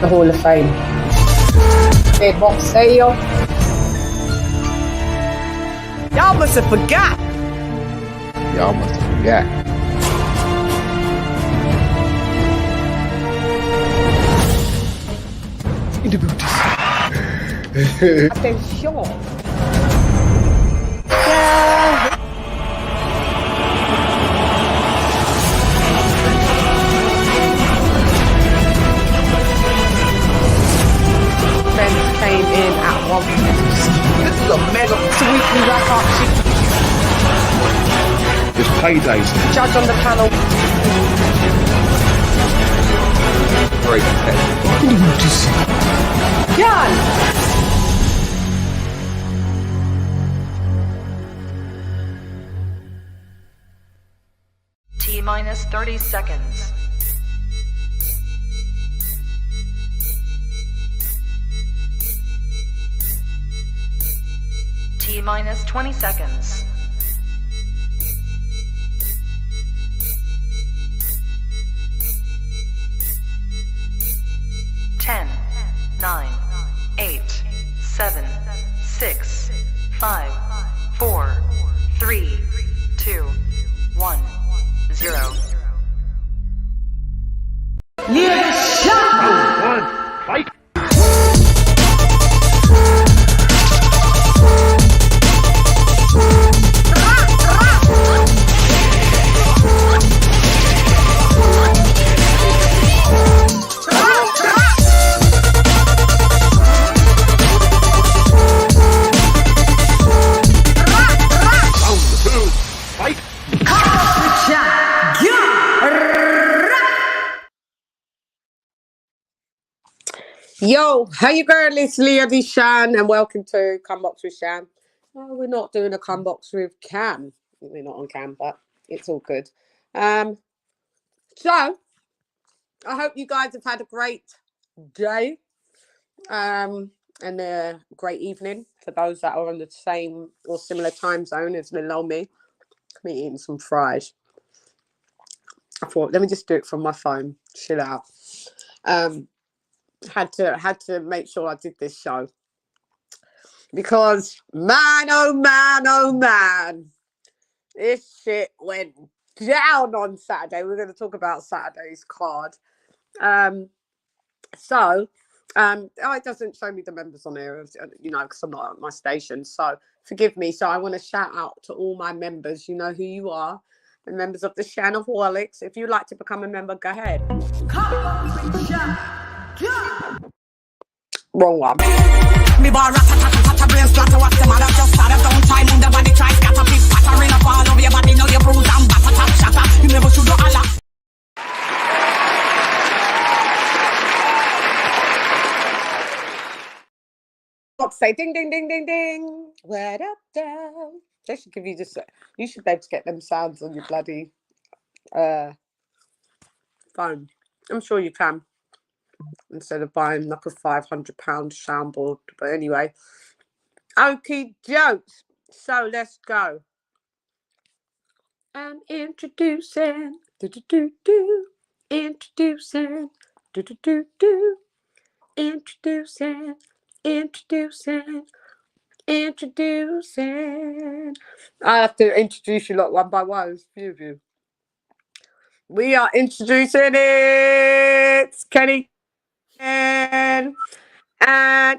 the Hall of Fame. Hey, BOXEO. Y'all must have forgot. Y'all must have forgot. Attention. Friends came in at 1 p.m. This is a mega. It's a weekly wrap-up. Just paydays. Judge on the panel. Very competitive. Done. T-minus 30 seconds. T-minus 20 seconds. Ten, 9, 8, 7, 6, 5, 4, 3, 2, 1, 0. Fight. Yo, how you going? It's LADYCHANDUNDEM and welcome to Come Box with Shan. Well, we're not doing a Come Box with Cam. We're not on Cam, but it's all good. So, I hope you guys have had a great day and a great evening for those that are on the same or similar time zone as below me. Me eating some fries. I thought, let me just do it from my phone. Chill out. Had to make sure I did this show because man, oh man, this shit went down on Saturday. We're going to talk about Saturday's card. Oh, it doesn't show me the members on here, you know, because I'm not at my station. So forgive me. So I want to shout out to all my members. You know who you are, the members of the Shan of Warlicks. If you'd like to become a member, go ahead. Wrong one. Me bar rat brain splatter. What's the matter? Just start a don't time. The body try scatter. Big pattern up all over your body. Now you bruise and batter. Tap shatter. You never should do a lot. Say ding ding ding ding ding. What up down? They should give you just. You should be able to get them sounds on your bloody phone. I'm sure you can. Instead of buying like a £500 soundboard. But anyway. Okie jokes. So let's go. I'm introducing. Introducing. Introducing. I have to introduce you lot one by one. There's a few of you. We are introducing it. Kenny and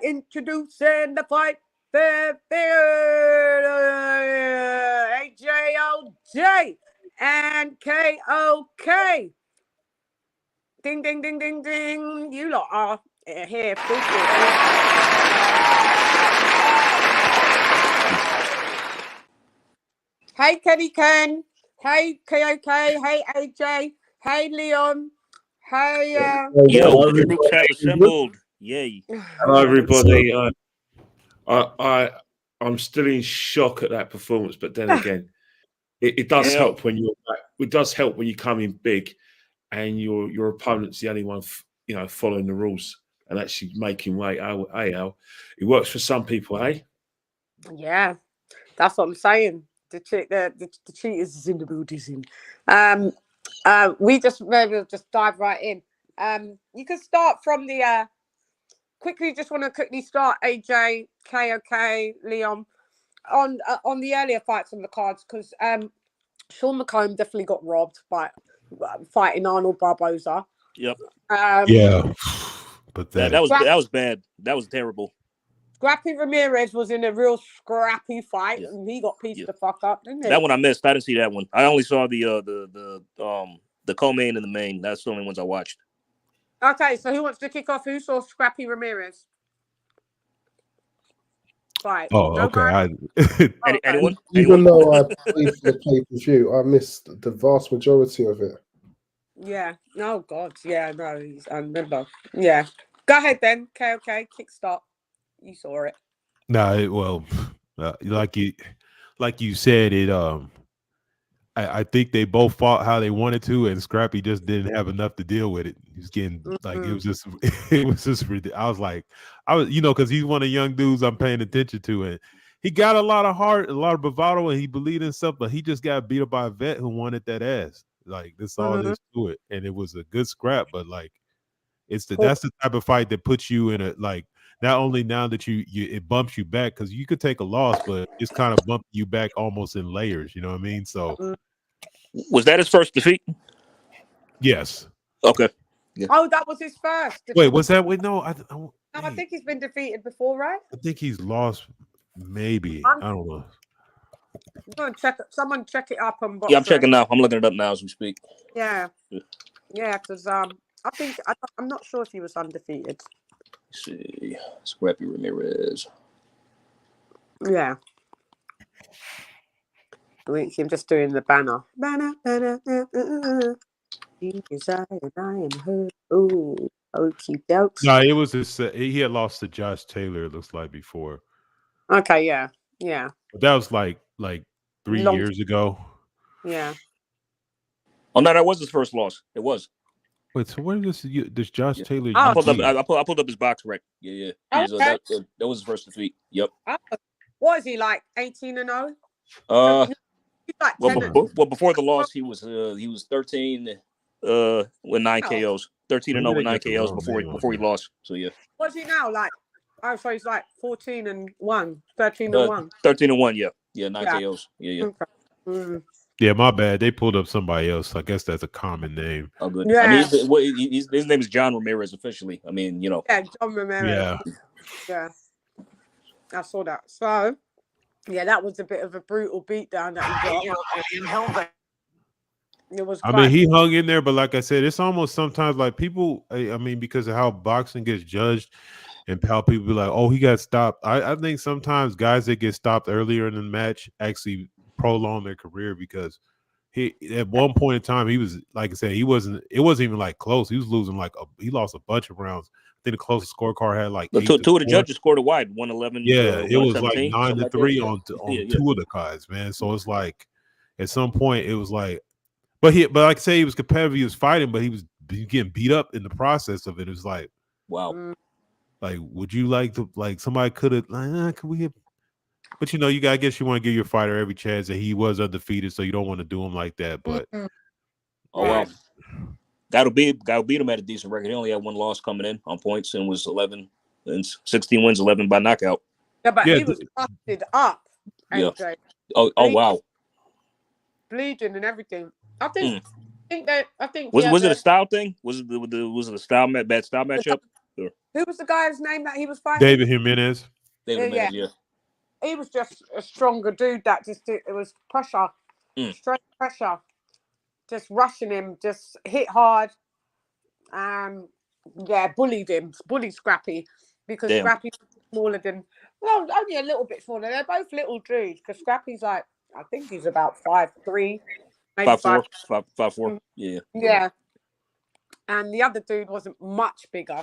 introducing the fight. HJOJ and KOK. Ding, ding, ding, ding, ding. You lot are here. Hey, Kenny Ken. Hey, KOK. Hey, AJ. Hey, Leon. Hey, Yo, crew chat assembled. Yay. Hello, everybody. I'm still in shock at that performance, but then again, it does help when you're back. It does help when you come in big, and your opponent's the only one, following the rules and actually making weight. It works for some people, eh? Yeah, that's what I'm saying. The cheaters is in the building. We just maybe just dive right in. You can start from the quickly. Just want to quickly start AJ, KOK, Leon on the earlier fights on the cards because Sean McComb definitely got robbed by fighting Arnold Barbosa. Yep. Yeah, but that was bad. That was terrible. Scrappy Ramirez was in a real scrappy fight, and he got pieced the fuck up, didn't he? That one I missed. I didn't see that one. I only saw the co-main and the main. That's the only ones I watched. Okay, so who wants to kick off? Who saw Scrappy Ramirez? Right. Oh, okay. Anyone? Even though I paid for the pay-per-view, I missed the vast majority of it. Yeah. Oh God. Yeah. No. I remember. Yeah. Go ahead then. Okay. Kickstart. You saw it. Well, like you said, it. I think they both fought how they wanted to, and Scrappy just didn't have enough to deal with it. He's getting like it was just I was like, because he's one of the young dudes I'm paying attention to, and he got a lot of heart, a lot of bravado, and he believed in stuff, but he just got beat up by a vet who wanted that ass. Like that's all there is to it, and it was a good scrap, but like that's the type of fight that puts you in a like. Not only now that it bumps you back because you could take a loss, but it's kind of bumped you back almost in layers. You know what I mean? So, was that his first defeat? Yes. Okay. Yeah. Oh, that was his first. Wait, was that? Wait, no. I think he's been defeated before, right? I think he's lost. Maybe I don't know. I'm going to check. Someone check it up on. Yeah, I'm checking now. I'm looking it up now as we speak. Yeah. Because I think I'm not sure if he was undefeated. Let's see, Scrappy Ramirez. Yeah. I'm just doing the banner. He is I and I am her. Ooh, okie dokes. No, it was he had lost to Josh Taylor. It looks like before. Okay, yeah. But that was like 3 years ago. Yeah. Oh no, that was his first loss. It was. Wait, so where is this Josh Taylor? I pulled up his box rec. Yeah. Okay. That was his first defeat. Yep. What is he like? 18-0? Like well, before the loss, he was 13 with 9 KOs. 13-0 with 9 KOs before he lost. So yeah. What's he now like? Oh, so he's like 14-1, 13-1. 13-1, yeah, 9 KOs. Yeah. Okay. Yeah, my bad. They pulled up somebody else. I guess that's a common name. Oh, good. Yeah. I mean, his name is John Ramirez officially. I mean, Yeah, John Ramirez. Yeah. I saw that. So, yeah, that was a bit of a brutal beatdown that he got. It was. I mean, he hung in there, but like I said, it's almost sometimes like people. I mean, because of how boxing gets judged, and how people be like, "Oh, he got stopped." I think sometimes guys that get stopped earlier in the match actually prolong their career because he at one point in time he was like I said it wasn't even like close. He was losing he lost a bunch of rounds. I think the closest scorecard had like two of the judges scored a wide 111. Yeah, it was like 9-3 on two of the cards, man. So it's like at some point it was like, but like I say he was competitive. He was fighting, but he was getting beat up in the process of it. It was like, wow. Like, would you like to somebody could have could we have? But I guess you want to give your fighter every chance that he was undefeated, so you don't want to do him like that. But oh wow, gotta beat him at a decent record. He only had one loss coming in on points and was 11 and 16 wins, 11 by knockout. Yeah, but he was busted up. Yeah. Oh wow, bleeding and everything. I think was it a style thing? Was it a style bad style matchup? Who was the guy's name that he was fighting? David Jimenez. Yeah. He was just a stronger dude that it was pressure, straight pressure, just rushing him, just hit hard. Bullied Scrappy because Scrappy was smaller than, well, only a little bit smaller. They're both little dudes because Scrappy's like, I think he's about 5'3", maybe 5'4". Yeah. And the other dude wasn't much bigger.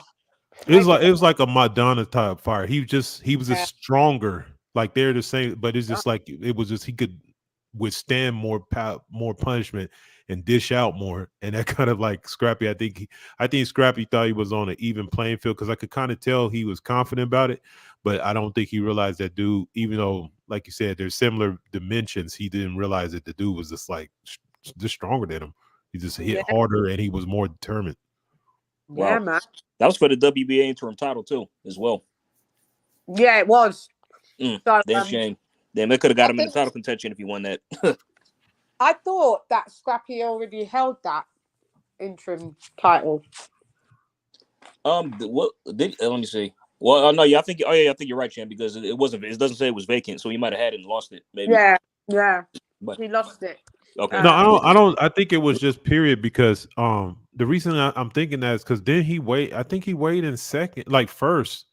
It was like a Madonna type fight. He was just stronger. Like they're the same, but it's just like he could withstand more punishment and dish out more, and that kind of like Scrappy. I think Scrappy thought he was on an even playing field because I could kind of tell he was confident about it, but I don't think he realized that dude. Even though, like you said, there's similar dimensions, he didn't realize that the dude was just stronger than him. He just hit harder and he was more determined. Yeah, Wow. man. That was for the WBA interim title too, as well. Yeah, it was. So, Damn shame. Damn, they could have got I him in the think- title contention if he won that. I thought that Scrappy already held that interim title. What did? Let me see. Well, no, yeah, I think. Oh, yeah, I think you're right, Chan, because it wasn't. It doesn't say it was vacant, so he might have had it and lost it, maybe. Yeah, But he lost it. okay. No, I don't. I think it was just period because the reason I'm thinking that is because then he weighed. I think he weighed in second, like first.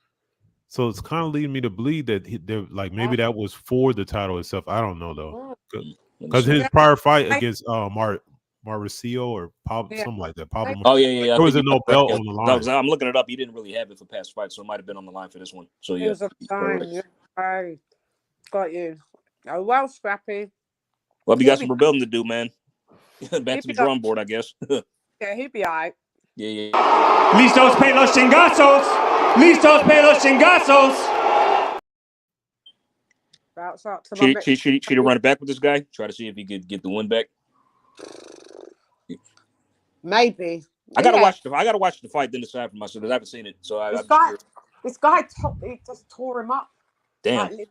So it's kind of leading me to believe that like maybe that was for the title itself. I don't know though, because his prior fight against Mauricio or Pablo, something like that. Pablo. Oh yeah. There was no belt on the line. No, I'm looking it up. He didn't really have it for past fights, so it might have been on the line for this one. So yeah, It was a time. Yeah. Got you. Oh well, Scrappy. Well, we got some rebuilding to do, man. Back to the drum board, I guess. Yeah, he'd be all right. Yeah. Listos pe los chingazos. Listos pe los chingazos. That's up to my Should he run it back with this guy? Try to see if he could get the win back. Maybe. I gotta watch the fight, then decide for myself because I haven't seen it. So this guy he just tore him up. Damn. Like,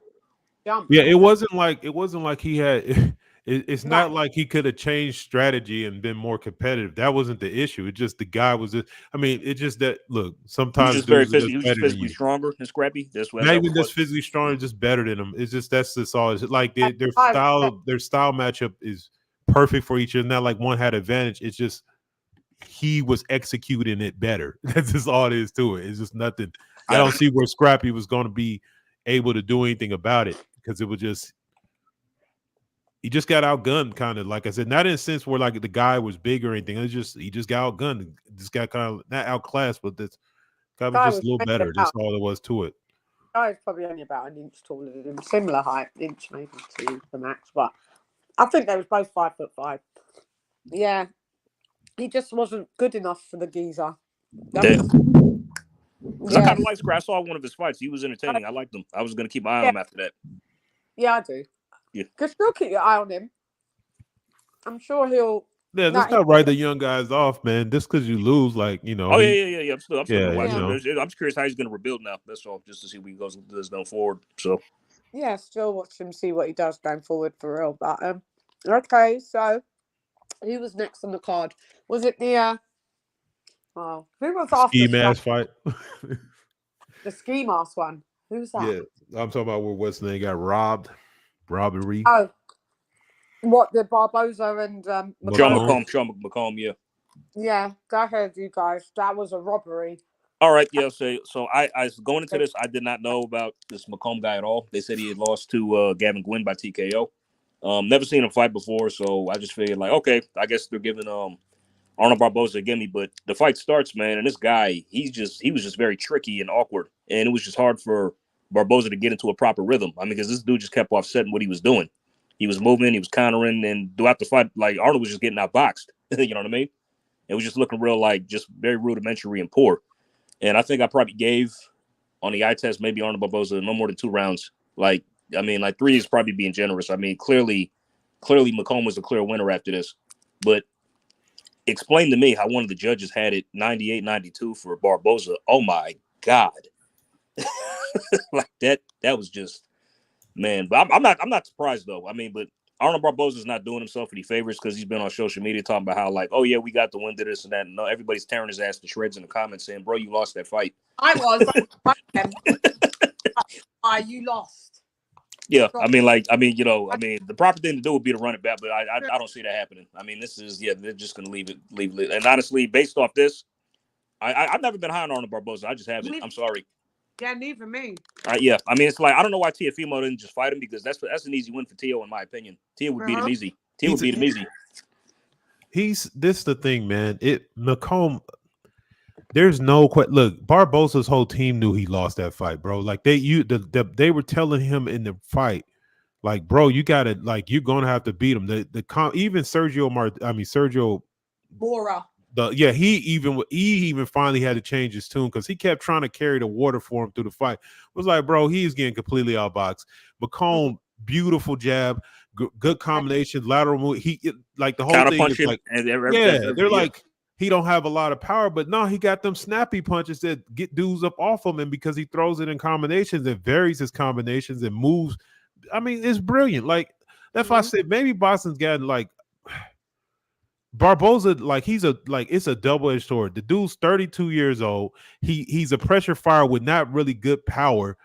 jump. Yeah, it wasn't like he had. It's not like he could have changed strategy and been more competitive. That wasn't the issue. It's just the guy was just. I mean, it's just that look. Sometimes he was just physically stronger than Scrappy. That's what. Not even just physically stronger, just better than him. It's just that's all. It's like their style matchup is perfect for each other. Not like one had advantage. It's just he was executing it better. That's just all it is to it. It's just nothing. I don't see where Scrappy was going to be able to do anything about it because it was just. He just got outgunned, kind of like I said, not in a sense where like the guy was big or anything. It's just he just got outgunned. Just got kind of not outclassed, but this guy was just a little better. That's all there was to it. I was probably only about an inch taller than him, similar height, inch maybe 2 the max. But I think they was both 5'5". Yeah, he just wasn't good enough for the geezer. Damn. I kind of like Scrappy. I saw one of his fights. He was entertaining. I liked him. I was gonna keep my eye on him after that. Yeah, I do. Yeah. Just still keep your eye on him. I'm sure he'll. Yeah, let's not write the young guys off, man. Just because you lose, like Oh yeah. I'm still watching. I'm just curious how he's going to rebuild now. That's all, just to see what he does going forward. So. Yeah, still watch him, see what he does going forward for real. But okay, so who was next on the card? Was it the who was after ski mask fight? The ski mask one. Who's that? Yeah, I'm talking about where what's the name got robbed. Robbery. Oh, what the Barbosa and Sean McComb, yeah. Yeah, go ahead, you guys. That was a robbery. All right, yeah. So I going into this, I did not know about this McComb guy at all. They said he had lost to Gavin Gwynn by TKO. Never seen him fight before, so I just figured like, okay, I guess they're giving Arnold Barbosa a gimme. But the fight starts, man, and this guy, he was just very tricky and awkward, and it was just hard for Barbosa to get into a proper rhythm. I mean, because this dude just kept offsetting what he was doing. He was moving, he was countering, and throughout the fight, like Arnold was just getting outboxed. You know what I mean? It was just looking real, like just very rudimentary and poor. And I think I probably gave on the eye test maybe Arnold Barbosa no more than 2 rounds. Like 3 is probably being generous. I mean, clearly McComb was a clear winner after this. But explain to me how one of the judges had it 98-92 for Barbosa. Oh my God. Like that was just, man. But I'm not surprised though. I mean, but Arnold Barbosa is not doing himself any favors because he's been on social media talking about how like, oh yeah, we got the win to this and that. And no, everybody's tearing his ass to shreds in the comments saying, bro, you lost that fight. I was. You lost. Yeah, the proper thing to do would be to run it back, but I don't see that happening. I mean, they're just gonna leave it. And honestly, based off this, I've never been high on Arnold Barbosa. I just haven't. I'm sorry. Yeah, neither me. Yeah, I mean, it's like I don't know why Teofimo didn't just fight him because that's an easy win for Teo in my opinion. Teo would beat him easy. Teo would beat him easy. This the thing, man. McComb. There's no question. Look, Barbosa's whole team knew he lost that fight, bro. Like they were telling him in the fight, like, bro, you gotta you're gonna have to beat him. Even Sergio Bora. He even finally had to change his tune because he kept trying to carry the water for him through the fight. It was like, bro, he's getting completely outboxed. McComb, beautiful jab, good combination, lateral move. He like the whole thing is like, they're like he don't have a lot of power, but no, he got them snappy punches that get dudes up off him, and because he throws it in combinations and varies his combinations and moves, I mean, it's brilliant. Like that's why I said maybe Boston's gotten like Barbosa, like it's a double-edged sword. The dude's 32 years old. He's a pressure fire with not really good power.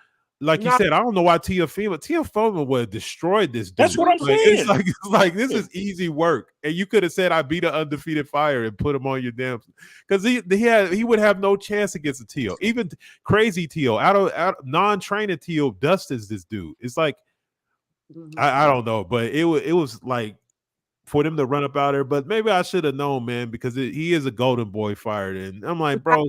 Like you said, I don't know why Teofimo would have destroyed this dude. That's what I'm saying. It's like this is easy work. And you could have said I beat an undefeated fire and put him on your damn, because he would have no chance against a Teo. Even crazy Teo, out of non-training Teo dusts this dude. It's like I don't know, but it was like for them to run up out there. But maybe I should have known, man, because he is a golden boy fired. And I'm like, bro.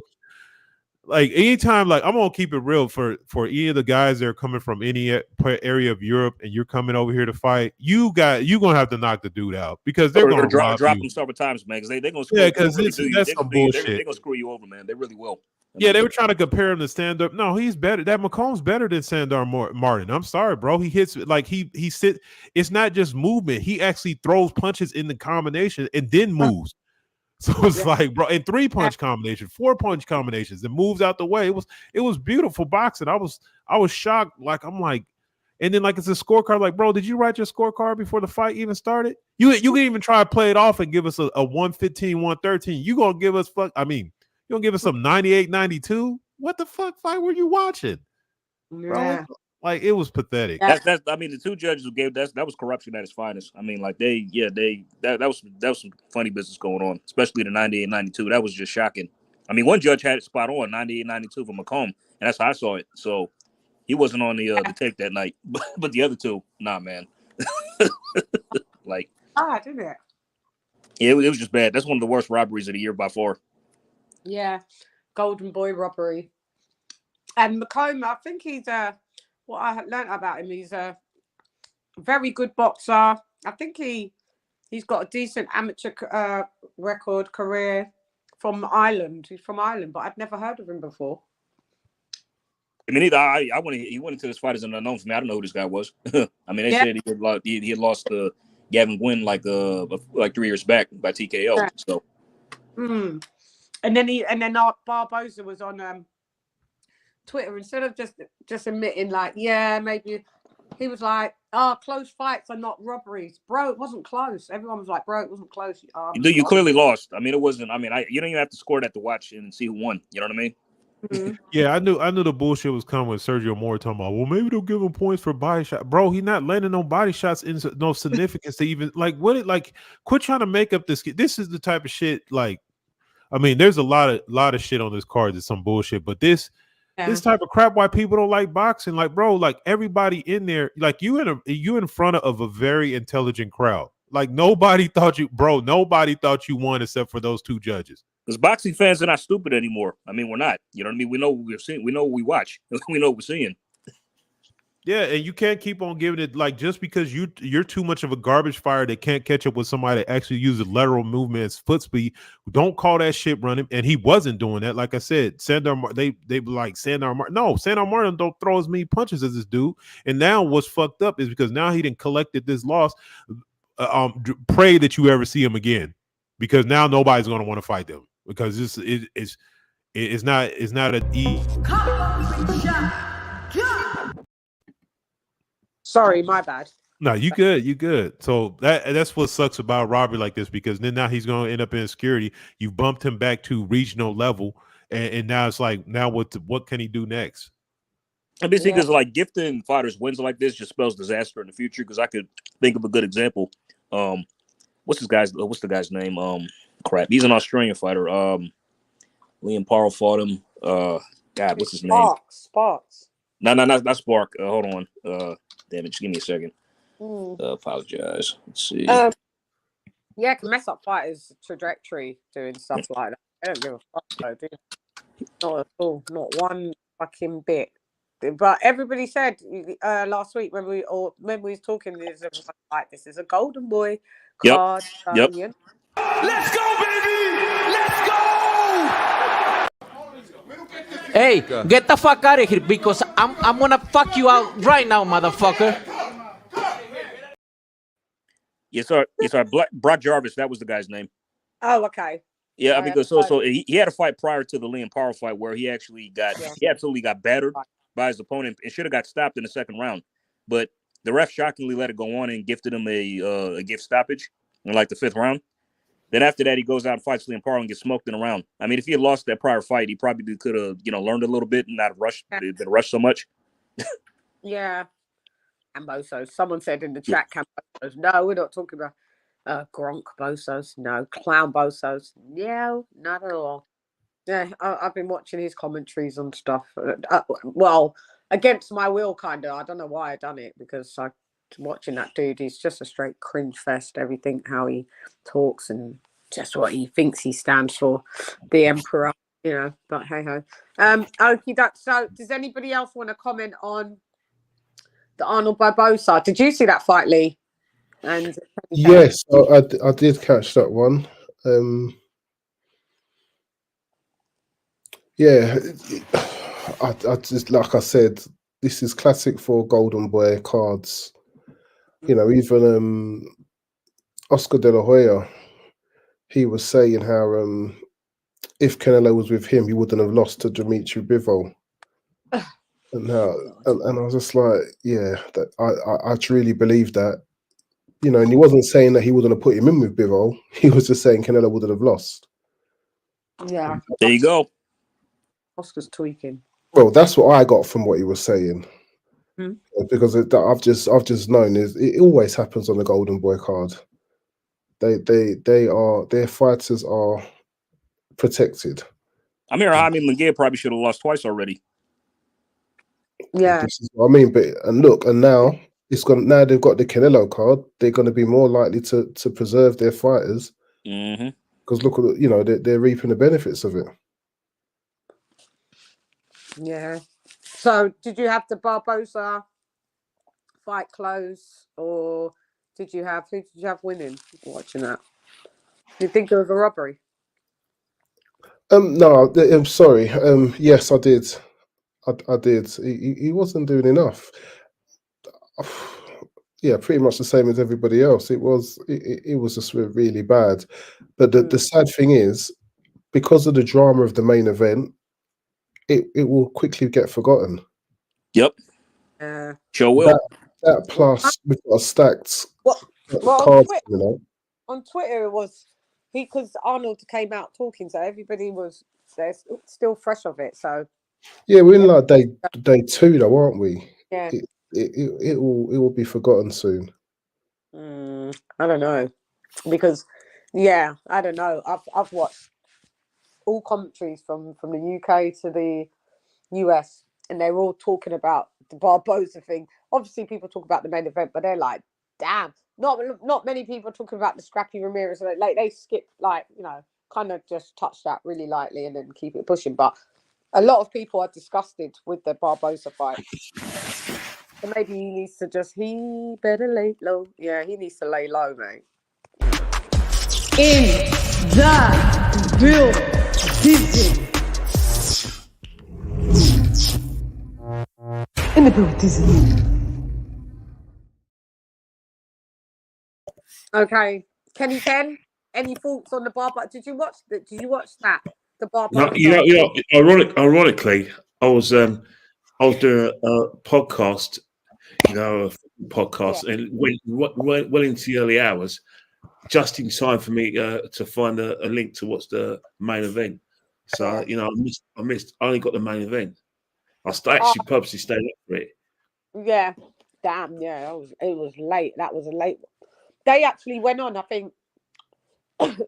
Like anytime, like I'm gonna keep it real for any of the guys that are coming from any area of Europe, and you're coming over here to fight, you gonna have to knock the dude out because they're gonna drop him several times, man. Because they gonna screw because that's some bullshit. They're gonna screw you over, man. They really will. Yeah, they were trying to compare him to Sandor. No, he's better. That McComb's better than Sandor Martin. I'm sorry, bro. He hits like he sit. It's not just movement. He actually throws punches in the combination and then moves. So it's like, bro, and 3-punch combination, 4-punch combinations, and moves out the way. It was beautiful boxing. I was shocked. Like I'm like, and then like it's a scorecard. Like, bro, did you write your scorecard before the fight even started? You can even try to play it off and give us a 115, 113. You gonna give us you gonna give us some 98, 92? What the fuck fight were you watching, bro? Like it was pathetic. That's I mean, the two judges who gave that was corruption at its finest. I mean, like that was some funny business going on, especially the 98, 92. That was just shocking. I mean, one judge had it spot on 98, 92 for McComb, and that's how I saw it. So he wasn't on the tape that night, but the other two, nah, man. Like, didn't it? Yeah, it was just bad. That's one of the worst robberies of the year by far. Yeah, Golden Boy robbery. And McComb, I think he's what I learned about him, he's a very good boxer. I think he's got a decent amateur record career from Ireland. He's from Ireland, but I'd never heard of him before. I mean, he went into this fight as an unknown for me. I don't know who this guy was. I mean, they said he had lost to Gavin Gwynn like 3 years back by TKO. Yeah. So, and then Barbosa was on Twitter, instead of just admitting like, yeah, maybe he was like, close fights are not robberies, bro. It wasn't close. Everyone was like, bro, it wasn't close. You clearly lost. I mean, it wasn't. I mean, you don't even have to score that to watch and see who won. You know what I mean? Mm-hmm. Yeah, I knew the bullshit was coming with Sergio Moore talking about, well, maybe they'll give him points for body shot. Bro, he's not landing no body shots in no significance to even quit trying to make up this. This is the type of shit. Like, I mean, there's a lot of shit on this card that's some bullshit, but this type of crap, why people don't like boxing, like, bro, like everybody in there, like you in front of a very intelligent crowd. Like nobody thought you won except for those two judges. Because boxing fans are not stupid anymore. I mean, we're not. You know what I mean? We know what we're seeing. We know what we watch. We know what we're seeing. Yeah, and you can't keep on giving it like just because you're too much of a garbage fire that can't catch up with somebody that actually uses lateral movement as foot speed. Don't call that shit running. And he wasn't doing that. Like I said, they like Sandor Martin. No, Sandor Martin don't throw as many punches as this dude. And now what's fucked up is because now he done collected this loss. Pray that you ever see him again, because now nobody's gonna want to fight them because it's not an easy. Sorry, my bad. No, you good. So that's what sucks about Robbie like this, because then now he's going to end up in security. You bumped him back to regional level, and now it's like, now what can he do next? I mean, because like gifting fighters wins like this just spells disaster in the future. Because I could think of a good example. What's the guy's name? Crap, he's an Australian fighter. Liam Parle fought him. God, what's his name? Sparks. No, not Spark. Hold on. Damn it, just give me a second. Apologize. Let's see. Yeah, can mess up fighters' trajectory doing stuff like that. I don't give a fuck though, do you? Not at all. Not one fucking bit. But everybody said last week when we was talking, this is a golden boy card. Yep. Let's go, baby! Let's go! Hey, get the fuck out of here, because I'm gonna fuck you out right now, motherfucker. Yes, sir. Brock Jarvis. That was the guy's name. Oh, okay. Yeah, I mean, because so he had a fight prior to the Liam Powell fight where he actually he absolutely got battered by his opponent and should have got stopped in the second round, but the ref shockingly let it go on and gifted him a gift stoppage in like the 5th round. Then after that, he goes out and fights Liam Powell and gets smoked in a round. I mean, if he had lost that prior fight, he probably could have learned a little bit and not been rushed so much. Yeah. Cambosos. Someone said in the chat, Cambosos. No, we're not talking about Gronk Bosos. No, Clown Bosos. No, not at all. Yeah, I've been watching his commentaries and stuff. Well, against my will, kind of. I don't know why I done it, because I'm watching that dude. He's just a straight cringe fest. Everything, how he talks and just what he thinks he stands for, the emperor. But hey ho. Okay, so does anybody else want to comment on the Arnold Barbosa? Did you see that fight, Lee? And yes, I did catch that one. Yeah, I just, like I said, this is classic for Golden Boy cards. Even Oscar De La Hoya, he was saying how if Canelo was with him, he wouldn't have lost to Dimitri Bivol. And I was just like, yeah, I truly believe that. And he wasn't saying that he wouldn't have put him in with Bivol. He was just saying Canelo wouldn't have lost. Yeah. There you go. Oscar's tweaking. Well, that's what I got from what he was saying. Because I've just known it always happens on the Golden Boy card. Their fighters are protected. I mean, Jaime Munguia probably should have lost twice already. Yeah, this is what I mean. But now now they've got the Canelo card. They're going to be more likely to preserve their fighters. Because look at they're reaping the benefits of it. Yeah. So, did you have the Barbosa fight close, or who did you have winning? Watching that, do you think it was a robbery? No, I'm sorry. Yes, I did. I did. He wasn't doing enough. Yeah, pretty much the same as everybody else. It was just really bad. But the sad thing is, because of the drama of the main event, it will quickly get forgotten. Yep. Sure will. That plus we've got a stacked card. On Twitter, it was because Arnold came out talking, so everybody was still fresh of it. So yeah, we're in like day 2 though, aren't we? Yeah. It will be forgotten soon. I don't know, because I don't know. I've watched all commentaries from the UK to the US, and they're all talking about the Barbosa thing. Obviously, people talk about the main event, but they're like, damn, not many people talking about the Scrappy Ramirez. Like they skip, kind of just touch that really lightly and then keep it pushing. But a lot of people are disgusted with the Barbosa fight. So maybe he better lay low. Yeah, he needs to lay low, mate. In the building. In the building. Okay, Kenny Ken, any thoughts on the Barbosa? Did you watch that? The Barbosa. No, ironically, I was doing a podcast, and went well into the early hours, just in time for me to find a link to watch the main event. So I missed. I only got the main event. I actually purposely stayed up for it. Yeah, damn. Yeah, it was late. That was a late. They actually went on, I think,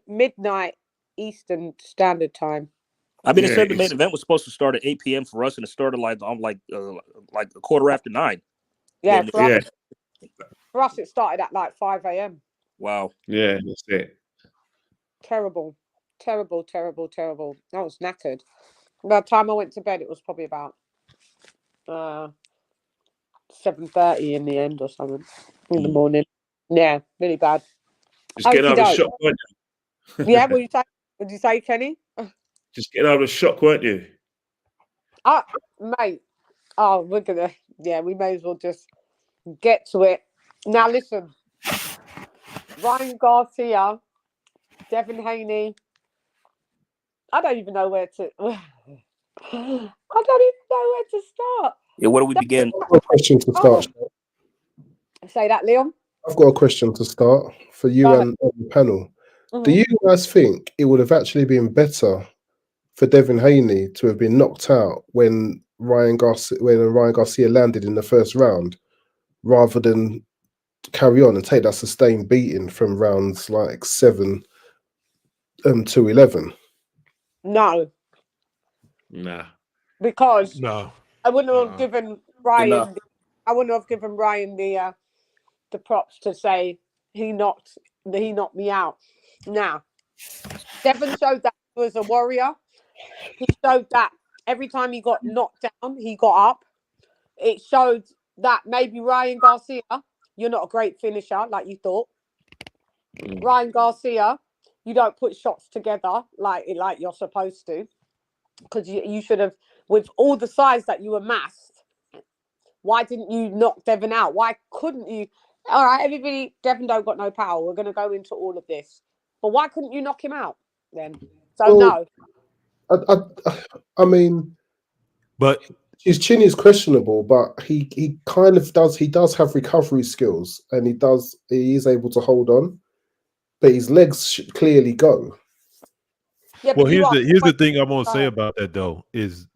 midnight Eastern Standard Time. I mean, it said the main event was supposed to start at 8 p.m. for us, and it started like a quarter after 9. Yeah, for us, it started at like 5 a.m. Wow. Yeah, that's it. Terrible. I was knackered. By the time I went to bed, it was probably about 7:30 in the end or something in the morning. Yeah, really bad. Just getting out of the shock, weren't you? Yeah, what did you say, Kenny? Just getting out of the shock, weren't you? Mate. Oh, we're gonna. Yeah, we may as well just get to it. Now, listen. Ryan Garcia, Devin Haney, I don't even know where to. I don't even know where to start. Yeah, where do we begin? I've got a question to start. Say that, Leon. I've got a question to start for you and the panel. Do you guys think it would have actually been better for Devin Haney to have been knocked out when Ryan Garcia landed in the first round, rather than carry on and take that sustained beating from rounds like 7 to 11? No, Nah. because No. I wouldn't have given Ryan. Enough. I wouldn't have given Ryan the props to say he knocked me out. Now, Devin showed that he was a warrior. He showed that every time he got knocked down, he got up. It showed that maybe Ryan Garcia, you're not a great finisher like you thought. Ryan Garcia, you don't put shots together like you're supposed to, because you should have, with all the size that you amassed. Why didn't you knock Devin out? Why couldn't you? All right, everybody, Devin don't got no power. We're going to go into all of this. But why couldn't you knock him out then? So, Well, no. I mean, but his chin is questionable, but he kind of does. He does have recovery skills, and he is able to hold on, but his legs should clearly go. Yeah, well, here's the thing I'm gonna say about that though is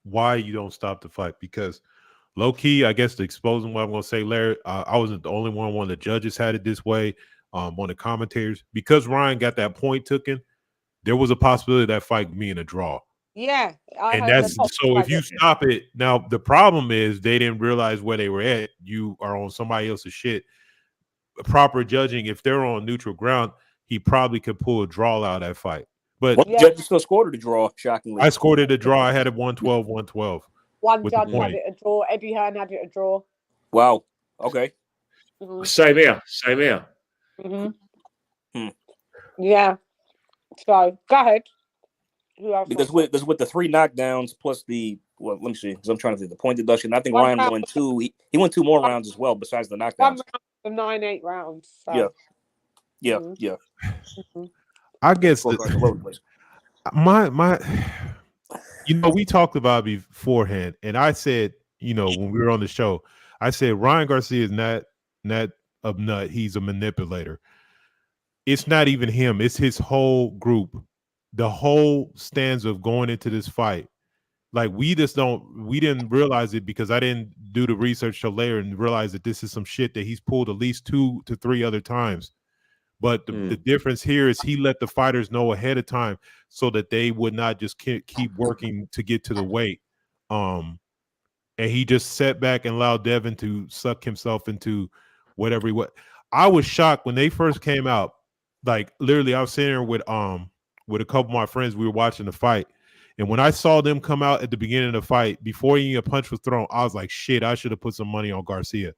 why you don't stop the fight, because low key, I guess, to expose what I'm gonna say, Larry, I wasn't the only one. One of the judges had it this way. One of the commentators, because Ryan got that point taken, there was a possibility of that fight being a draw. Yeah, and that's so. If you stop it now, the problem is they didn't realize where they were at. You are on somebody else's shit. Proper judging, if they're on neutral ground, he probably could pull a draw out of that fight. But What judge still scored a draw? Shockingly, I scored it a draw. I had it 112-112. One judge had it a draw. Eddie Hearn had it a draw. Wow. Okay. Same here. Same here. Yeah. So go ahead. Who else? Because with the 3 knockdowns plus the let me see, because I'm trying to think the point deduction. I think Ryan won 2. He won 2 more rounds as well besides the knockdowns. 9-8 rounds. So. Yeah. I guess my we talked about it beforehand, and I said, when we were on the show, I said Ryan Garcia is not a nut. He's a manipulator. It's not even him. It's his whole group. The whole stance of going into this fight. Like, we didn't realize it because I didn't do the research till later and realize that this is some shit that he's pulled at least 2 to 3 other times. But the difference here is he let the fighters know ahead of time so that they would not just keep working to get to the weight. And he just sat back and allowed Devin to suck himself into whatever he was. I was shocked when they first came out. Like, literally, I was sitting there with a couple of my friends. We were watching the fight. And when I saw them come out at the beginning of the fight, before even a punch was thrown, I was like, shit, I should have put some money on Garcia.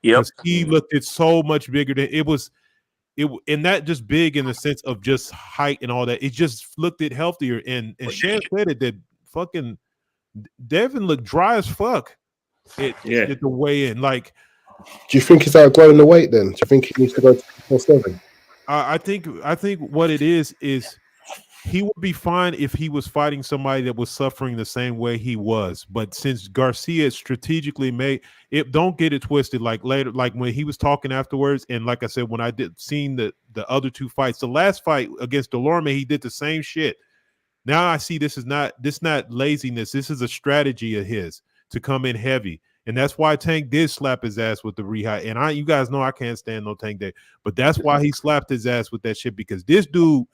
Because he looked it so much bigger than it was. And that just big in the sense of just height and all that. It just looked it healthier. And Shan said it, that fucking Devin looked dry as fuck at the weigh in. Like, do you think he's outgrowing the weight then? Do you think he needs to go to 4-7? I think what it is he would be fine if he was fighting somebody that was suffering the same way he was. But since Garcia strategically made it, don't get it twisted. Like later, like when he was talking afterwards, and like I said, when I seen the other 2 fights, the last fight against Delorme, he did the same shit. Now I see this not laziness. This is a strategy of his to come in heavy. And that's why Tank did slap his ass with the rehab. And you guys know I can't stand no Tank Day. But that's why he slapped his ass with that shit, because this dude,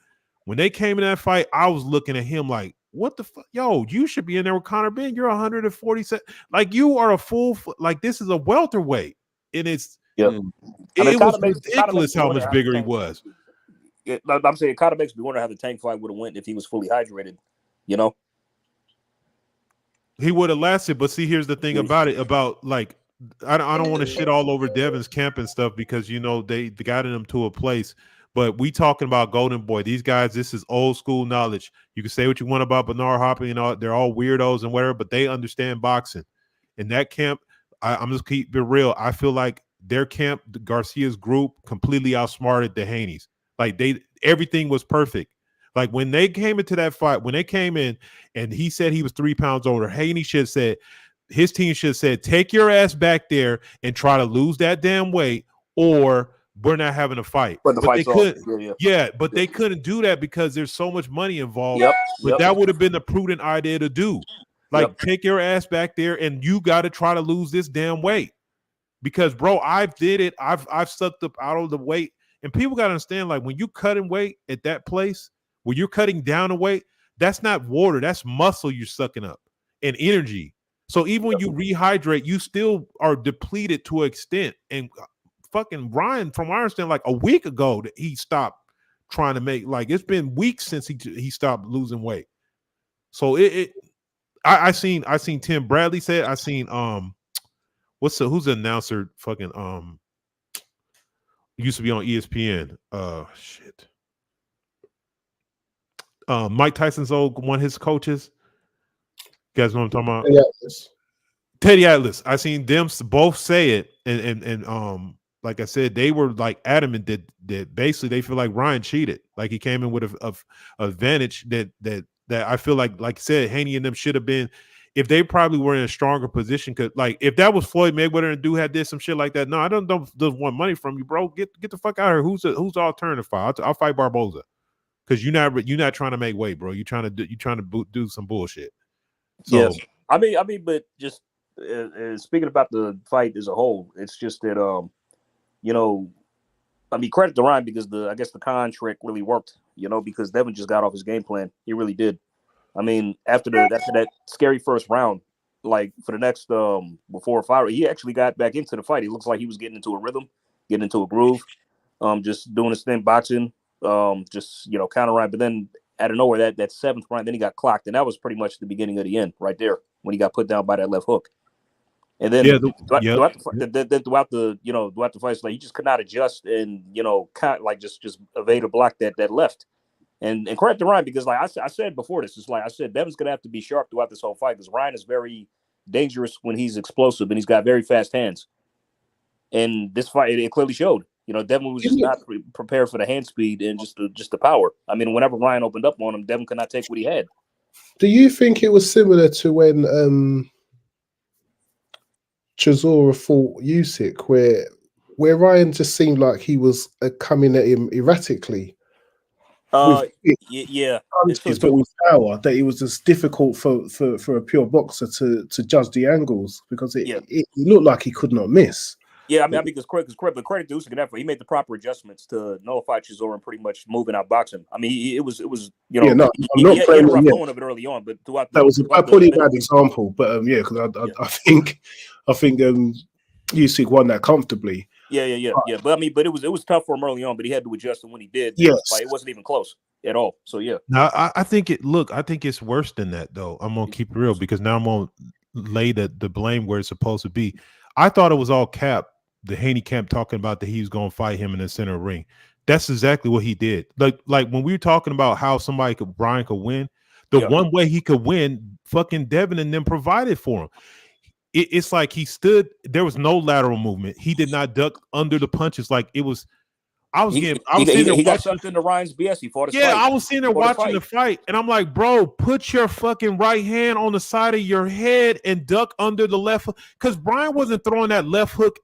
when they came in that fight, I was looking at him like, what the fuck? Yo, you should be in there with Conor Ben. You're 147. Like, you are a full, like, this is a welterweight. And it's, it was ridiculous how much bigger he was. I'm saying it kind of makes me wonder how the Tank fight would have went if he was fully hydrated, He would have lasted, but see, here's the thing about it. About like, I don't want to shit all over Devin's camp and stuff because they got him to a place. But we talking about Golden Boy. These guys, this is old school knowledge. You can say what you want about Bernard Hopper, they're all weirdos and whatever, but they understand boxing. In that camp, I'm just keep it real. I feel like their camp, Garcia's group, completely outsmarted the Haneys. Like everything was perfect. Like when they came into that fight, when they came in and he said he was 3 pounds older, Haney should have said, his team should have said, take your ass back there and try to lose that damn weight, or we're not having a fight. But they couldn't. But they couldn't do that because there's so much money involved. But that would have been the prudent idea to do. Like, take your ass back there and you got to try to lose this damn weight. Because, bro, I've did it. I've sucked up out of the weight. And people got to understand, like, when you cutting weight at that place, when you're cutting down the weight, that's not water. That's muscle you're sucking up and energy. So even when you rehydrate, you still are depleted to an extent. And fucking Ryan, from what I understand, like a week ago, that he stopped trying to make, like, it's been weeks since he stopped losing weight. So I seen Tim Bradley said, I seen who's the announcer fucking used to be on ESPN. Mike Tyson's one of his coaches. You guys know what I'm talking about? Teddy Atlas. I seen them both say it, and like I said, they were like adamant that basically they feel like Ryan cheated. Like he came in with a advantage that I feel like I said, Haney and them should have been, if they probably were in a stronger position. Cause like if that was Floyd Mayweather and dude had did some shit like that, no, I don't want money from you, bro. Get the fuck out of here. Who's the alternative fight? I'll fight Barbosa. Cause you're not trying to make weight, bro. You're trying to do some bullshit. So, yes, I mean, but just speaking about the fight as a whole, it's just that I mean, credit to Ryan because I guess the contract really worked, because Devin just got off his game plan. He really did. I mean, after that scary first round, like for the next before 5, he actually got back into the fight. He looks like he was getting into a rhythm, getting into a groove, just doing his thing, boxing, just counter right. But then out of nowhere, that 7th round, then he got clocked, and that was pretty much the beginning of the end right there when he got put down by that left hook. And then throughout the fight, like he just could not adjust and kind of like just evade or block that left. And credit to Ryan because like I said before this, it's like I said, Devin's gonna have to be sharp throughout this whole fight because Ryan is very dangerous when he's explosive and he's got very fast hands. And this fight, it clearly showed. Devin was just not prepared for the hand speed and just the power. I mean, whenever Ryan opened up on him, Devin could not take what he had. Do you think it was similar to when Chisora fought Usyk, where Ryan just seemed like he was coming at him erratically? But with power, that it was just difficult for a pure boxer to judge the angles because it looked like he could not miss. Yeah, I mean, because credit to Usyk and effort, he made the proper adjustments to nullify Chisora and pretty much moving out boxing. I mean, he had a rough going of it early on, but throughout that was a pretty bad example. But because I think Usyk won that comfortably. Yeah. But I mean, it was tough for him early on, but he had to adjust, and when he did, yes, it wasn't even close at all. So yeah. Now I think it's worse than that though. I'm gonna keep it real because now I'm gonna lay the blame where it's supposed to be. I thought it was all cap. The Haney camp talking about that he was gonna fight him in the center ring. That's exactly what he did. Like when we were talking about how Brian could win, one way he could win, fucking Devin and them provided for him. It's like he stood. There was no lateral movement. He did not duck under the punches. Like it was. He got sucked into Ryan's BS. He fought his fight. I was sitting there watching the fight, and I'm like, bro, put your fucking right hand on the side of your head and duck under the left hook. Because Brian wasn't throwing that left hook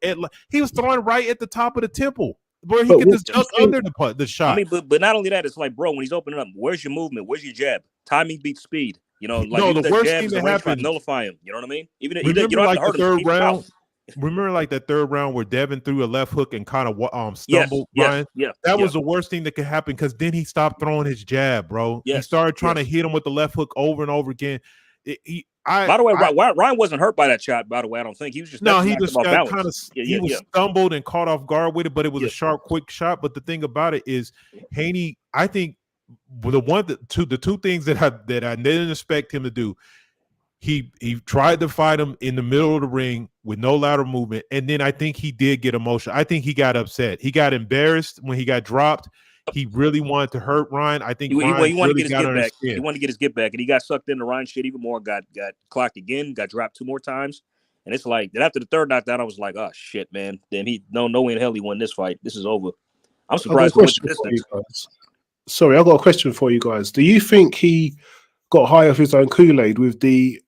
he was throwing right at the top of the temple where he could just duck under the shot. I mean, but not only that, it's like, bro, when he's opening up, where's your movement? Where's your jab? Timing beats speed. The worst thing that happened, nullify him. You know what I mean? Even you don't have to hurt him. Round. Remember, like that 3rd round where Devin threw a left hook and kind of stumbled Ryan? That was the worst thing that could happen because then he stopped throwing his jab, bro. He started trying to hit him with the left hook over and over again. By the way, Ryan wasn't hurt by that shot. By the way, I don't think he was just he just got kind of stumbled and caught off guard with it, but it was a sharp, quick shot. But the thing about it is, Haney, I think the two things that I didn't expect him to do. He tried to fight him in the middle of the ring with no lateral movement, and then I think he did get emotional. I think he got upset. He got embarrassed when he got dropped. He really wanted to hurt Ryan. I think he wanted to get his get back. He wanted to get his get back, and he got sucked into Ryan shit even more. Got clocked again. Got dropped 2 more times, and it's like then after the 3rd knockdown, I was like, oh shit, man. Then no way in hell he won this fight. This is over. I'm surprised he went the distance. Sorry, I got a question for you guys. Do you think he got high off his own Kool-Aid with the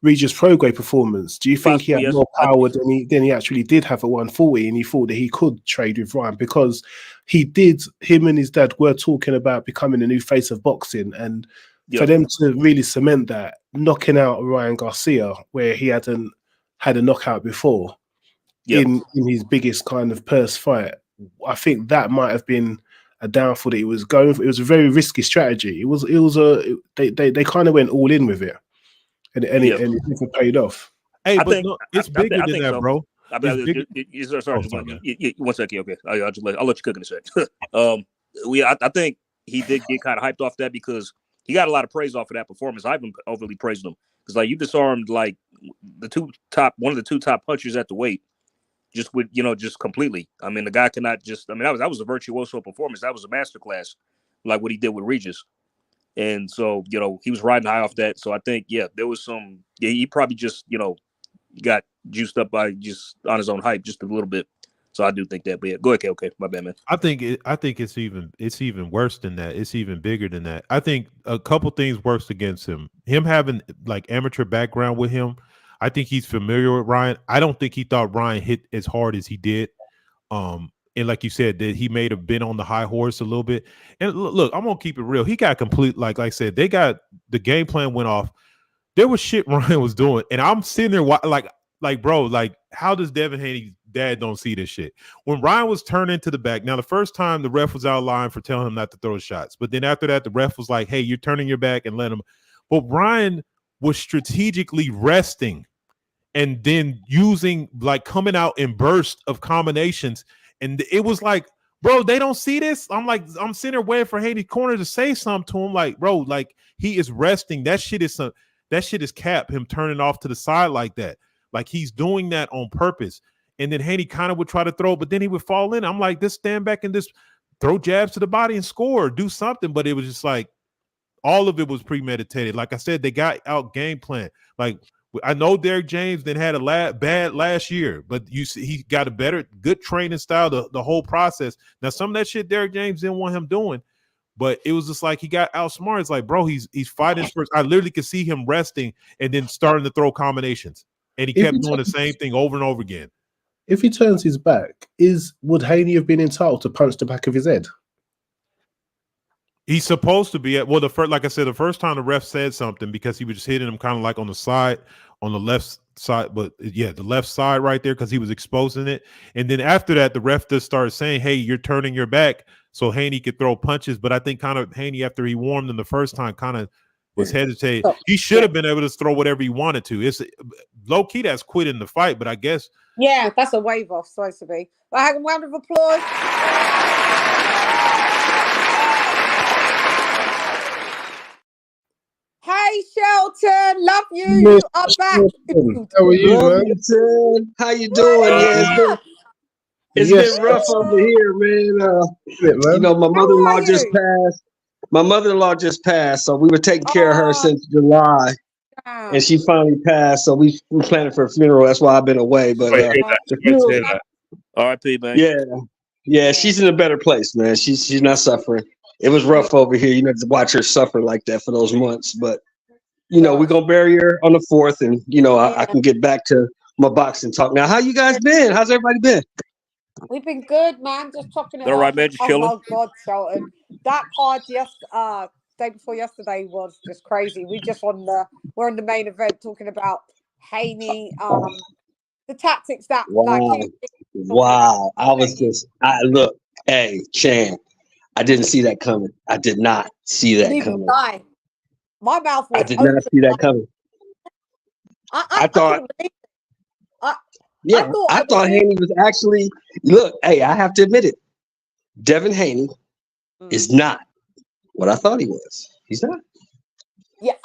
Regis Prograis performance? Do you think he had more power than he actually did have at 140, and he thought that he could trade with Ryan? Because him and his dad were talking about becoming the new face of boxing, and for them to really cement that, knocking out Ryan Garcia where he hadn't had a knockout before in his biggest kind of purse fight, I think that might have been a downfall that he was going for. It was a very risky strategy. They kind of went all in with it. And it paid off. Hey, but it's bigger than that, bro. Sorry, one second, okay. I'll let you cook in a sec. I think he did get kind of hyped off that because he got a lot of praise off of that performance. I haven't overly praised him because like you disarmed like one of the two top punchers at the weight, just completely. I mean, the guy cannot just. I mean, that was a virtuoso performance. That was a masterclass, like what he did with Regis. And so, he was riding high off that. So I think, there was some. Yeah, he probably just, got juiced up by just on his own hype just a little bit. So I do think that. But yeah, go ahead, okay, my bad, man. I think it's even worse than that. It's even bigger than that. I think a couple things works against him. Him having like amateur background with him. I think he's familiar with Ryan. I don't think he thought Ryan hit as hard as he did. And like you said, that he may have been on the high horse a little bit. And look, I'm gonna keep it real. He got complete, like I said, they got the game plan went off. There was shit Ryan was doing, and I'm sitting there like, bro, like, how does Devin Haney's dad don't see this shit? When Ryan was turning to the back, now the first time the ref was out of line for telling him not to throw shots, but then after that, the ref was like, hey, you're turning your back and let him. But Ryan was strategically resting and then using like coming out in bursts of combinations. And it was like, bro, they don't see this. I'm sitting there waiting for Haney's corner to say something to him. Like, bro, like he is resting. That shit is cap, him turning off to the side like that. Like he's doing that on purpose. And then Haney kind of would try to throw, but then he would fall in. I'm like, this stand back and this throw jabs to the body and score, do something. But it was just like, all of it was premeditated. Like I said, they got out game plan. Like, I know Derek James then had a bad last year, but you see he got a good training style, the whole process. Now, some of that shit Derek James didn't want him doing, but it was just like he got outsmarted. It's like, bro, he's fighting first. I literally could see him resting and then starting to throw combinations. And he kept doing the same thing over and over again. If he turns his back, would Haney have been entitled to punch the back of his head? He's supposed to be at like I said, the first time the ref said something because he was just hitting him kind of like on the side, on the left side, but yeah, the left side right there because he was exposing it. And then after that, the ref just started saying, hey, you're turning your back so Haney could throw punches. But I think kind of Haney, after he warmed him the first time, kind of was hesitating. He should have been able to throw whatever he wanted to. It's low key that's quitting the fight, but I guess. Yeah, that's a wave off, supposed to be. I have a round of applause. Hey Shelton, love you. You are back. How are you, man? How you doing? Yeah, it's been rough over here, man. You know, my mother-in-law just passed. My mother-in-law just passed, so we were taking care of her since July, and she finally passed. So we planning for a funeral. That's why I've been away. But R.I.P. man. Yeah, she's in a better place, man. She's not suffering. It was rough over here, you know, to watch her suffer like that for those months. But, you know, we're going to bury her on the 4th. And, you know, I can get back to my boxing talk. Now, how you guys been? How's everybody been? We've been good, man. Just talking all right, man. Just chilling. Oh, my God, Shelton. That card day before yesterday was just crazy. We're on the main event talking about Haney, the tactics that. Wow. Look, hey, Chan. I didn't see that coming. I did not see that coming. My mouth was. I did not see that coming. I thought Haney was actually. Look, hey, I have to admit it. Devin Haney is not what I thought he was. He's not. Yeah,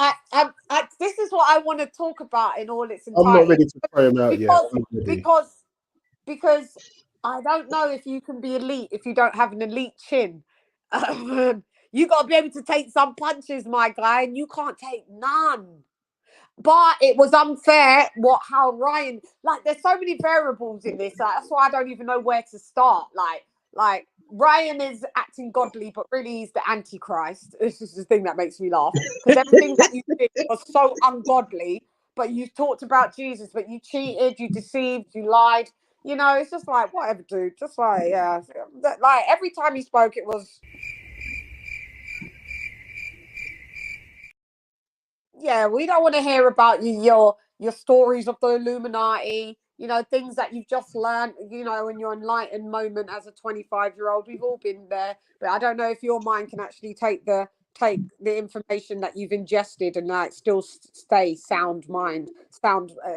this is what I want to talk about in all its entirety. I'm not ready to throw him out yet. Because I don't know if you can be elite if you don't have an elite chin. You got to be able to take some punches, my guy, and you can't take none. But it was unfair how Ryan, like, there's so many variables in this. That's why I don't even know where to start. Like Ryan is acting godly, but really he's the Antichrist. This is the thing that makes me laugh, because everything that you did was so ungodly. But you talked about Jesus, but you cheated, you deceived, you lied. You know, it's just like, whatever, dude. Just like, yeah, like every time he spoke, it was, yeah, we don't want to hear about your stories of the Illuminati, you know, things that you've just learned, you know, in your enlightened moment as a 25-year-old. We've all been there, but I don't know if your mind can actually take the information that you've ingested and like still stay sound mind.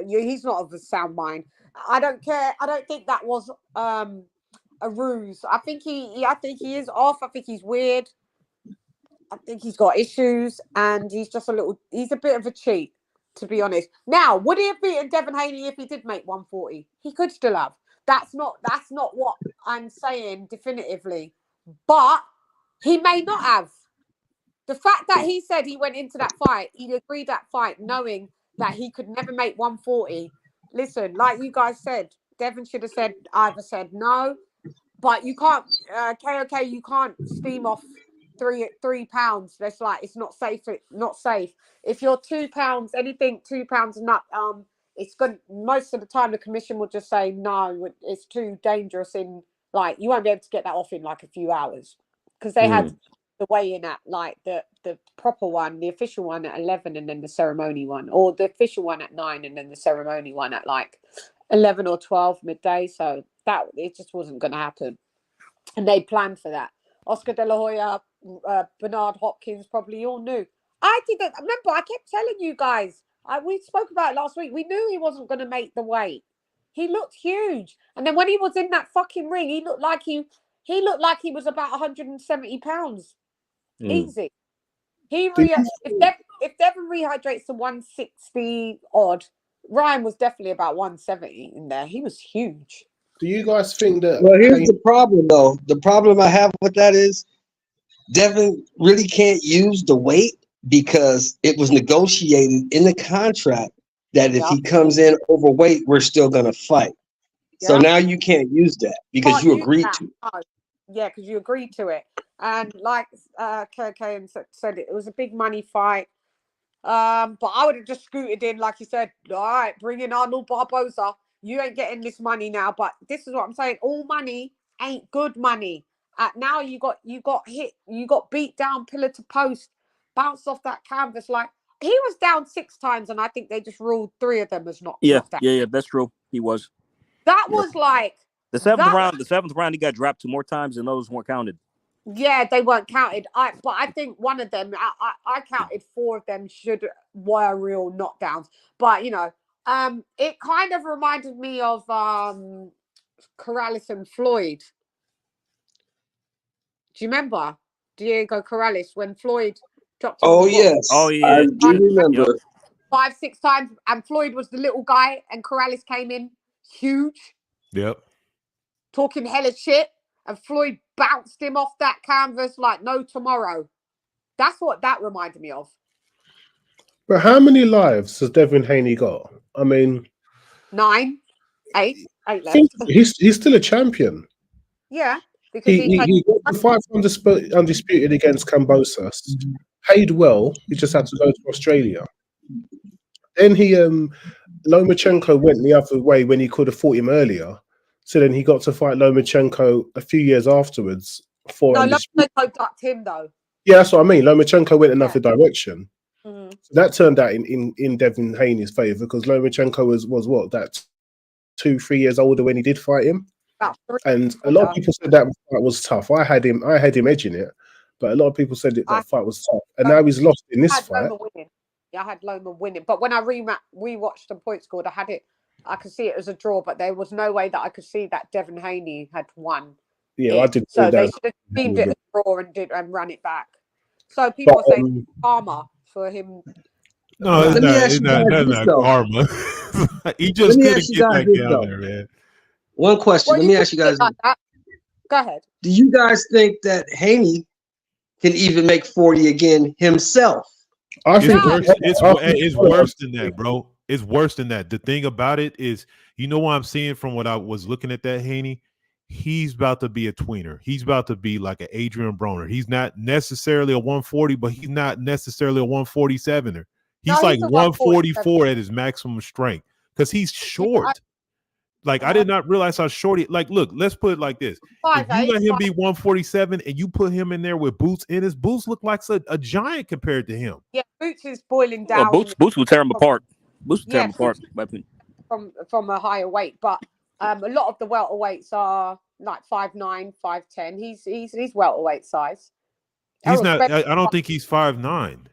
He's not of a sound mind. I don't care. I don't think that was a ruse. I think he is off. I think he's weird. I think he's got issues, and he's a bit of a cheat, to be honest. Now, would he have beaten Devin Haney if he did make 140? He could still have. That's not what I'm saying definitively, but he may not have. The fact that he said he went into that fight, he agreed that fight, knowing that he could never make 140. Listen, like you guys said, Devin should have either said no, but you can't, KOK, you can't steam off 3 pounds. That's like, it's not safe. Not safe. If you're 2 pounds, anything 2 pounds and up, it's good. Most of the time, the commission will just say no, it's too dangerous. You won't be able to get that off in like a few hours, because they had the weigh-in at like the proper one, the official one at 11, and then the ceremony one, or the official one at 9, and then the ceremony one at like 11 or 12 midday. So that it just wasn't going to happen, and they planned for that. Oscar De La Hoya, Bernard Hopkins probably all knew. I didn't remember. I kept telling you guys. We spoke about it last week. We knew he wasn't going to make the weight. He looked huge, and then when he was in that fucking ring, he looked like he was about 170 pounds. Easy. If Devin rehydrates to 160 odd, Ryan was definitely about 170 in there. He was huge. Do you guys think that? Well, here's the problem, though. The problem I have with that is Devin really can't use the weight, because it was negotiated in the contract that if he comes in overweight, we're still going to fight. So now you can't use that because you agreed to it. No. Yeah, because you agreed to it. And like KK said, it was a big money fight. But I would have just scooted in, like you said, all right, bring in Arnold Barbosa. You ain't getting this money now. But this is what I'm saying. All money ain't good money. Now you got hit, you got beat down pillar to post, bounced off that canvas. Like, he was down 6 times, and I think they just ruled 3 of them as not. Yeah, that's true. He was. That was like the 7th round. The 7th round, he got dropped 2 more times, and those weren't counted. Yeah, they weren't counted. But I think one of them, I counted 4 of them were real knockdowns. But you know, it kind of reminded me of Corrales and Floyd. Do you remember Diego Corrales when Floyd dropped him? Oh yes. Oh yeah. I do remember. 5, 6 times, and Floyd was the little guy, and Corrales came in huge. Yep. Talking hella shit, and Floyd bounced him off that canvas like no tomorrow. That's what that reminded me of. But how many lives has Devin Haney got? I mean, 9, 8 left. He's still a champion. Yeah, because he got the fight undisputed against Barbosa. Paid well. He just had to go to Australia. Then Lomachenko went the other way when he could have fought him earlier. So then he got to fight Lomachenko a few years afterwards. Lomachenko ducked him though. Yeah, that's what I mean. Lomachenko went another direction. So that turned out in Devin Haney's favour, because Lomachenko was what, that 2-3 years older when he did fight him. And a lot of people said that fight was tough. I had him edging it, but a lot of people said that fight was tough. And now he's lost in this fight. Yeah, I had Loma winning, but when I rewatched the point scored, I could see it as a draw, but there was no way that I could see that Devin Haney had won. Yeah, I did. So they should have deemed it a draw and run it back. So people are saying karma for him. No, it's not karma. He just couldn't get back down there, man. One question. Let me ask you guys. Go ahead. Do you guys think that Haney can even make 40 again himself? I think it's worse than that, bro. It's worse than that. The thing about it is, you know what I'm seeing from what I was looking at that Haney? he's about to be a tweener. He's about to be like an Adrian Broner. He's not necessarily a 140, but he's not necessarily a 147er. He's No, like he's a 144 at his maximum strength because he's short. Like, I did not realize how short he, like, look, let's put it like this. If you let him be 147 and you put him in there with Boots in his Boots look like a giant compared to him. Yeah, Boots is boiling down. Boots will tear him apart. Boots will tear him apart, my opinion. From a higher weight, but a lot of the welterweights are like 5'9", 5'10". He's welterweight size. He's not. I don't think he's 5'9".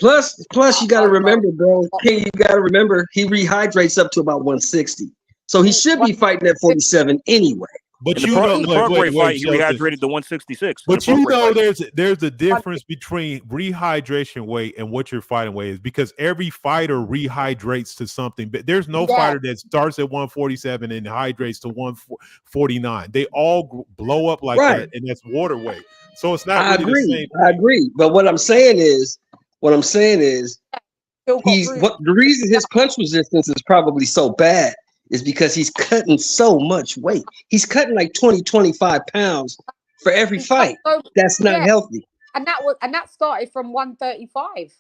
Plus, you got to remember, bro. King, you got to remember he rehydrates up to about 160, so he should be fighting at 47 anyway. But in you know, the Prograde fight, he rehydrated to 166. But you know, there's a difference between rehydration weight and what your fighting weight is, because every fighter rehydrates to something. But there's no fighter that starts at 147 and hydrates to 149. They all blow up like that, and that's water weight. So it's not. I agree. But what I'm saying is, the reason his punch resistance is probably so bad is because he's cutting so much weight. He's cutting like 20, 25 pounds for every fight. That's not healthy. And that started from 135.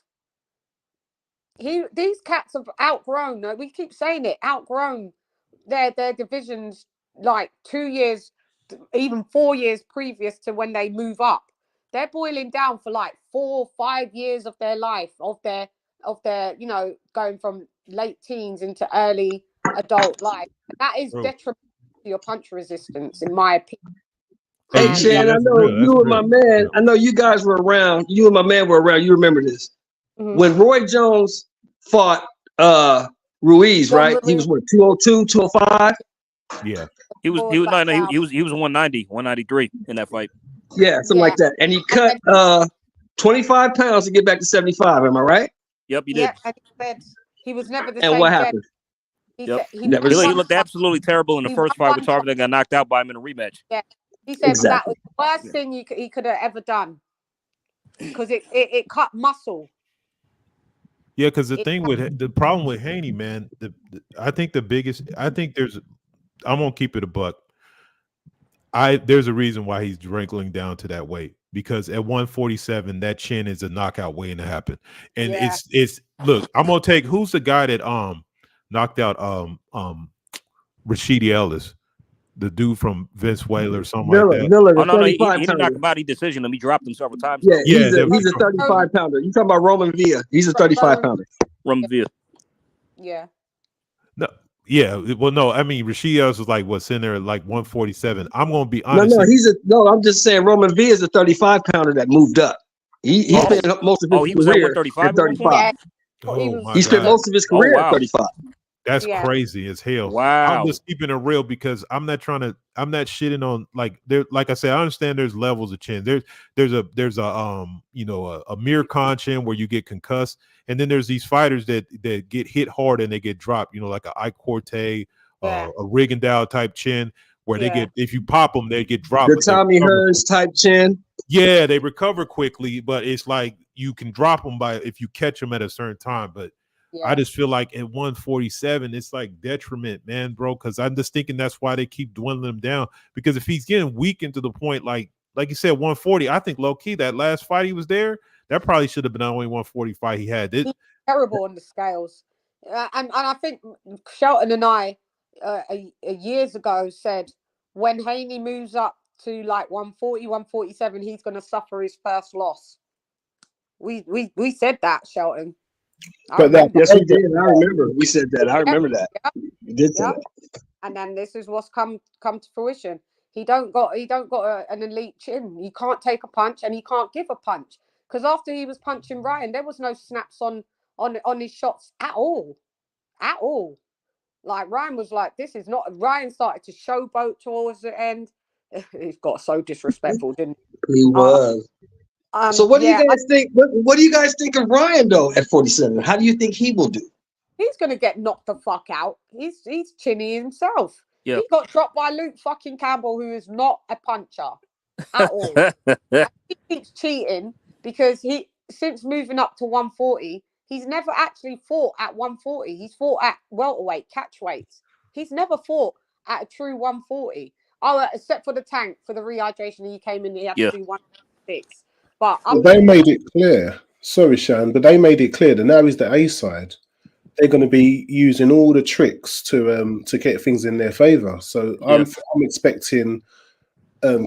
These cats have outgrown. We keep saying it, outgrown their divisions like 2 years, even 4 years previous to when they move up. They're boiling down for like 4 or 5 years of their life, of their going from late teens into early adult life. And that is detrimental to your punch resistance, in my opinion. Hey, Chan, I know you and my man, I know you guys were around. You and my man were around. You remember this. When Roy Jones fought Ruiz, right? He was what, 202, 205? Yeah. He was 190, 193 in that fight. Yeah, something like that. And he cut 25 pounds to get back to 75. Am I right? Yep, he did. Yeah, and he said he was never the same. And what happened? He looked absolutely terrible in the first fight with Tarver, that got knocked out by him in a rematch. Yeah, he said that was the worst thing he could have ever done, because it cut muscle. Yeah, because the problem with Haney, man, I think there's, I'm gonna keep it a buck. There's a reason why he's dwindling down to that weight, because at 147, that chin is a knockout waiting to happen. And it's look, I'm gonna take, who's the guy that knocked out Rashidi Ellis, the dude from Venezuela or something like that. Miller, he didn't knock him out. He decision him. He dropped him several times. Yeah, he's a 35 pounder. You talking about Roman Villa? He's a 35 pounder. Roman Villa. Yeah. No. Yeah, well, no, I mean, Rashid Ellis was like what's in there, like 147. I'm gonna be honest. I'm just saying Roman Villa is a 35 pounder that moved up. He spent most of his career at 35. He spent most of his career at 35. That's crazy as hell. Wow. I'm just keeping it real, because I'm not shitting on, like, there, like I said, I understand there's levels of chin. There's a Mir Khan chin where you get concussed, and then there's these fighters that get hit hard and they get dropped, like a Ike Corte, a Rigondeaux type chin, where they get, if you pop them, they get dropped. The Tommy Hearns type chin. Yeah, they recover quickly, but it's like you can drop them if you catch them at a certain time. But I just feel like at 147, it's like detriment, man, bro. Because I'm just thinking that's why they keep dwindling him down. Because if he's getting weakened to the point, like you said, 140, I think low key that last fight he was there, that probably should have been the only 140 fight he had. He's terrible on the scales, and I think Shelton and I years ago said when Haney moves up to like 140, 147, he's going to suffer his first loss. We said that, Shelton. Yes, we did. I remember we said that. I remember that. We did say that. And then this is what's come to fruition. He don't got an elite chin. He can't take a punch, and he can't give a punch, because after he was punching Ryan, there was no snaps on his shots at all. Like, Ryan was like, this is not. Ryan started to showboat towards the end. He got so disrespectful, didn't he? He was. So what do you guys think? What do you guys think of Ryan though at 47? How do you think he will do? He's gonna get knocked the fuck out. He's chinny himself. Yeah. He got dropped by Luke fucking Campbell, who is not a puncher at all. He keeps cheating because since moving up to 140, he's never actually fought at 140. He's fought at welterweight, catch weights. He's never fought at a true 140. Oh, except for the tank for the rehydration, he came in. He had to do 1-6. But they made it clear. Sorry, Shan, but they made it clear that now he's the A side. They're going to be using all the tricks to get things in their favor. So I'm expecting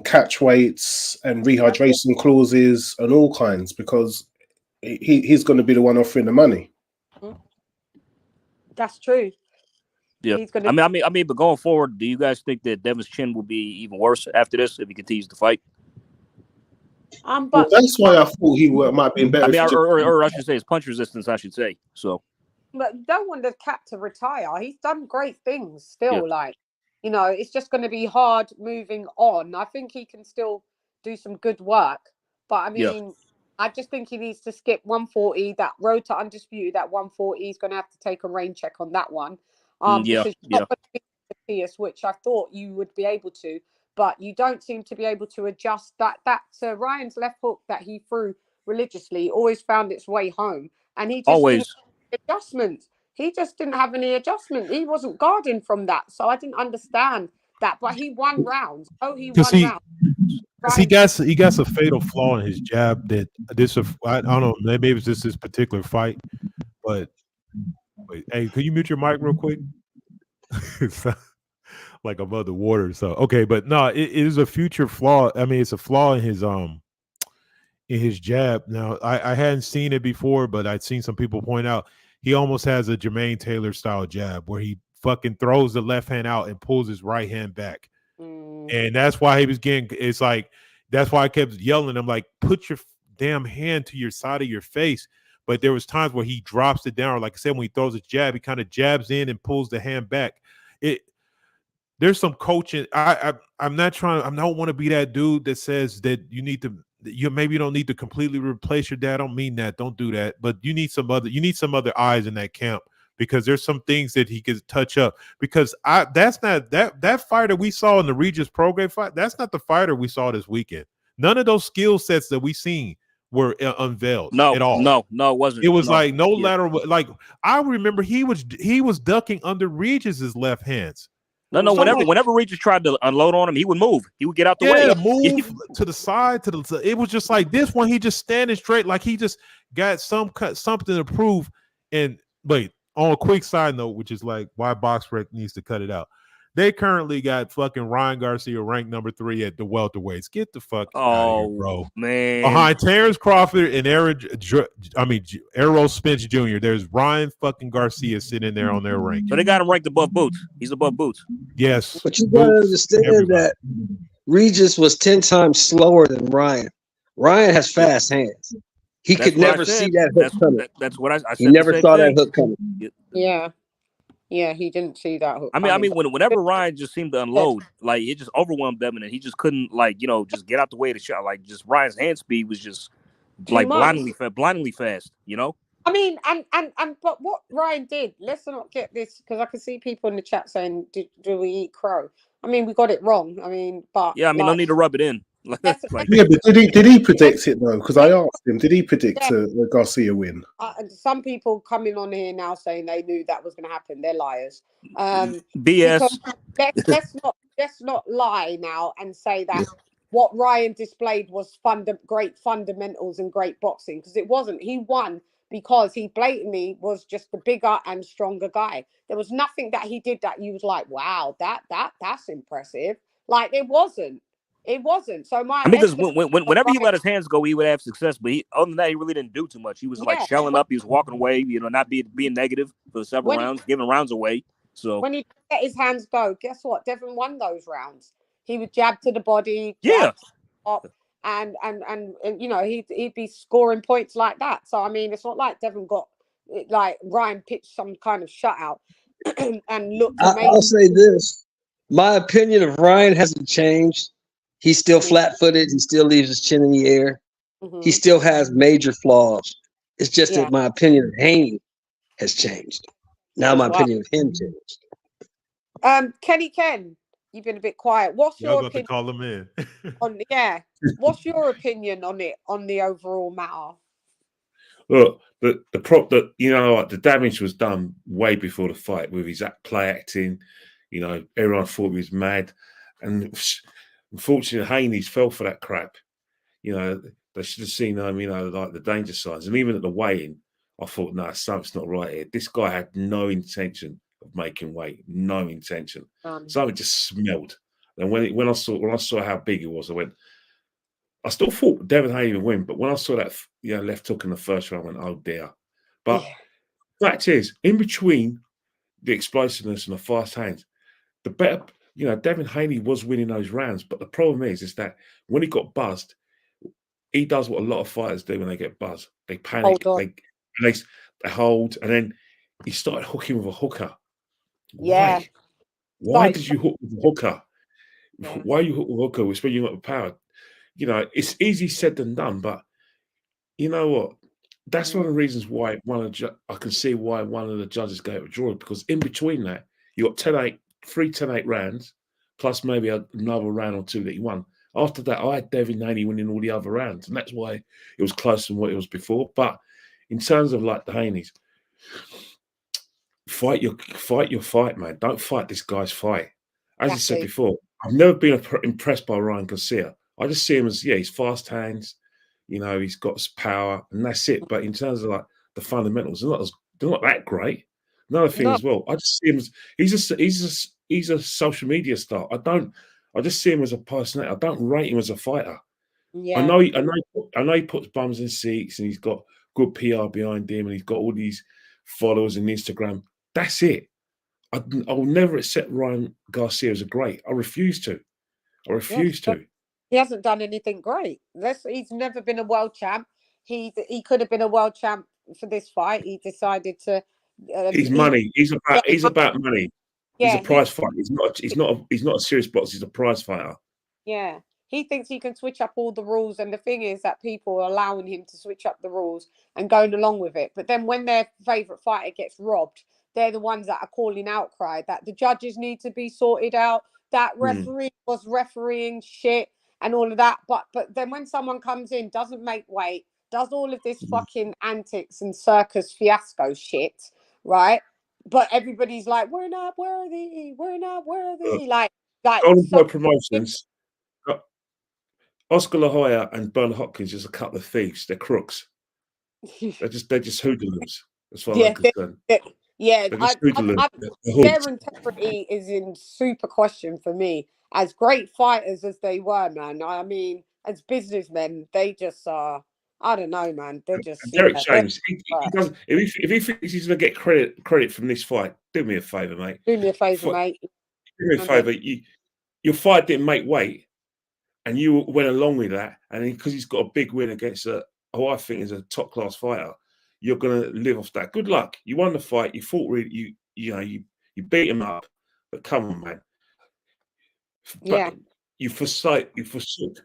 catch weights and rehydration clauses and all kinds, because he's going to be the one offering the money. That's true. Yeah, He's gonna... I mean, but going forward, do you guys think that Devin's chin will be even worse after this if he continues to fight? But well, that's why I thought he might be better. I mean, or I should say, his punch resistance. I should say so. But don't want the cat to retire. He's done great things still. Like, you know, it's just going to be hard moving on. I think he can still do some good work, but I mean, I just think he needs to skip 140. That road to undisputed at 140, he's going to have to take a rain check on that one. Because you're not going to be Matthias, which I thought you would be able to, but you don't seem to be able to adjust that. Ryan's left hook that he threw religiously always found its way home, and he just didn't have adjustments. He just didn't have any adjustment. He wasn't guarding from that, so I didn't understand that. But he won rounds. Oh, he won rounds. Because he got a fatal flaw in his jab that I don't know, maybe it was just this particular fight, but wait, hey, could you mute your mic real quick? Like above the water. So okay, but no, it is a future flaw. I mean, it's a flaw in his jab. Now, I hadn't seen it before, but I'd seen some people point out he almost has a Jermaine Taylor style jab where he fucking throws the left hand out and pulls his right hand back. And that's why he was getting, it's like, that's why I kept yelling. I'm like, put your damn hand to your side of your face. But there was times where he drops it down. Or like I said, when he throws a jab, he kind of jabs in and pulls the hand back. There's some coaching. I'm not want to be that dude that says that you maybe don't need to completely replace your dad. I don't mean that. Don't do that. But you need some other eyes in that camp, because there's some things that he could touch up. Because that's not that fighter we saw in the Regis Prograis fight. That's not the fighter we saw this weekend. None of those skill sets that we seen were unveiled at all. No, it wasn't. It was like no lateral. Like I remember he was ducking under Regis's left hands. No. Whenever Regis tried to unload on him, he would move. He would get out the way. Move to the side. It was just like this one. He just standing straight, like he just got something to prove. And wait, on a quick side note, which is like why BoxRec needs to cut it out. They currently got fucking Ryan Garcia ranked number 3 at the welterweights. Get the fuck out of here, bro. Man. Behind Terrence Crawford and Errol Spence Jr., there's Ryan fucking Garcia sitting there on their rank. So they got him ranked above Boots. He's above Boots. Yes. But you gotta understand that Regis was 10 times slower than Ryan. Ryan has fast hands. He could never see that hook coming. That's what I said. He never saw that hook coming. Yeah, he didn't see that hook. I mean, whenever Ryan just seemed to unload, like it just overwhelmed Devin, and he just couldn't, like, just get out the way of the shot. Like, just Ryan's hand speed was just like blindingly fast. I mean, but what Ryan did, let's not get this, because I can see people in the chat saying, do we eat crow? I mean, we got it wrong. I mean, but no need to rub it in. But did he predict it though? Because I asked him, did he predict a Garcia win? Some people coming on here now saying they knew that was going to happen. They're liars. BS. Let's not lie now and say that what Ryan displayed was great fundamentals and great boxing, because it wasn't. He won because he blatantly was just the bigger and stronger guy. There was nothing that he did that you was like, wow, that's impressive. Like, it wasn't. It wasn't. So because whenever he let his hands go, he would have success. But other than that, he really didn't do too much. He was like shelling up. He was walking away. Not being negative for several rounds, giving rounds away. So when he let his hands go, guess what? Devin won those rounds. He would jab to the body, up, and he'd be scoring points like that. So I mean, it's not like Devin got like Ryan pitched some kind of shutout and looked amazing. I'll say this: my opinion of Ryan hasn't changed. He's still flat-footed. He still leaves his chin in the air. He still has major flaws. It's just that my opinion of Haney has changed. Now my opinion of him changed. Kenny Ken, you've been a bit quiet. What's your opinion? To call him in. What's your opinion on it, on the overall matter? Look, the damage was done way before the fight with his play acting. Everyone thought he was mad. And unfortunately, Haney's fell for that crap. You know, they should have seen you know, like the danger signs. And even at the weigh-in, I thought, no, something's not right here. This guy had no intention of making weight, no intention. Something just smelled. And when I saw how big he was, I still thought Devin Haney would win, but when I saw that left hook in the first round, I went, oh dear. But fact is, in between the explosiveness and the fast hands, the better, you know, Devin Haney was winning those rounds. But the problem is that when he got buzzed, he does what a lot of fighters do when they get buzzed. They panic, they hold, and then he started hooking with a hooker. Yeah. Why did you hook with a hooker? Yeah. Why you hook with a hooker? It's when you're not power. You know, it's easy said than done, but you know what? That's one of the reasons why I can see why one of the judges gave it a draw, because in between that, you got 10-8, 3 10-8 rounds, plus maybe another round or two that he won. After that, I had Devin Haney winning all the other rounds, and that's why it was closer than what it was before. But in terms of like the Haneys, fight your fight, man. Don't fight this guy's fight. As I said before, I've never been impressed by Ryan Garcia. I just see him as, he's fast hands, you know, he's got his power, and that's it. But in terms of like the fundamentals, they're not that great. Another thing as well, I just see him as he's a social media star. I just see him as a personality. I don't rate him as a fighter. Yeah. I know he puts bums in seats, and he's got good PR behind him, and he's got all these followers on Instagram. That's it. I will never accept Ryan Garcia as a great. I refuse to. He hasn't done anything great. He's never been a world champ. He could have been a world champ for this fight. He decided to. He's money. He's about money. Yeah, he's a prize fighter. He's not a serious boxer. He's a prize fighter. Yeah, he thinks he can switch up all the rules, and the thing is that people are allowing him to switch up the rules and going along with it. But then when their favorite fighter gets robbed, they're the ones that are calling outcry that the judges need to be sorted out. That referee was refereeing shit and all of that. But then when someone comes in, doesn't make weight, does all of this fucking antics and circus fiasco shit, right? But everybody's like, we're not worthy. We're not worthy. Like Golden Boy Promotions. Oscar La Hoya and Bernard Hopkins is a couple of thieves. They're crooks. they're just hoodlums, as far as I'm concerned. Yeah, their integrity is in super question for me. As great fighters as they were, man. I mean, as businessmen, they just are. I don't know, man. They're just Derek James. He doesn't. If he thinks he's going to get credit from this fight, do me a favor, mate. Do me a favor, mate. Do me a favor. Your fight didn't make weight, and you went along with that, and because he's got a big win against who I think is a top class fighter, you're going to live off that. Good luck. You won the fight. You fought really. You beat him up, but come on, man. But you forsook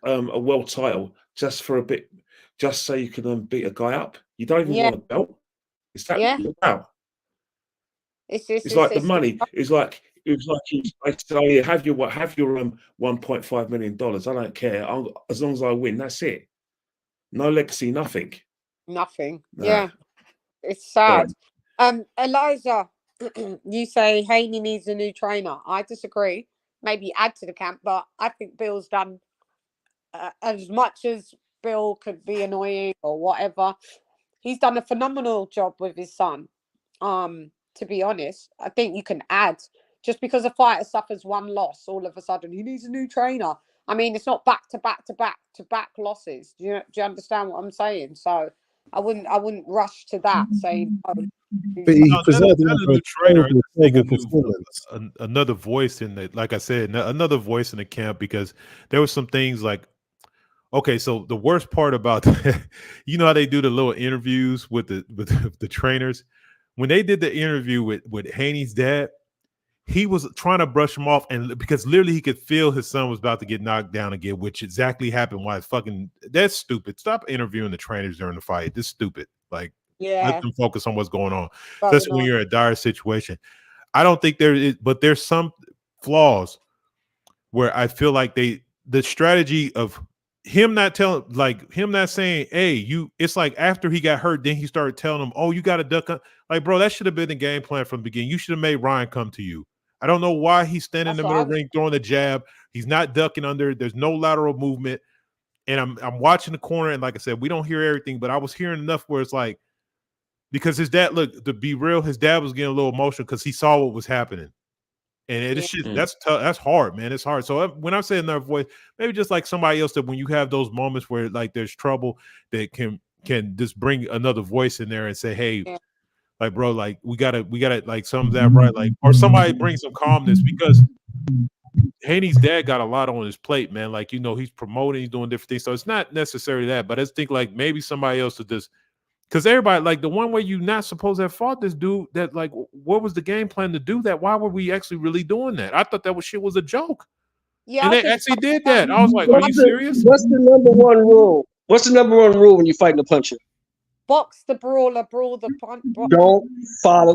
a world title just for a bit. Just so you can beat a guy up. You don't even want a belt. Is that what you're about? It's like the money. It was like I said, oh yeah, have your 1.5 million dollars. I don't care. As long as I win, that's it. No legacy, nothing. Nothing. Nah. Yeah. It's sad. Eliza, you say Haney needs a new trainer. I disagree. Maybe add to the camp, but I think Bill's done as much as Bill could be annoying or whatever. He's done a phenomenal job with his son. To be honest, I think you can add, just because a fighter suffers one loss, all of a sudden he needs a new trainer. I mean, it's not back to back losses. Do you understand what I'm saying? So I wouldn't rush to that saying, oh, but he preserved the trainer. Another voice in the, like I said, another voice in the camp, because there were some things like, okay, so the worst part about you know how they do the little interviews with the trainers? When they did the interview with Haney's dad, he was trying to brush him off, and because literally he could feel his son was about to get knocked down again, which exactly happened. Why that's stupid. Stop interviewing the trainers during the fight. This is stupid. Like, let them focus on what's going on. Especially when you're in a dire situation. I don't think there is, but there's some flaws where I feel like the strategy of him not saying, hey, it's like after he got hurt, then he started telling him, oh, you got to duck up. Like, bro, that should have been the game plan from the beginning. You should have made Ryan come to you. I don't know why he's standing in That's the middle of the ring throwing the jab. He's not ducking under. There's no lateral movement. And I'm watching the corner, and like I said, we don't hear everything, but I was hearing enough where it's like, because his dad, look, to be real, his dad was getting a little emotional because he saw what was happening. And it's just, that's tough. That's hard, man. It's hard. So when I say another voice, maybe just like somebody else, that when you have those moments where like there's trouble, that can just bring another voice in there and say, hey, like, bro, like we gotta like some of that, right? Like, or somebody bring some calmness, because Haney's dad got a lot on his plate, man. Like, he's promoting, he's doing different things. So it's not necessarily that, but I just think like maybe somebody else to just, because everybody, like, the one way you're not supposed to have fought this dude, that like, what was the game plan to do that? Why were we actually really doing that? I thought that shit was a joke. Yeah, and they actually did that. I was like, are you serious? What's the number one rule? What's the number one rule when you're fighting a puncher? Box the brawler, brawl the punch.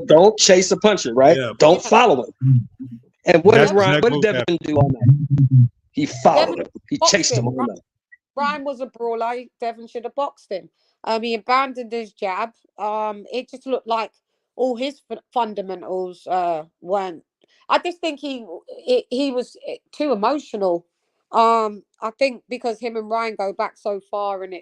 Don't chase a puncher, right? Yeah. Don't follow him. And what did Devin do on that? He followed him. He chased him on that. Ryan was a brawler. Devin should have boxed him. He abandoned his jab. It just looked like all his fundamentals weren't. I just think he was too emotional. I think because him and Ryan go back so far, and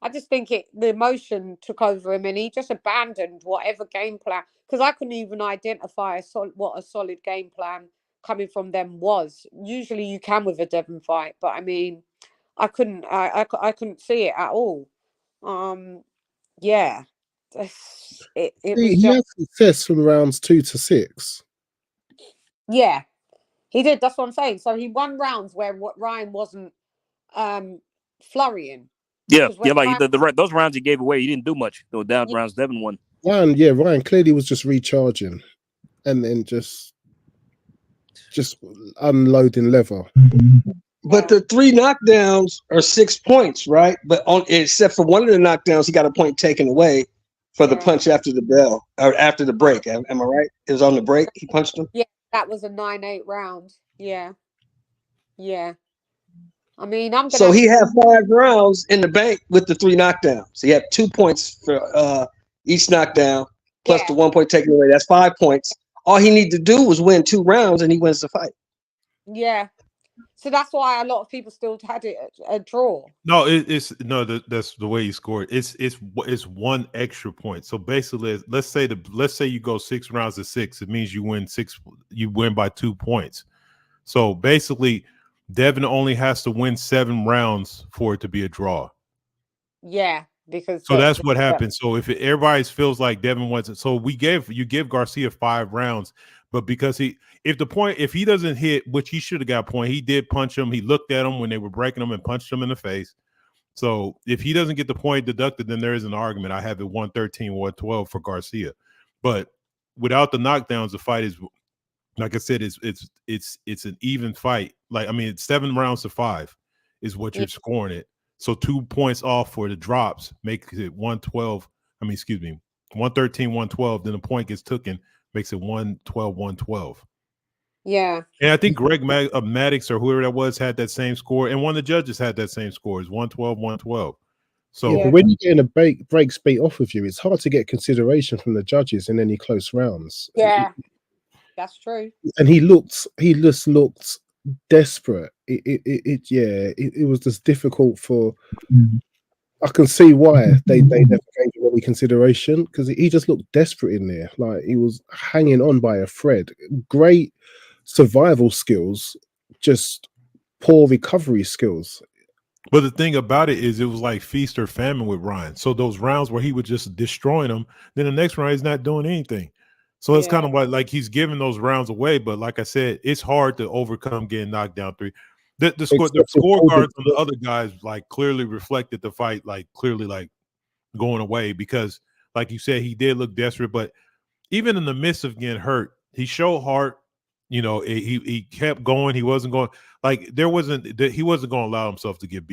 I just think the emotion took over him, and he just abandoned whatever game plan. Because I couldn't even identify what a solid game plan coming from them was. Usually you can with a Devin fight, but I mean, I couldn't. I couldn't see it at all. Yeah, it was. He had success from rounds 2 to 6. Yeah, he did. That's what I'm saying. So he won rounds where Ryan wasn't flurrying. Yeah, like those rounds he gave away, he didn't do much. Those down rounds, Devin won. Ryan clearly was just recharging, and then just unloading lever. But the 3 knockdowns are 6 points, right? But except for one of the knockdowns, he got a point taken away for the punch after the bell or after the break. Am I right? It was on the break. He punched him. Yeah, that was a 9-8 round. Yeah. I mean, so he had 5 rounds in the bank with the 3 knockdowns. He had 2 points for each knockdown, plus the 1 point taken away. That's 5 points. All he needed to do was win 2 rounds, and he wins the fight. Yeah. So that's why a lot of people still had it a draw. No, that's the way he scored. It's 1 extra point. So basically, let's say you go 6 rounds to 6. It means you win 6. You win by 2 points. So basically, Devin only has to win 7 rounds for it to be a draw. Yeah, because that's what happened. So if everybody feels like Devin wants it, so you give Garcia 5 rounds, but because if he doesn't hit, which he should have got a point, he did punch him. He looked at him when they were breaking him and punched him in the face. So if he doesn't get the point deducted, then there is an argument. I have it 113-112 for Garcia. But without the knockdowns, the fight is, like I said, it's an even fight. Like, I mean, it's 7 rounds to 5 is what you're scoring it. So 2 points off for the drops makes it 112. I mean, excuse me, 113-112. Then the point gets taken, makes it 112-112. Yeah. And I think Greg Maddox or whoever that was had that same score, and one of the judges had that same score. It's 112-112. So but when you're getting a breaks beat off of you, it's hard to get consideration from the judges in any close rounds. Yeah, that's true. And he just looked desperate. It was just difficult for. I can see why they never gave him any consideration, because he just looked desperate in there. Like he was hanging on by a thread. Great survival skills, just poor recovery skills. But the thing about it is, it was like feast or famine with Ryan. So those rounds where he was just destroying them, then the next round he's not doing anything. So it's kind of like he's giving those rounds away. But like I said, it's hard to overcome getting knocked down 3. The scorecards on the other guys like clearly reflected the fight, like clearly like going away, because like you said, he did look desperate. But even in the midst of getting hurt, he showed heart. You know, he kept going. He wasn't going like he wasn't going to allow himself to get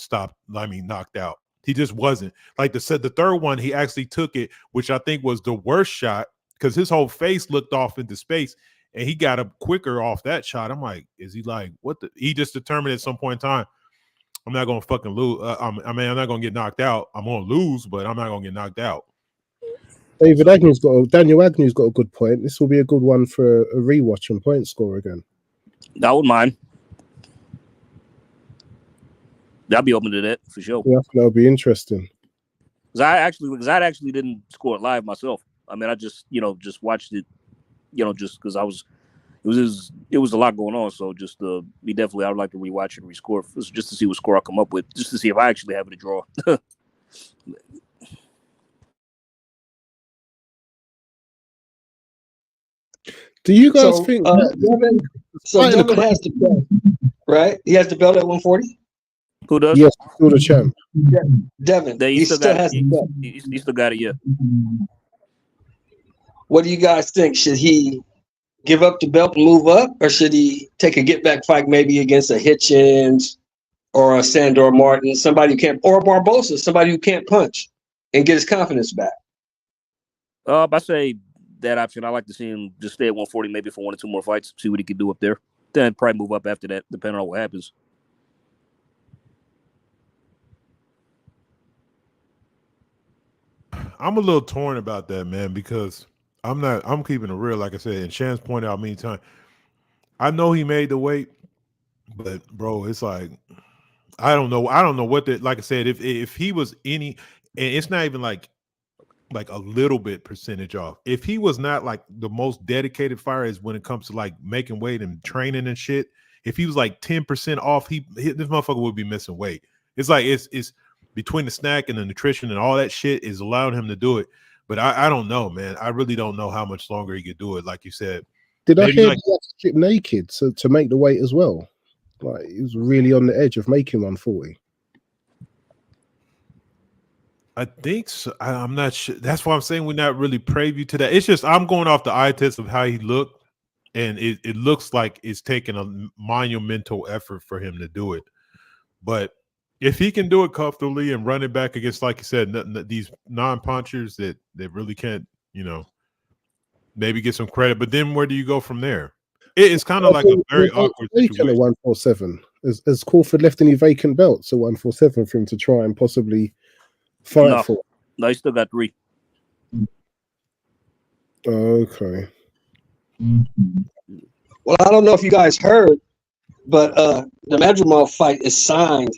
knocked out. He just wasn't. Like the third one, he actually took it, which I think was the worst shot, because his whole face looked off into space, and he got up quicker off that shot. I'm like, is he like, what the? He just determined at some point in time, I'm not going to fucking lose. I'm not going to get knocked out. I'm going to lose, but I'm not going to get knocked out. Daniel Agnew's got a good point. This will be a good one for a rewatch and point score again. I wouldn't mind. I'll be open to that for sure. Yeah, that'll be interesting. Because I actually didn't score it live myself. I mean, I just just watched it, just because it was a lot going on. So just I would like to rewatch and rescore just to see what score I come up with, just to see if I actually have it to draw. Do you guys think Devin has the belt, right? He has the belt at 140. Who does? Yes, still the champ. Devin. He still has the belt. He still got it, yeah. What do you guys think? Should he give up the belt and move up, or should he take a get back fight maybe against a Hitchens or a Sandor Martin, somebody who can't, or Barbosa, somebody who can't punch, and get his confidence back? I say that option. I like to see him just stay at 140 maybe for 1 or 2 more fights, see what he can do up there. Then probably move up after that, depending on what happens. I'm a little torn about that, man, because I'm keeping it real, like I said, and Chann's pointed out many times. I know he made the weight, but bro, it's like I don't know what the, like I said, if he was any, and it's not even like a little bit percentage off. If he was not like the most dedicated fighter is when it comes to like making weight and training and shit, if he was like 10% off, this motherfucker would be missing weight. It's like it's between the snack and the nutrition and all that shit is allowing him to do it. But I don't know, man. I really don't know how much longer he could do it. Like you said, did I hear he had to strip naked to make the weight as well? Like he was really on the edge of making 140. I think so. I'm not sure. That's why I'm saying we're not really privy to that. It's just I'm going off the eye test of how he looked, and it looks like it's taking a monumental effort for him to do it. But if he can do it comfortably and run it back against, like you said, these non-punchers that really can't, maybe get some credit. But then where do you go from there? It's kind of like a very awkward situation. At 147. Has Crawford left any vacant belts at 147 for him to try and possibly fight for? No, he still got 3. Okay. Well, I don't know if you guys heard, but the Madrimal fight is signed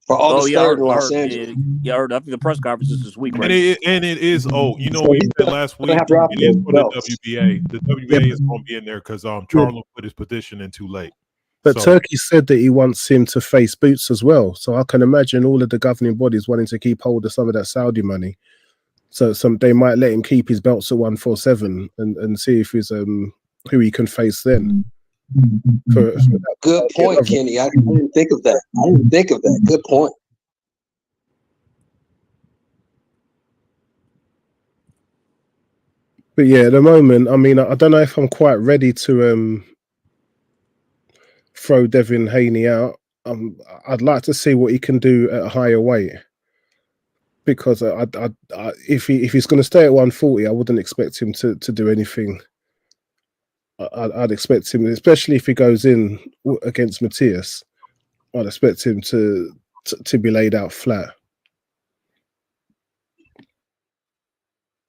for August 3rd in Los Angeles. Yeah, I heard. I think the press conference is this week, right? And it is. Oh, you know what he said last week? It is for the WBA. The WBA is going to be in there because Charlo put his petition in too late. But Turkey said that he wants him to face Boots as well. So I can imagine all of the governing bodies wanting to keep hold of some of that Saudi money. So they might let him keep his belts at 147 and see if he's who he can face then. Good point, Kenny. I didn't think of that. Good point. But yeah, at the moment, I mean, I don't know if I'm quite ready to throw Devin Haney out. I'd like to see what he can do at a higher weight, because if he's going to stay at 140, I wouldn't expect him to do anything. I'd expect him, especially if he goes in against Matthias, I'd expect him to be laid out flat.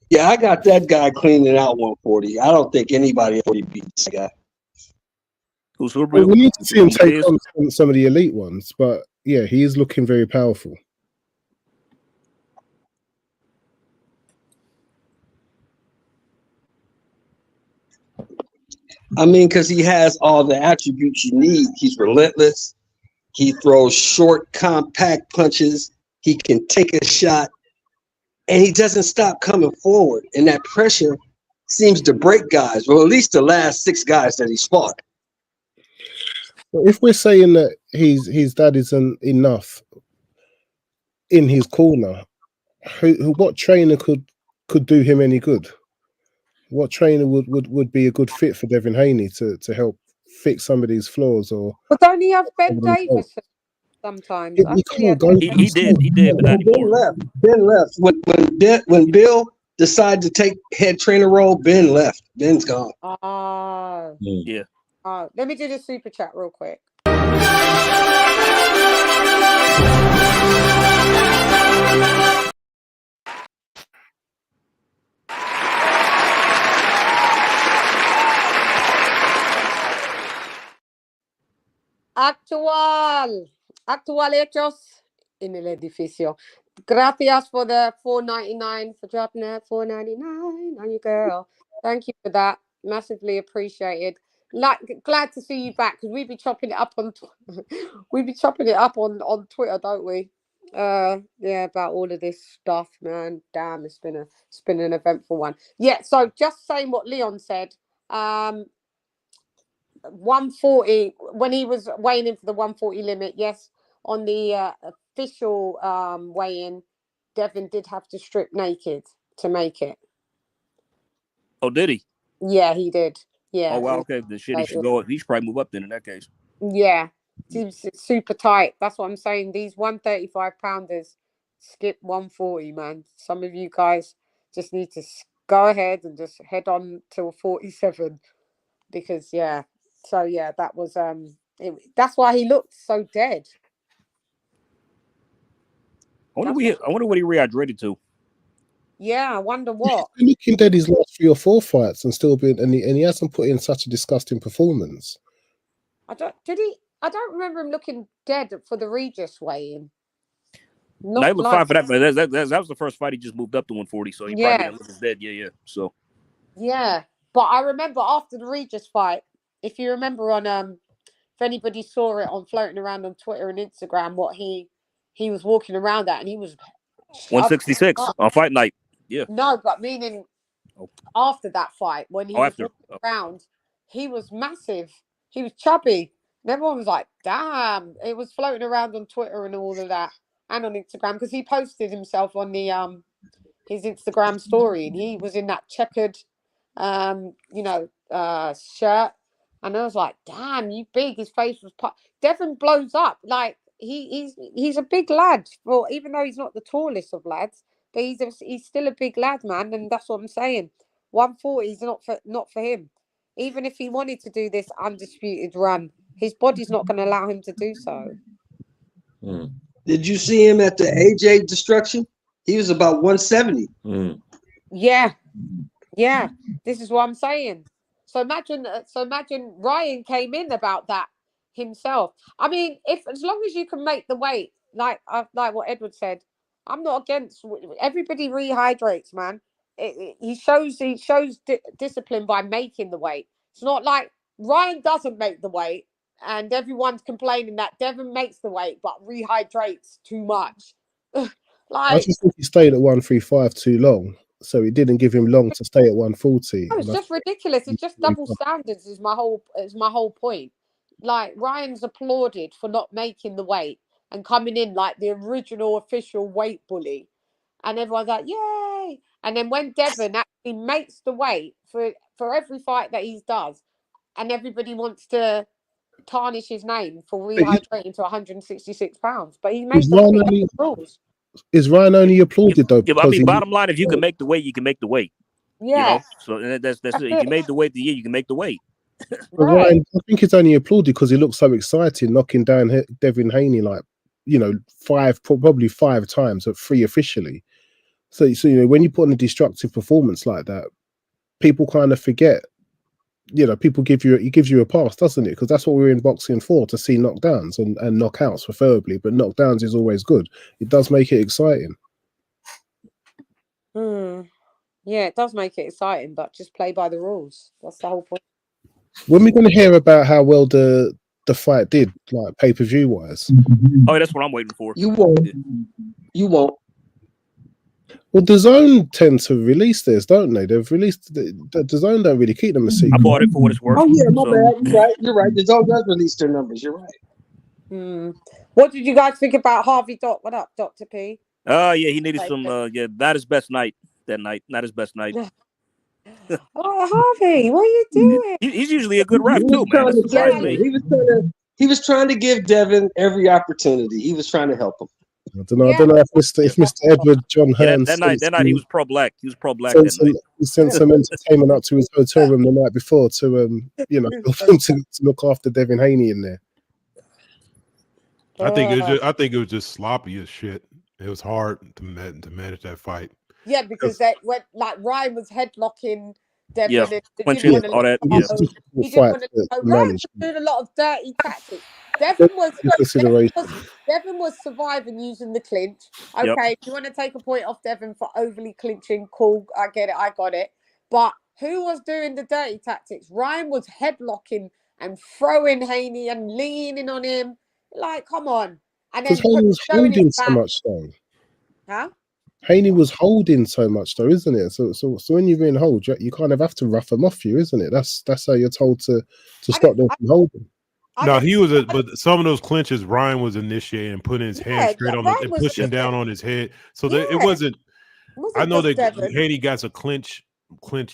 Yeah, I got that guy cleaning out 140. I don't think anybody 40 beats that guy. Well, we need to see him take on some of the elite ones, but yeah, he is looking very powerful. I mean, because he has all the attributes you need. He's relentless. He throws short, compact punches. He can take a shot, and he doesn't stop coming forward. And that pressure seems to break guys. Well, at least the last 6 guys that he's fought. But if we're saying that his dad isn't enough in his corner, what trainer could do him any good? What trainer would be a good fit for Devin Haney to help fix some of these flaws? Or but don't he have Ben Davis sometimes? Yeah, he did, but not anymore. Ben left. When Bill decided to take head trainer role, Ben left. Ben's gone. Yeah. Let me do the super chat real quick. Actual hechos en el edificio. Gracias for the $4.99 for dropping that $4.99 on your girl. Thank you for that. Massively appreciated. Glad to see you back because we be chopping it up on on Twitter, don't we? Yeah, about all of this stuff, man. Damn, it's been an eventful one. Yeah, so just saying what Leon said. 140 when he was weighing in for the 140 limit. Yes, on the official weigh-in, Devin did have to strip naked to make it. Oh, did he? Yeah, he did. Yeah. Oh wow. Okay. The shit. He should go. He should probably move up then. In that case. Yeah, it's super tight. That's what I'm saying. These 135 pounders skip 140, man. Some of you guys just need to go ahead and just head on to 47 because yeah. So yeah, that was that's why he looked so dead. I wonder what he rehydrated to. Yeah, I wonder what. He's been looking dead his last 3 or 4 fights and still been, and he hasn't put in such a disgusting performance. I don't remember him looking dead for the Regis weigh-in. No, he looked fine for that. But that was the first fight he just moved up to 140, so he probably didn't look as dead. Yeah. So. Yeah, but I remember after the Regis fight, if you remember on if anybody saw it on floating around on Twitter and Instagram, what he was walking around at, and he was 166 on fight night. Yeah. No, but meaning after that fight, when he was walking around, he was massive. He was chubby. And everyone was like, damn. It was floating around on Twitter and all of that. And on Instagram. Because he posted himself on the his Instagram story. And he was in that checkered shirt. And I was like, damn, you big. His face was Devin blows up. Like he's a big lad. Well, even though he's not the tallest of lads, but he's still a big lad, man. And that's what I'm saying. 140 is not for him. Even if he wanted to do this undisputed run, his body's not going to allow him to do so. Did you see him at the AJ destruction? He was about 170. Yeah. This is what I'm saying. So imagine Ryan came in about that himself. I mean, as long as you can make the weight, like what Edward said, I'm not against. Everybody rehydrates, man. He shows discipline by making the weight. It's not like Ryan doesn't make the weight, and everyone's complaining that Devin makes the weight but rehydrates too much. I just think he stayed at 135 too long, so it didn't give him long to stay at 140. No, it's just ridiculous. It's just double standards. Is my whole point. Like Ryan's applauded for not making the weight and coming in like the original official weight bully, and everyone's like, "Yay!" And then when Devin actually makes the weight for every fight that he does, and everybody wants to tarnish his name for rehydrating to 166 pounds, but he makes the rules. Is Ryan only applauded though? Yeah, I mean, bottom line, if you can make the weight, you can make the weight. Yeah. You know? So that's it. If you made the weight, you can make the weight. Right. Ryan, I think it's only applauded because he looks so exciting, knocking down Devin Haney like, probably 5 times at 3 officially. So when you put on a destructive performance like that, people kind of forget. People gives you a pass, doesn't it? Because that's what we're in boxing for, to see knockdowns and knockouts preferably. But knockdowns is always good. It does make it exciting. Yeah, it does make it exciting, but just play by the rules. That's the whole point. When we're going to hear about how well the fight did, like pay-per-view wise? Oh, that's what I'm waiting for. You won't. You won't. Well, the Zone tend to release theirs, don't they? They've released the Zone don't really keep them a secret. I bought it for what it's worth. Oh yeah, my bad. You're right. The Zone does release their numbers. You're right. What did you guys think about Harvey Dot? What up, Dr. P? Yeah, he needed some. Not his best night that night. Not his best night. Harvey, what are you doing? He's usually a good ref too, man. He was trying to give Devin every opportunity. He was trying to help him. I don't know if Mr. Edward John Hearn that night he was pro-black. He was pro-black. He sent some entertainment up to his hotel room the night before to to look after Devin Haney in there. I think it was just sloppy as shit. It was hard to manage that fight. Yeah, because Ryan was headlocking Devin, Yeah, and he clinching, didn't want to all let that. go. Yeah. It's a difficult He didn't fight want to to go. Ryan manage. was doing a lot of dirty tactics. There's consideration. Devin was surviving using the clinch. Yep. Okay, if you want to take a point off Devin for overly clinching, cool. I get it. I got it. But who was doing the dirty tactics? Ryan was headlocking and throwing Haney and leaning on him. Like, come on. And Because then Haney was showing his holding so back. much though. Huh? Haney was holding so much though, isn't it? So when you're in hold, you kind of have to rough them off you, isn't it? That's how you're told to stop them from holding. No, he was but some of those clinches, Ryan was initiating, putting his hand straight on and pushing down on his head. So that it wasn't. I know that Haney got a clinch,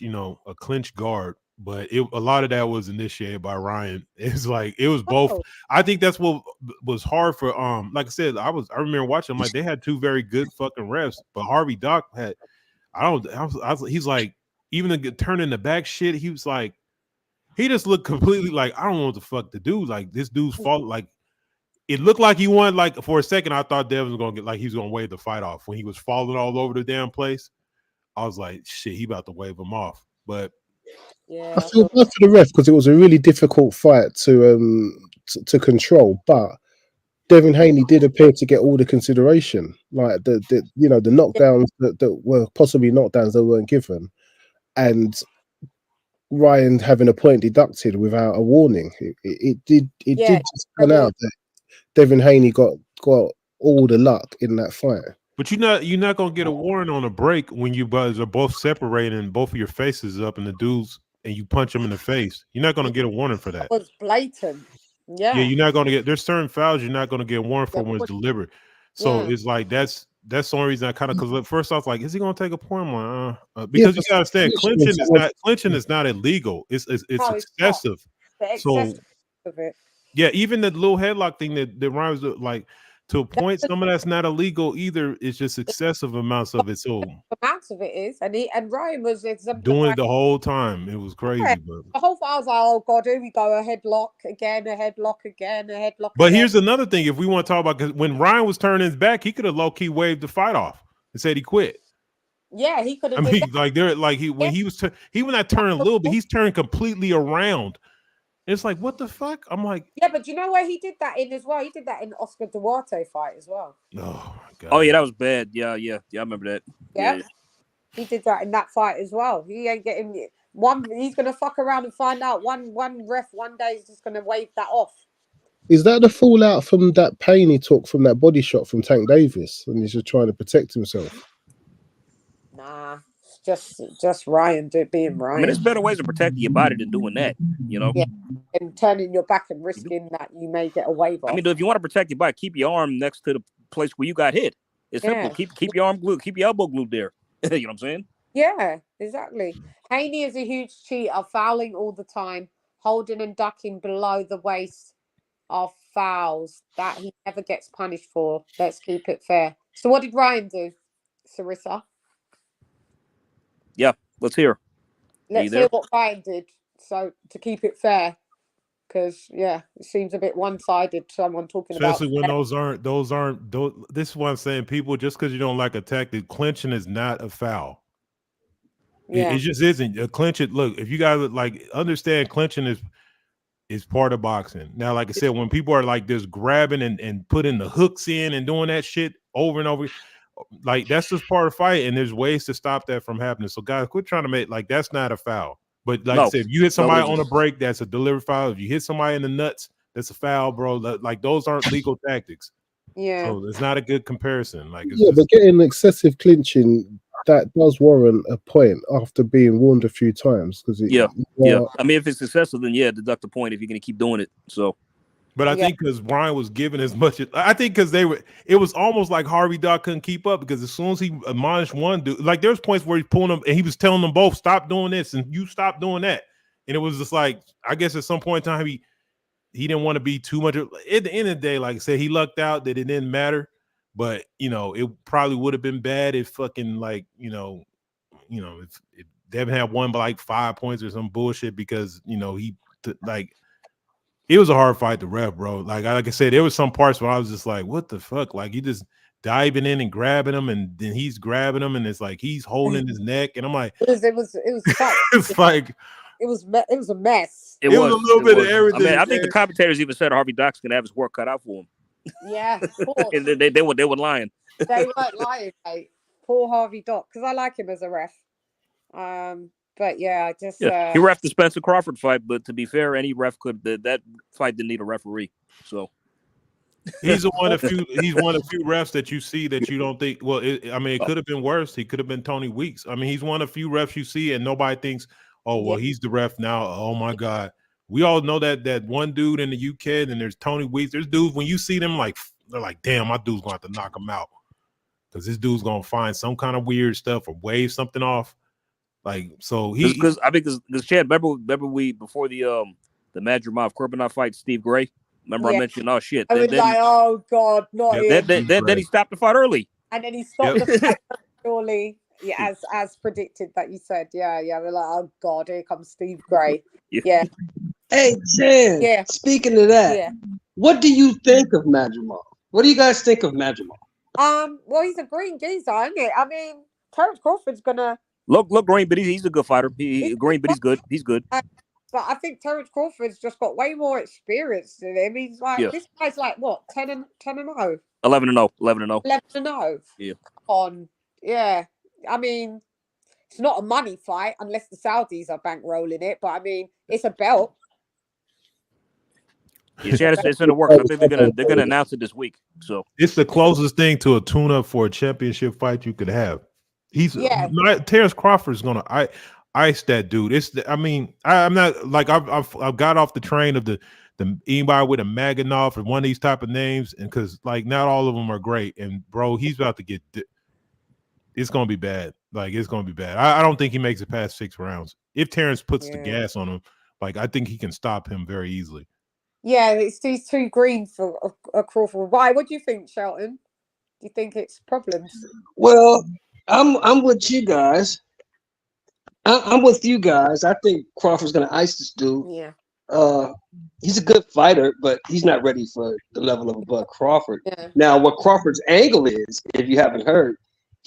you know, a clinch guard, but a lot of that was initiated by Ryan. It's like it was both. I think that's what was hard for like I said, I remember watching them, like they had two very good fucking refs, but Harvey Doc had he's like, even the turning the back shit, he was like, he just looked completely like, I don't know what the fuck to do. Like this dude's fault. Like it looked like he won. Like for a second, I thought Devin was gonna get like he was gonna wave the fight off when he was falling all over the damn place. I was like, shit, he about to wave him off. But yeah, I feel bad for the ref because it was a really difficult fight to control. But Devin Haney did appear to get all the consideration, like the knockdowns that were possibly knockdowns that weren't given, and Ryan having a point deducted without a warning. It did just turn out that Devin Haney got all the luck in that fight. But you're not gonna get a warning on a break when you guys are both separating and both of your faces up and the dudes and you punch them in the face. You're not gonna get a warning for that. It was blatant. Yeah. Yeah, you're not gonna get. There's certain fouls you're not gonna get a warning for when it's deliberate. So it's like that's the only reason I kind of, because at first I was like, is he gonna take a point? I'm like, because you gotta understand, clinching is not illegal. It's excessive. So of it. yeah, even the little headlock thing that Ryan was like, to a point, some of that's not illegal either. It's just excessive amounts of it. So amounts of it is, and Ryan was doing it the whole time. It was crazy. Yeah. But The whole fight I was like, oh god, here we go, a headlock again, a headlock again, a headlock. But again. here's another thing: if we want to talk about, because when Ryan was turning his back, he could have low key waved the fight off and said he quit. Yeah, he could have. I mean, like there, like he when he was he was not turning a little bit, he's turning completely around. It's like, what the fuck? I'm like, yeah, but you know where he did that in as well? He did that in the Oscar Duarte fight as well. Oh my god. Oh yeah, that was bad. Yeah, I remember that. Yeah. He did that in that fight as well. He ain't getting one. He's gonna fuck around and find out. One ref one day is just gonna wave that off. Is that the fallout from that pain he took from that body shot from Tank Davis, and he's just trying to protect himself? Nah, it's just Ryan being Ryan. I mean, there's better ways to protect your body than doing that, you know. Yeah, and turning your back and risking that you may get a wave off. I mean, if you want to protect your body, keep your arm next to the place where you got hit. It's simple. Keep your arm glued. Keep your elbow glued there. You know what I'm saying? Yeah, exactly. Haney is a huge cheater, fouling all the time, holding and ducking below the waist are fouls that he never gets punished for. Let's keep it fair. So what did Ryan do, Sarissa? Yeah, let's hear. Let's hear what Ryan did. So to keep it fair, because it seems a bit one-sided. Someone talking especially about when those aren't. This is what I'm saying. People, just because you don't like a tactic, clinching is not a foul. Yeah. It just isn't. A clinch it. Look, if you guys like understand, clinching is part of boxing. Now, like I said, when people are like this grabbing and putting the hooks in and doing that shit over and over, like that's just part of fight, and there's ways to stop that from happening. So guys, quit trying to make like that's not a foul. But like I said, if you hit somebody on a break, that's a delivered foul. If you hit somebody in the nuts, that's a foul, bro. Like those aren't legal tactics. Yeah. So it's not a good comparison. Like but getting excessive clinching, that does warrant a point after being warned a few times. Because I mean, if it's successful, then deduct the point if you're gonna keep doing it. So, but I think because Ryan was giving as much as I think because it was almost like Harvey Doc couldn't keep up because as soon as he admonished one dude, like there's points where he's pulling them and he was telling them both stop doing this and you stop doing that, and it was just like I guess at some point in time he didn't want to be too much. At the end of the day, like I said, he lucked out that it didn't matter. But it probably would have been bad if fucking like if Devin had won by like 5 points or some bullshit because it was a hard fight to ref, bro. Like I said, there was some parts where I was just like, what the fuck? Like diving in and grabbing him, and then he's grabbing him, and it's like he's holding his neck, and I'm like, it was it's like it was a mess. It was a little bit of everything. I mean, I think the commentators even said Harvey Doc's gonna have his work cut out for him. Yeah, of course. And they were lying. They weren't lying, mate. Poor Harvey Doc, because I like him as a ref. But yeah, I just he reffed the Spencer Crawford fight, but to be fair, any ref could. That fight didn't need a referee. So he's one of few refs that you see that you don't think. Well, it could have been worse. He could have been Tony Weeks. I mean, he's one of few refs you see, and nobody thinks, oh well, he's the ref now. Oh my God, we all know that one dude in the UK, and there's Tony Weeks. There's dudes when you see them they're like, damn, my dude's gonna have to knock him out because this dude's gonna find some kind of weird stuff or wave something off. Like so, because Chad, remember we before the Madrimov Kurbanov fight, Steve Gray. Remember I mentioned, oh shit. I was like, oh God, not him. Then he stopped the fight early. And then he stopped the fight surely, as predicted that you said. Yeah. We're like, oh God, here comes Steve Gray. Yeah. Hey, Chan. Yeah. Speaking of that, what do you think of Madrimov? What do you guys think of Madrimov? Well, he's a green geezer, isn't it? I mean, Terence Crawford's gonna look green, but he's a good fighter. He's green, but he's good. He's good. But I think Terence Crawford's just got way more experience than him. He's like this guy's like what 10 and 0, 11 and 0, 11 and 0, 11 and 0. Yeah. I mean, it's not a money fight unless the Saudis are bankrolling it. But I mean, it's a belt. Yeah, it's in the works. I think they're gonna announce it this week. So it's the closest thing to a tune-up for a championship fight you could have. Terence Crawford's gonna ice that dude. I'm not like I've got off the train of the anybody with a Maganov and one of these type of names, and because like not all of them are great. And bro, he's about to get. It's gonna be bad. Like it's gonna be bad. I don't think he makes it past 6 rounds. If Terence puts the gas on him, like I think he can stop him very easily. Yeah, he's too green for a Crawford. Why? What do you think, Shelton? Do you think it's problems? Well, I'm with you guys. I'm with you guys. I think Crawford's gonna ice this dude. Yeah. He's a good fighter, but he's not ready for the level of Bud Crawford. Yeah. Now, what Crawford's angle is, if you haven't heard,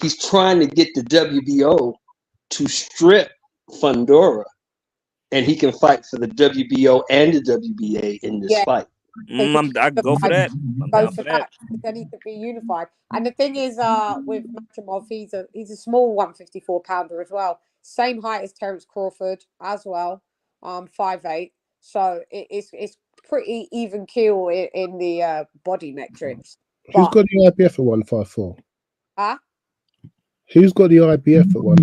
he's trying to get the WBO to strip Fundora, and he can fight for the WBO and the WBA in this fight. I go for that. Go for that. They need to be unified. And the thing is, with Madrimov, he's a small 154 pounder as well. Same height as Terence Crawford as well. 5'8". So it's pretty even keel in the body metrics. Who's got the IBF at 154? Huh? Who's got the IBF at 1?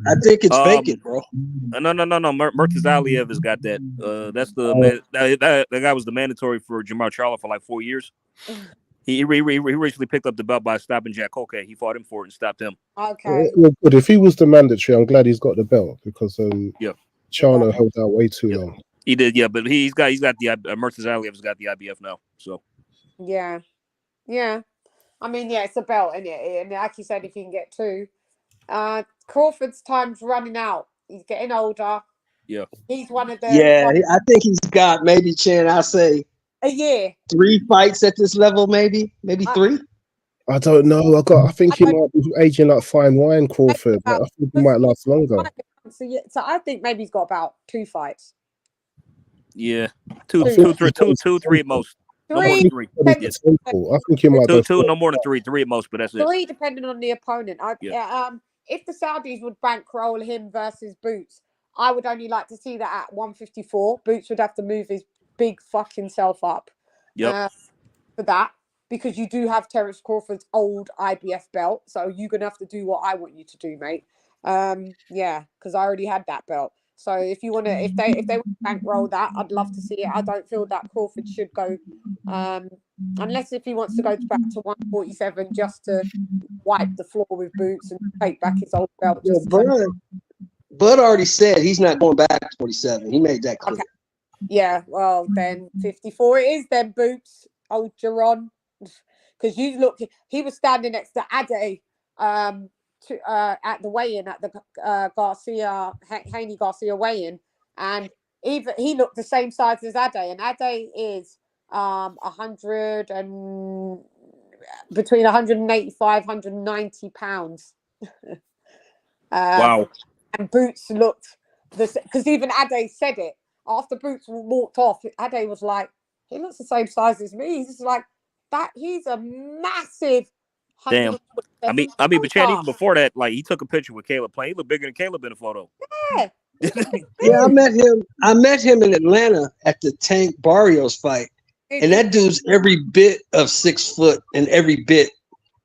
I think it's vacant, bro. No. Murtazaliev has got that. That's the that guy was the mandatory for Jamar Charlo for like 4 years. He recently picked up the belt by stopping Jack Koke. He fought him for it and stopped him. Okay. Well, good. If he was the mandatory, I'm glad he's got the belt because Charlo held out way too long. He did, but he's got the Murtazaliev's got the IBF now. So yeah. I mean, it's a belt, isn't it? And like you said, if you can get 2, Crawford's time's running out. He's getting older. Yeah, he's one of the. Yeah, I think he's got maybe I'll say a year, 3 fights at this level, maybe 3. I don't know. I think he might be aging like fine wine, Crawford. But I think he might last longer. So I think maybe he's got about 2 fights. Yeah, 2, 3 at most. 3. I think he might go 2, no more than 3 at most, but that's it. 3 depending on the opponent. If the Saudis would bankroll him versus Boots, I would only like to see that at 154. Boots would have to move his big fucking self up for that, because you do have Terence Crawford's old IBF belt, so you're gonna have to do what I want you to do, mate. Because I already had that belt. So if you want to, if they want to bankroll that, I'd love to see it. I don't feel that Crawford should go, unless if he wants to go back to 147 just to wipe the floor with Boots and take back his old belt. Bud already said he's not going back to 47. He made that clear. Okay. Yeah, well then 54 it is then, Boots, old Jerron, because you look, he was standing next to Ade at the weigh-in at the Haney Garcia weigh-in, and even he looked the same size as Ade, and Ade is 100 and between 185, 190 pounds. Wow. And Boots looked because even Ade said it after Boots walked off. Ade was like, he looks the same size as me. He's just like that. He's a massive. Damn. I mean, but Chad, even before that, like he took a picture with Caleb playing. He looked bigger than Caleb in the photo. Yeah. Yeah, I met him in Atlanta at the Tank Barrios fight. And that dude's every bit of 6 foot, and every bit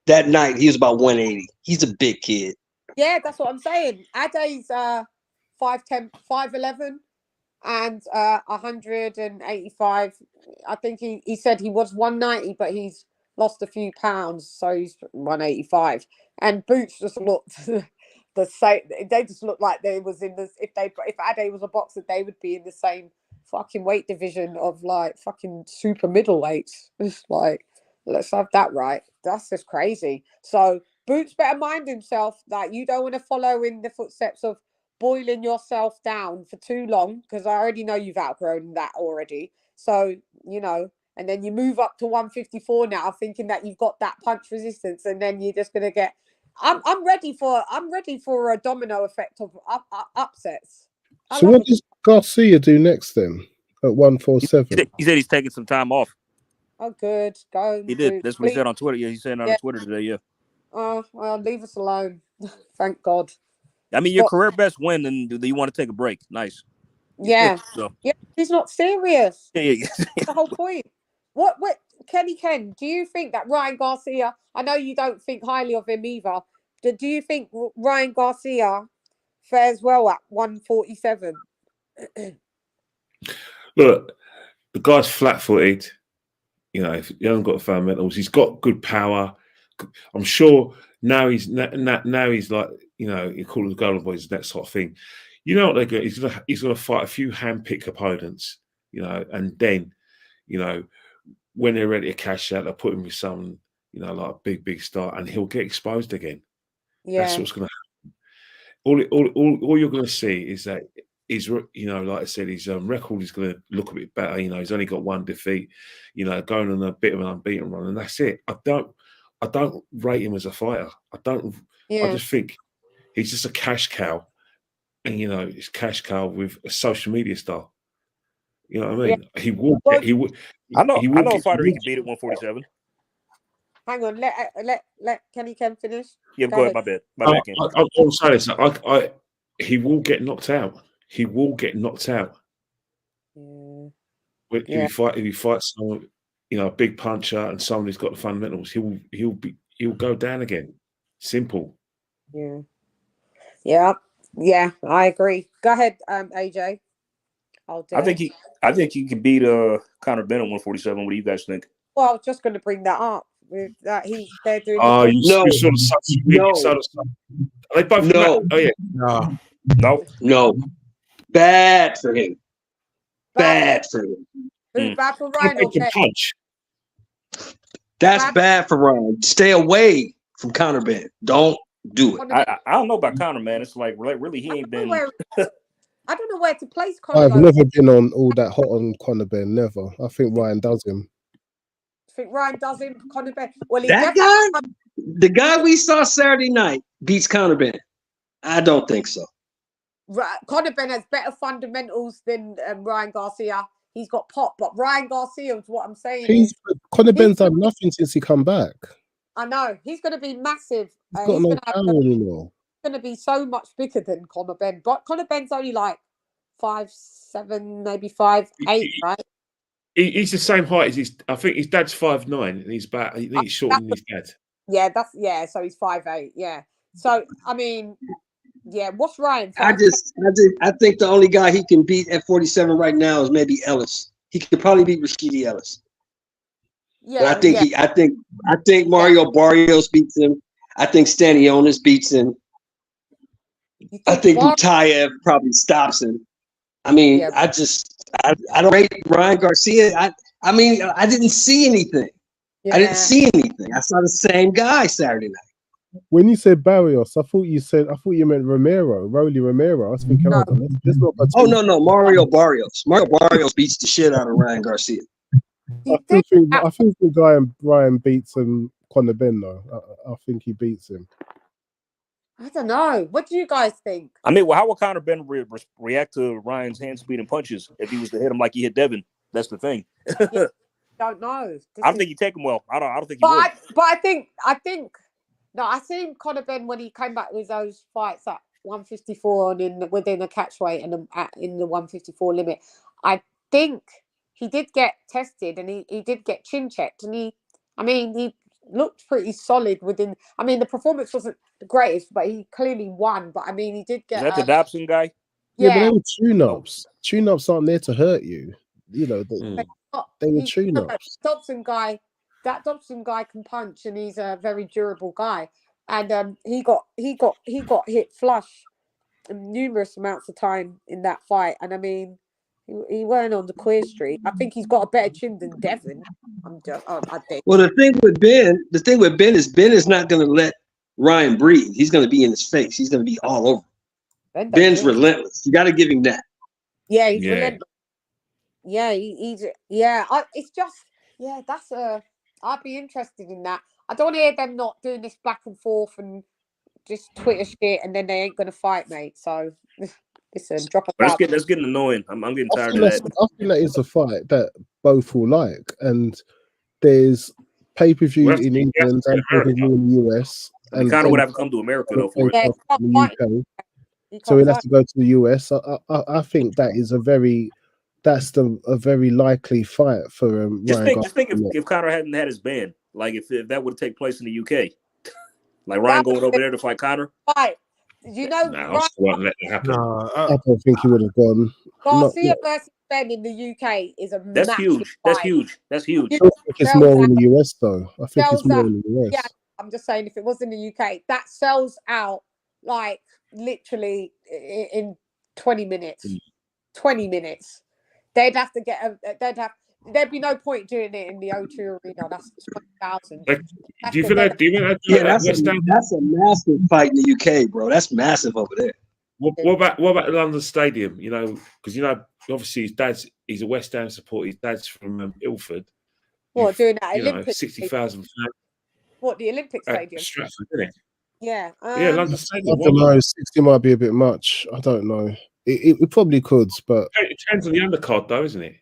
that night he was about 180. He's a big kid. Yeah, that's what I'm saying. Ade's 5'10", 5'11", and 185. I think he said he was 190, but he's lost a few pounds, so he's 185. And Boots just looked the same. They just looked like they was in this. If Ade was a boxer, they would be in the same fucking weight division of like fucking super middleweights. It's like, let's have that right. That's just crazy. So Boots better mind himself that you don't want to follow in the footsteps of boiling yourself down for too long, because I already know you've outgrown that already. So, you know, and then you move up to 154 now, thinking that you've got that punch resistance, and then you're just gonna get. I'm ready for a domino effect of upsets. So what does Garcia do next then at 147? He said he's taking some time off. Oh, good. Go. He did. That's what he said on Twitter. Yeah, he said on Twitter today. Yeah. Oh, well, leave us alone. Thank God. I mean, your career best win, and do you want to take a break? Nice. Yeah. So. Yeah, he's not serious. Yeah. That's the whole point. What, Ken, do you think that Ryan Garcia, I know you don't think highly of him either, but do you think Ryan Garcia fares well at 147? Look, the guy's flat-footed. You know, if you haven't got fundamentals, he's got good power. I'm sure now he's like, you know, you call the Golden Boys, that sort of thing. You know what they're going? He's gonna fight a few hand-picked opponents, you know, and then, you know, when they're ready to cash out, they'll put him with some, you know, like a big star, and he'll get exposed again. Yeah, that's what's gonna happen. All you're gonna see is that his, you know, like I said, his record is gonna look a bit better. You know, he's only got one defeat. You know, going on a bit of an unbeaten run, and that's it. I don't rate him as a fighter. I don't. Yeah. I just think he's just a cash cow, and you know, it's cash cow with a social media star. You know what I mean? Yeah. He will. I know a fighter he can beat at 147. Hang on, let Kenny Ken finish. Yeah, go ahead. My bad. I'm sorry. He will get knocked out. He will get knocked out. Yeah. If he fights someone, you know, a big puncher and someone who's got the fundamentals, he'll go down again. Simple. Yeah, I agree. Go ahead, AJ. I think he can beat Conor Benn at 147. What do you guys think? Well, I was just going to bring that up. With that, they're doing. Oh, you sort of Are they both? No. Oh yeah. No. Bad for him. Bad for him. Bad for Ryan. Punch. That's bad for Ryan. Stay away from Conor Benn. Don't do it. I don't know about Conor, man. It's like really he ain't been. I don't know where to place Conor. I've never been on all that hot on Conor Benn. Never. I think Ryan does him. I think Ryan does him. Conor Benn. Well, the guy we saw Saturday night beats Conor Benn. I don't think so. Conor Benn has better fundamentals than Ryan Garcia. He's got pop, but Ryan Garcia is what I'm saying. Conor Benn's done nothing since he come back. I know. He's going to be massive. He's got no power anymore. He's going to be so much bigger than Conor Benn. But Conor Benn's only like 5'7", maybe 5'8", right? He's the same height as his. I think his dad's 5'9", and he's about. I think he's shorter than his dad. Yeah, so he's 5'8". Yeah. So I mean, yeah. What's Ryan? I think the only guy he can beat at 47 right now is maybe Ellis. He could probably beat Rashidi Ellis. Yeah. But I think Mario Barrios beats him. I think Stanionis beats him. I think Butayev probably stops him. I mean, I don't rate Ryan Garcia. I mean, I didn't see anything. Yeah. I didn't see anything. I saw the same guy Saturday night. When you said Barrios, I thought you meant Rolly Romero. I was thinking, no. No, Mario Barrios. Mario Barrios beats the shit out of Ryan Garcia. I think the guy Ryan beats him Conor Benn though. I think he beats him. I don't know. What do you guys think? I mean, well, how would Conor Benn react to Ryan's hand speed and punches if he was to hit him like he hit Devin? That's the thing. Yeah, don't know. I don't think he'd take him well. I don't think he would. I think. No, I seen Conor Benn when he came back with those fights at 154 and within a catch weight and in the 154 limit. I think he did get tested and he did get chin checked and he looked pretty solid within. I mean, the performance wasn't the greatest, but he clearly won. But I mean, he did get. Is that the Dobson guy? Yeah, but they were tune-ups. Tune-ups aren't there to hurt you. You know, they were tune-ups. That Dobson guy can punch, and he's a very durable guy. And he got hit flush numerous amounts of time in that fight. And I mean, he weren't on the clear street. I think he's got a better chin than Devin. I think. Well, the thing with Ben is not going to let Ryan breathe. He's going to be in his face. He's going to be all over. Ben's relentless. You got to give him that. Yeah, he's relentless. Yeah, it's just that's I'd be interested in that. I don't want to hear them not doing this back and forth and just Twitter shit, and then they ain't gonna fight, mate. So listen, drop a. That's getting annoying. I'm getting tired of that. I think that is a fight that both will like, and there's pay-per-view in England and pay-per-view in the US. And Conor would have to come to America though for it. In the UK. So he'll have to go to the US. I think that is a very likely fight for Just Ryan. think if Conor hadn't had his ban, like if that would take place in the UK, like Ryan going over there to fight Conor. Right. You know, I don't think he would have gone. Garcia versus Ben in the UK is a That's huge. That's huge. That's huge. I think it's more in the US though. I think it's more in the US. Yeah, I'm just saying if it was in the UK, that sells out like literally in 20 minutes. 20 minutes. They'd have to there'd be no point doing it in the O2 arena. That's 20,000. Do you feel that? That's a massive fight in the UK, bro. That's massive over there. What about the London Stadium? You know, because obviously he's a West Ham supporter. His dad's from Ilford. What, doing that Olympic 60,000 fans. What, the Olympic Stadium? Stratford, isn't it? Yeah. London Stadium. I don't know. 60 might be a bit much. I don't know. It probably could, but it depends on the undercard, though, isn't it?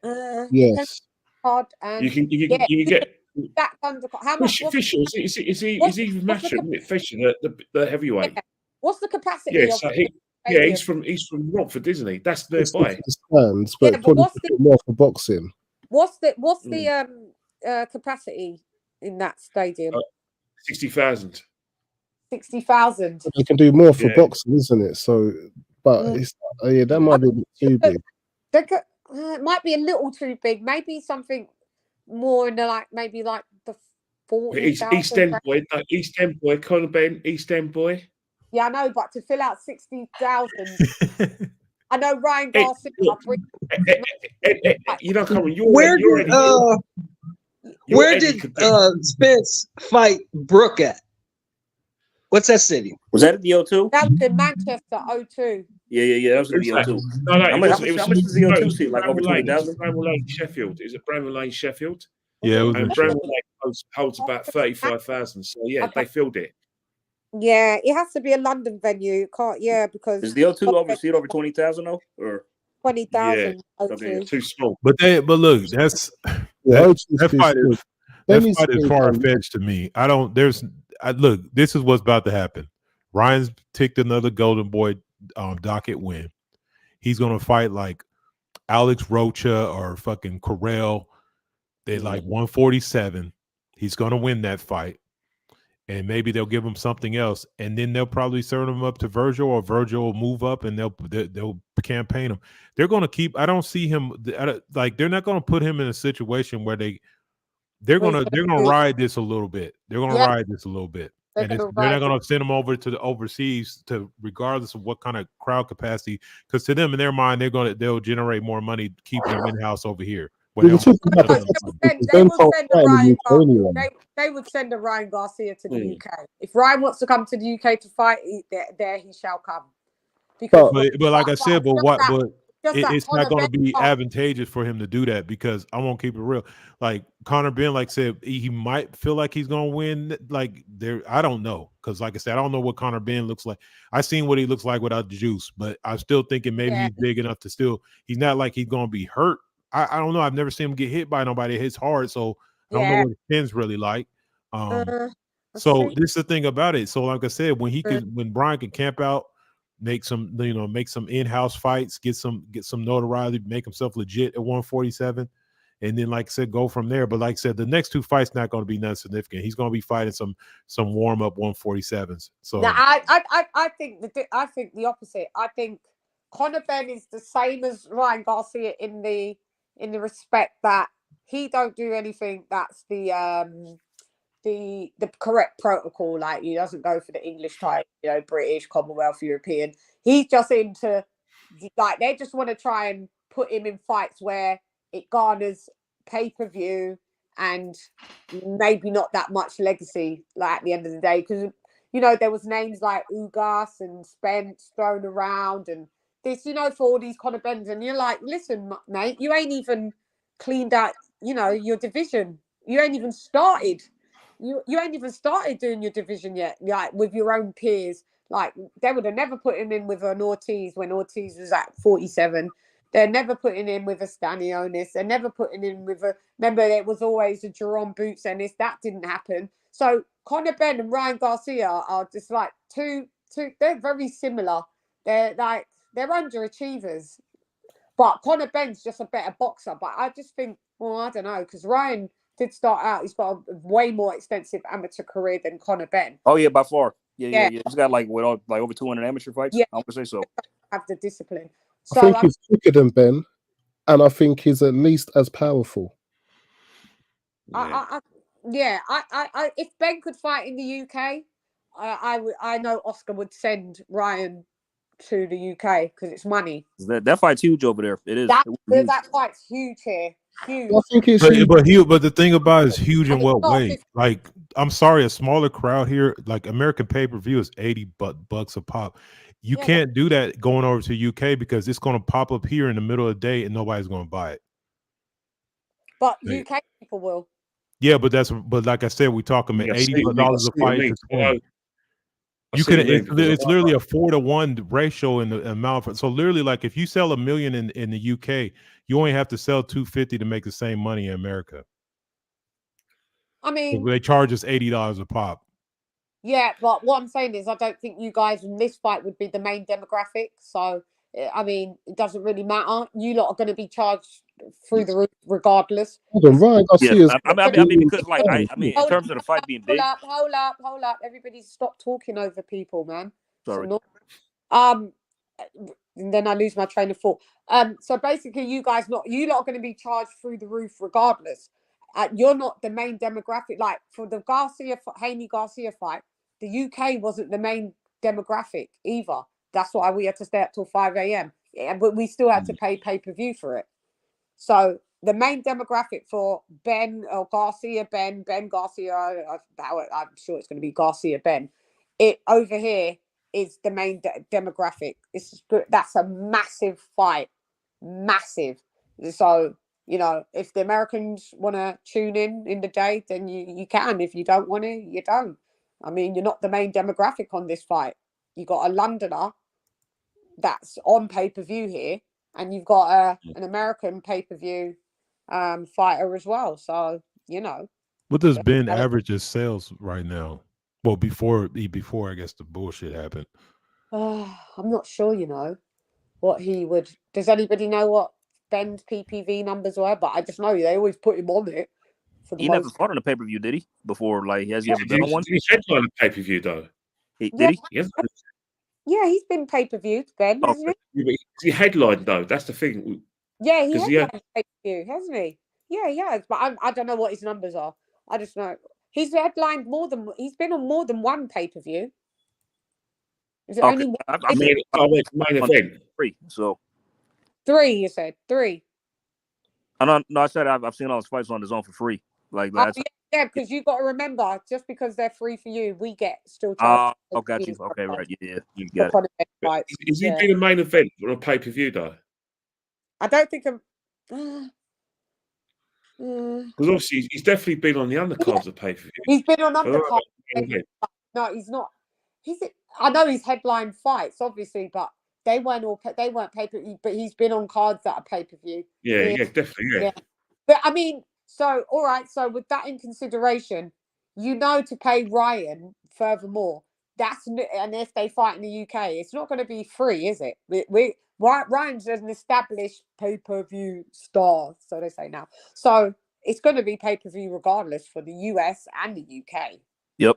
Yes. And you can get that undercard. How much? Fisher is he matching Fisher the heavyweight? Yeah. What's the capacity? Yeah, so he's from Rockford, isn't he? That's nearby. Stands, but probably more for boxing. What's the capacity in that stadium? 60,000. 60,000. You can do more for boxing, isn't it? So, but it's that might be a bit too big. It might be a little too big. Maybe something more in the maybe the 40,000. East End boy, Conor Benn, East End boy. Yeah, I know, but to fill out 60,000, I know Ryan Garcia. Where did Spence fight Brooke at? What's that city? Was that at the O2? That was in Manchester, O2. Yeah. That was at the O2. How much is the O2 seat? Like over 20,000? Bramwell Lane, Sheffield. Is it Bramwell Lane, Sheffield? Yeah, and Bramwell Lane holds about 35,000. So they filled it. Yeah, it has to be a London venue. Because is the O2 over 20,000 though, or 20,000? Yeah, okay, too small. But look, that fight is far fetched to me. Look, this is what's about to happen. Ryan's ticked another Golden Boy docket win. He's gonna fight like Alex Rocha or fucking Correll. They're like 147. He's gonna win that fight. And maybe they'll give him something else, and then they'll probably serve him up to Virgil, or Virgil will move up, and they'll campaign him. They're going to keep. I don't see him like they're not going to put him in a situation where they're going to ride this a little bit. They're going to ride this a little bit, and they're not going to send him over to the overseas regardless of what kind of crowd capacity, because to them in their mind they'll generate more money keeping him in house over here. They would send a Ryan Garcia to the UK. If Ryan wants to come to the UK to fight, there he shall come. But like I said, it's not going to be advantageous for him to do that, because I won't keep it real. Like Conor Benn, like said, he might feel like he's going to win. Like there, I don't know, because like I said, I don't know what Conor Benn looks like. I seen what he looks like without the juice, but I'm still thinking maybe he's big enough to still. He's not like he's going to be hurt. I don't know. I've never seen him get hit by nobody that hits hard, so I don't know what his chin's really like. So this is the thing about it. So like I said, when Brian can camp out, make some in-house fights, get some notoriety, make himself legit at 147, and then like I said, go from there. But like I said, the next two fights not going to be nothing significant. He's going to be fighting some warm-up 147s. So now, I think the opposite. I think Conor Benn is the same as Ryan Garcia in the respect that he don't do anything that's the correct protocol. Like, he doesn't go for the English type, British, Commonwealth, European. He's just into, like, they just want to try and put him in fights where it garners pay-per-view and maybe not that much legacy, like, at the end of the day. Because, there was names like Ugas and Spence thrown around and this, for all these Conor Benns. And you're like, listen, mate, you ain't even cleaned out, your division. You ain't even started. You ain't even started doing your division yet, like with your own peers. Like, they would have never put him in with an Ortiz when Ortiz was at 47. They're never putting in with a Stanionis. They're never putting in with a. Remember, it was always a Jerome Boots, and that didn't happen. So Conor Benn and Ryan Garcia are just like two. They're very similar. They're underachievers. But Conor Benn's just a better boxer. But I just think, well, I don't know, because Ryan did start out. He's got a way more extensive amateur career than Conor Benn. Oh yeah, by far. Yeah. He's got like over 200 amateur fights. Yeah, I would say so. Have the discipline. I think he's quicker than Ben, and I think he's at least as powerful. If Ben could fight in the UK, I know Oscar would send Ryan to the UK because it's money. That fight's huge over there. It is. That fight's huge here. Huge. I think it's but the thing about it is huge in what way? Like, I'm sorry, a smaller crowd here, like American pay-per-view is $80 a pop. You can't do that going over to UK because it's going to pop up here in the middle of the day and nobody's going to buy it. But UK people will. Yeah, but like I said, we talking about $80 a fight. You can. It's literally a 4-to-1 ratio in the amount. So literally, like if you sell 1 million in the UK, you only have to sell 250 to make the same money in America. I mean, so they charge us $80 a pop. Yeah, but what I'm saying is, I don't think you guys in this fight would be the main demographic. So, I mean, it doesn't really matter. You lot are going to be charged through the roof regardless. Hold on, right? I mean, because like in terms of the fight being big. Hold up! Everybody, stop talking over people, man. Sorry. And then I lose my train of thought. So basically, you lot are going to be charged through the roof regardless. You're not the main demographic. Like for the Haney Garcia fight, the UK wasn't the main demographic either. That's why we had to stay up till 5 a.m. Yeah, but we still had to pay pay-per-view for it. So the main demographic for Ben or Ben Garcia, I'm sure it's going to be Garcia Ben. It over here is the main demographic. That's a massive fight, massive. So if the Americans want to tune in the day, then you can. If you don't want to, you don't. I mean, you're not the main demographic on this fight. You got a Londoner that's on pay-per-view here, and you've got an American pay-per-view fighter as well. So what does Ben average his sales right now? Well, before I guess the bullshit happened. I'm not sure. What he would. Does anybody know what Ben's PPV numbers were? But I just know they always put him on it. He never fought on a pay-per-view, did he? Before, like, has he ever been on one? He's headlined a pay-per-view though. Did he? Yeah, he's been pay-per-viewed, Ben, hasn't he? He headlined though. That's the thing. Yeah, he headlined pay-per-view, hasn't he? Yeah, he has. But I don't know what his numbers are. I just know he's headlined he's been on more than one pay-per-view. Is it only one? I mean, main event. 3. So 3, you said 3. No, I said I've seen all his fights on his own for free. Like that's because you got to remember, just because they're free for you, we get still charged. Got you. Okay, right. Yeah, you got it. Is he doing a main event on a pay-per-view though? I don't think I'm. Because obviously he's definitely been on the undercards of pay per view. He's been on undercard. No, he's not. I know he's headline fights, obviously, but they weren't pay per view. But he's been on cards that are pay per view. Yeah, definitely, yeah. But I mean, so all right. So with that in consideration, to pay Ryan furthermore. And if they fight in the UK, it's not going to be free, is it? Ryan's an established pay per view star, so they say now. So it's going to be pay per view regardless for the US and the UK. Yep.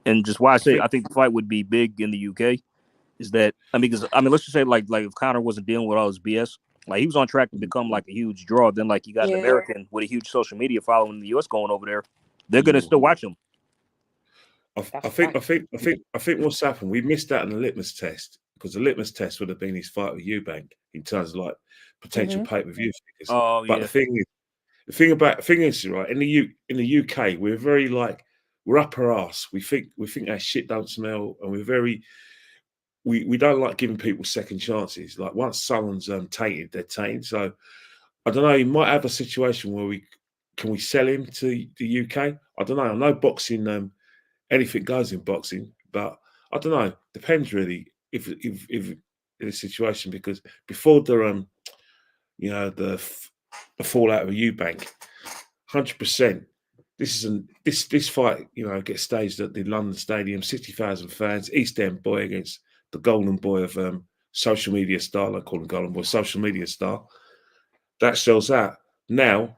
And just why I say I think the fight would be big in the UK is that because let's just say like if Conor wasn't dealing with all his BS, like he was on track to become like a huge draw. Then like you got an American with a huge social media following in the US going over there, they're gonna still watch him. I think what's happened, we missed out on the litmus test because the litmus test would have been his fight with Eubank in terms of like potential pay per view figures. Oh, but the thing is, right, in the UK, we're very like we're up our ass. We think our shit don't smell, and we're very we don't like giving people second chances. Like once someone's tainted, they're tainted. So I don't know. You might have a situation where we sell him to the UK. I don't know. I know boxing. Anything goes in boxing, but I don't know. Depends really if in a situation because before the fallout of a Eubank, 100%. This fight gets staged at the London Stadium, 60,000 fans, East End boy against the golden boy of social media star. I call him golden boy, social media star. That sells out. Now,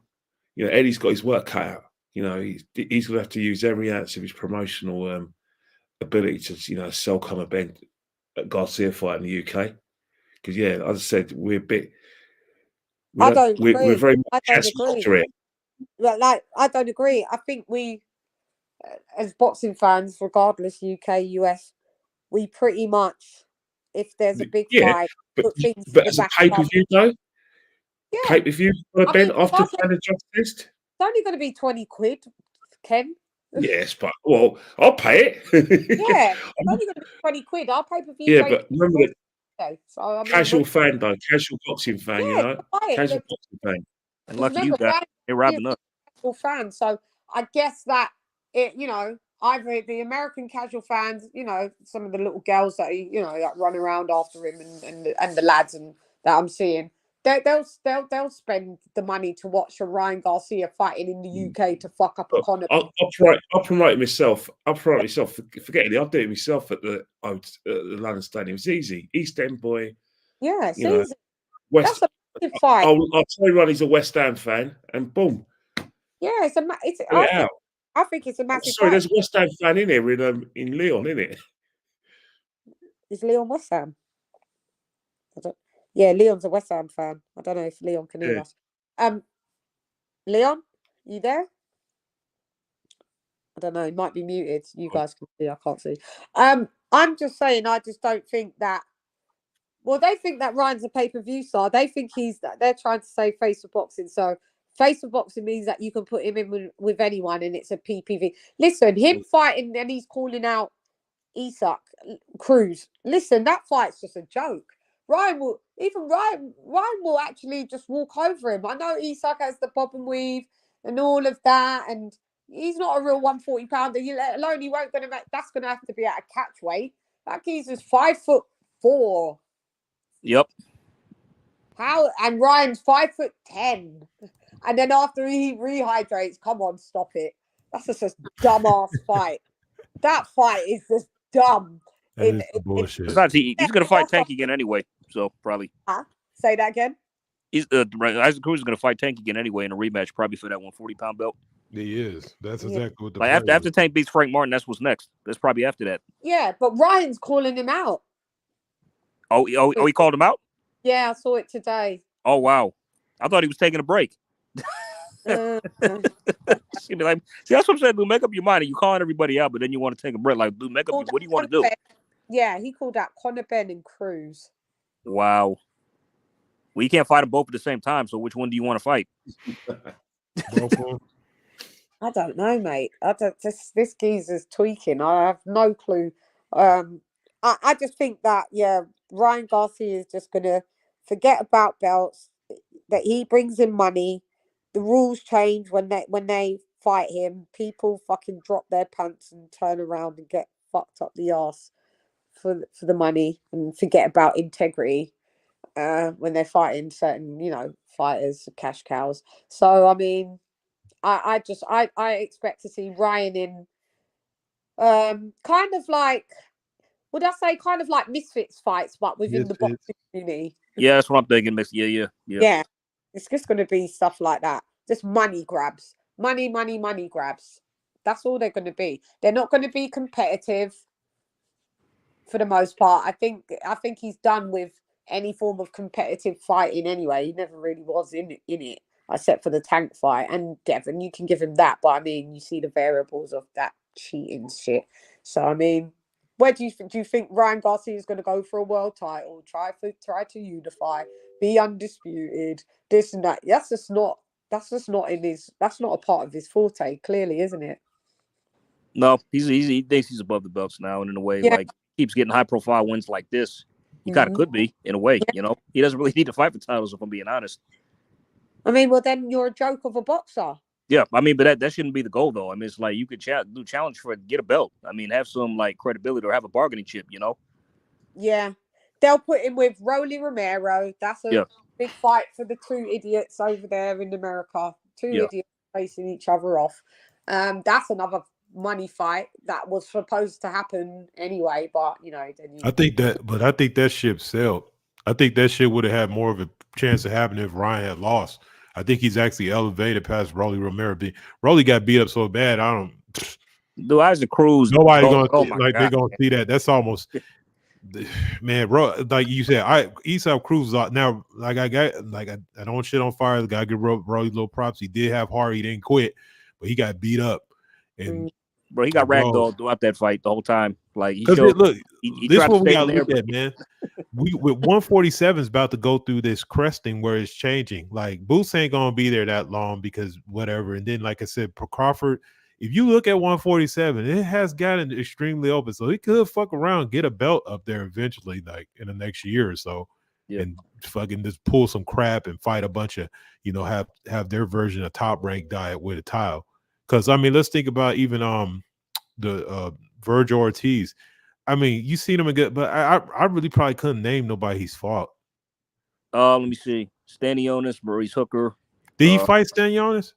Eddie's got his work cut out. He's going to have to use every ounce of his promotional ability to, sell Conor Ben at Garcia fight in the UK. Because, as I said, we're a bit... We're very much here. Like, I don't agree. I think we, as boxing fans, regardless, UK, US, we pretty much, if there's a big fight, put things but as a pay-per-view, though? Yeah. Pay-per-view, Ben, after fan adjustments? It's only going to be 20 quid, Ken. Yes, but I'll pay it. Yeah, it's only going to be 20 quid. I'll pay per view. Yeah, but remember that casual fan, though, casual boxing fan, casual boxing fan. And lucky you guys, they're robbing us. Casual fan. So I guess that it, either the American casual fans, some of the little girls that that run around after him, and the lads and that I'm seeing. They'll spend the money to watch a Ryan Garcia fighting in the UK to fuck up a Conor. I'll promote it myself. Forget it. I'll do it myself at the London Stadium. It's easy. East End boy. Yeah, it's easy. That's a massive fight. I'll tell you, he's a West Ham fan, and boom. Yeah, I think it's a massive. Sorry, there's a West Ham fan in here in Leon, isn't it? Is Leon West Ham? Yeah, Leon's a West Ham fan. I don't know if Leon can hear us. Leon, you there? I don't know. He might be muted. You guys can see. I can't see. I'm just saying. I just don't think that. Well, they think that Ryan's a pay-per-view star. They think they're trying to say face of boxing. So face of boxing means that you can put him in with anyone, and it's a PPV. Listen, him fighting and he's calling out Isak Cruz. Listen, that fight's just a joke. Ryan will actually just walk over him. I know Isak has the bob and weave and all of that, and he's not a real 140 pounder. Alone, he won't gonna make. That's gonna have to be at a catch weight. That geezer's 5'4". Yep. How? And Ryan's 5'10", and then after he rehydrates, come on, stop it. That's just a dumbass fight. That fight is just dumb. That is bullshit. Besides, he's gonna fight Tank again anyway, so probably. Say that again. Isaac Cruz is gonna fight Tank again anyway in a rematch, probably for that 140-pound belt. He is. That's exactly what the after Tank beats Frank Martin, that's what's next. That's probably after that. Yeah, but Ryan's calling him out. Oh, he called him out? Yeah, I saw it today. Oh wow, I thought he was taking a break. See, that's what I'm saying. Dude, make up your mind. You calling everybody out, but then you want to take a break. Like, dude, make up. What do you want to do? Yeah, he called out Conor Ben and Cruz. Wow. Well, you can't fight them both at the same time. So which one do you want to fight? I don't know, mate. This geezer's tweaking. I have no clue. I just think that Ryan Garcia is just gonna forget about belts. That he brings in money. The rules change when they fight him. People fucking drop their pants and turn around and get fucked up the arse for the money and forget about integrity when they're fighting certain, fighters, cash cows. So I mean, I expect to see Ryan in kind of like, would I say kind of like Misfits fights, but within the boxing community. Yeah, that's what I'm thinking. Yeah. It's just going to be stuff like that. Just money grabs, money grabs. That's all they're going to be. They're not going to be competitive for the most part. I think he's done with any form of competitive fighting anyway. He never really was in it, except for the Tank fight. And Devin, you can give him that, but I mean, you see the variables of that cheating shit. So I mean, where do you think Ryan Garcia is going to go for a world title? Try to unify, be undisputed, this and that. That's just not in his. That's not a part of his forte. Clearly, isn't it? No, he thinks he's above the belts now, and in a way, like keeps getting high profile wins like this. He kind of could be in a way. He doesn't really need to fight for titles, if I'm being honest. I mean, well, then you're a joke of a boxer. Yeah, I mean, but that shouldn't be the goal, though. I mean, it's like you could do challenge for it, get a belt. I mean, have some like credibility or have a bargaining chip, Yeah, they'll put him with Rolly Romero. That's a big fight for the two idiots over there in America. Two idiots facing each other off. That's another money fight that was supposed to happen anyway, but I think that ship sailed. I think that shit would have had more of a chance of happening if Ryan had lost. I think he's actually elevated past Rolly Romero. Rolly got beat up so bad. The Isaac Cruz. Nobody they're gonna see that. That's almost man, bro. Like you said, Isaac Cruz now. Like I don't shit on fire. The guy give Rolly little props. He did have heart. He didn't quit, but he got beat up. And bro, he got ragdolled throughout that fight the whole time. Like he this is what we gotta look at, man. With 147 is about to go through this cresting where it's changing. Like Boots ain't gonna be there that long because whatever. And then, like I said, Crawford, if you look at 147, it has gotten extremely open. So he could fuck around, get a belt up there eventually, like in the next year or so, and fucking just pull some crap and fight a bunch of, have their version of top rank diet with a tile. Because I mean, let's think about even the Virgil Ortiz. I mean, you seen him again, but I really probably couldn't name nobody he's fought. Let me see. Stanionis, Maurice Hooker. Did he fight Stanionis?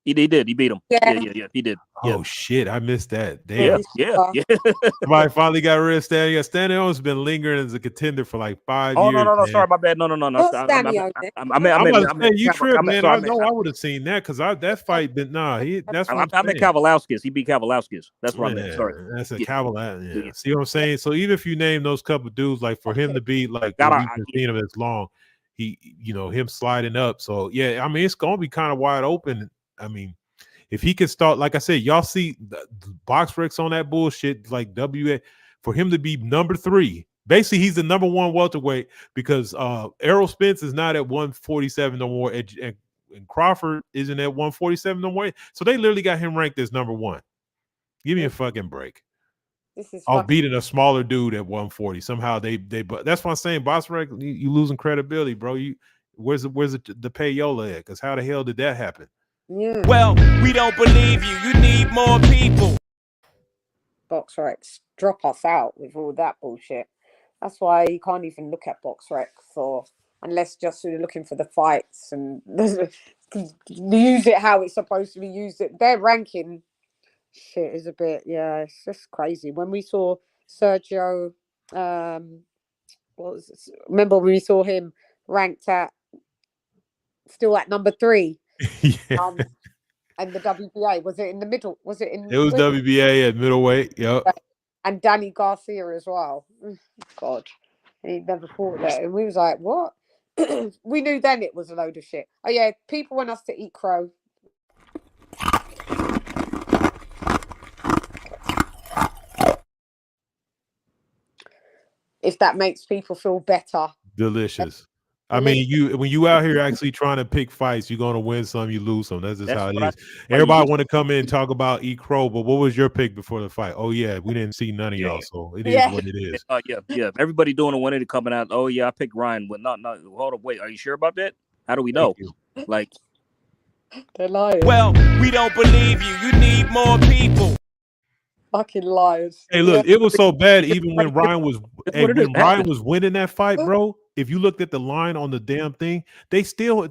He did. He beat him. Yeah, he did. Oh shit, I missed that. Damn. Yeah. Somebody finally got rid of Stanionis. Stanionis has been lingering as a contender for like 5 years. Oh no, sorry, my bad. No. You tripped, man. I know I would have seen that because that fight. But that's what I meant Kavalauskas. He beat Kavalauskas. That's what I meant. Sorry, that's a Kavalauskas. Yeah. See what I'm saying? So even if you name those couple dudes, like for him to be like we've been seeing him as long, him sliding up. So yeah, I mean it's gonna be kind of wide open. I mean, if he can start, like I said, y'all see the box recs on that bullshit, like WA, for him to be number 3. Basically, he's the number 1 welterweight because Errol Spence is not at 147 no more, and Crawford isn't at 147 no more. So they literally got him ranked as number 1. Give me a fucking break. Beating a smaller dude at 140. Somehow but that's what I'm saying. Box rec, you losing credibility, bro. Where's the payola at? Because how the hell did that happen? Yeah. Well, we don't believe you. You need more people. BoxRec drop us out with all that bullshit. That's why you can't even look at BoxRec unless just you're looking for the fights and use it how it's supposed to be used. Their ranking shit is a bit, it's just crazy. When we saw Sergio, remember when we saw him ranked still at number 3? And the WBA, was it in the middle? It was WBA at middleweight. Yep. And Danny Garcia as well. God, he never fought that, and we was like, what? We knew then it was a load of shit. Oh yeah, people want us to eat crow. If that makes people feel better. Delicious. I mean, when you out here actually trying to pick fights, you're gonna win some, you lose some. That's just how it is. Everybody want to come in and talk about E. Crow, but what was your pick before the fight? Oh yeah, we didn't see none of y'all, so it is what it is. Yeah. Everybody doing a 180 coming out. Oh yeah, I picked Ryan. But not. Hold up, wait. Are you sure about that? How do we know? Like, they're lying. Well, we don't believe you. You need more people. Fucking liars. Hey, look, it was so bad even when Ryan was Ryan was winning that fight, bro. If you looked at the line on the damn thing, they still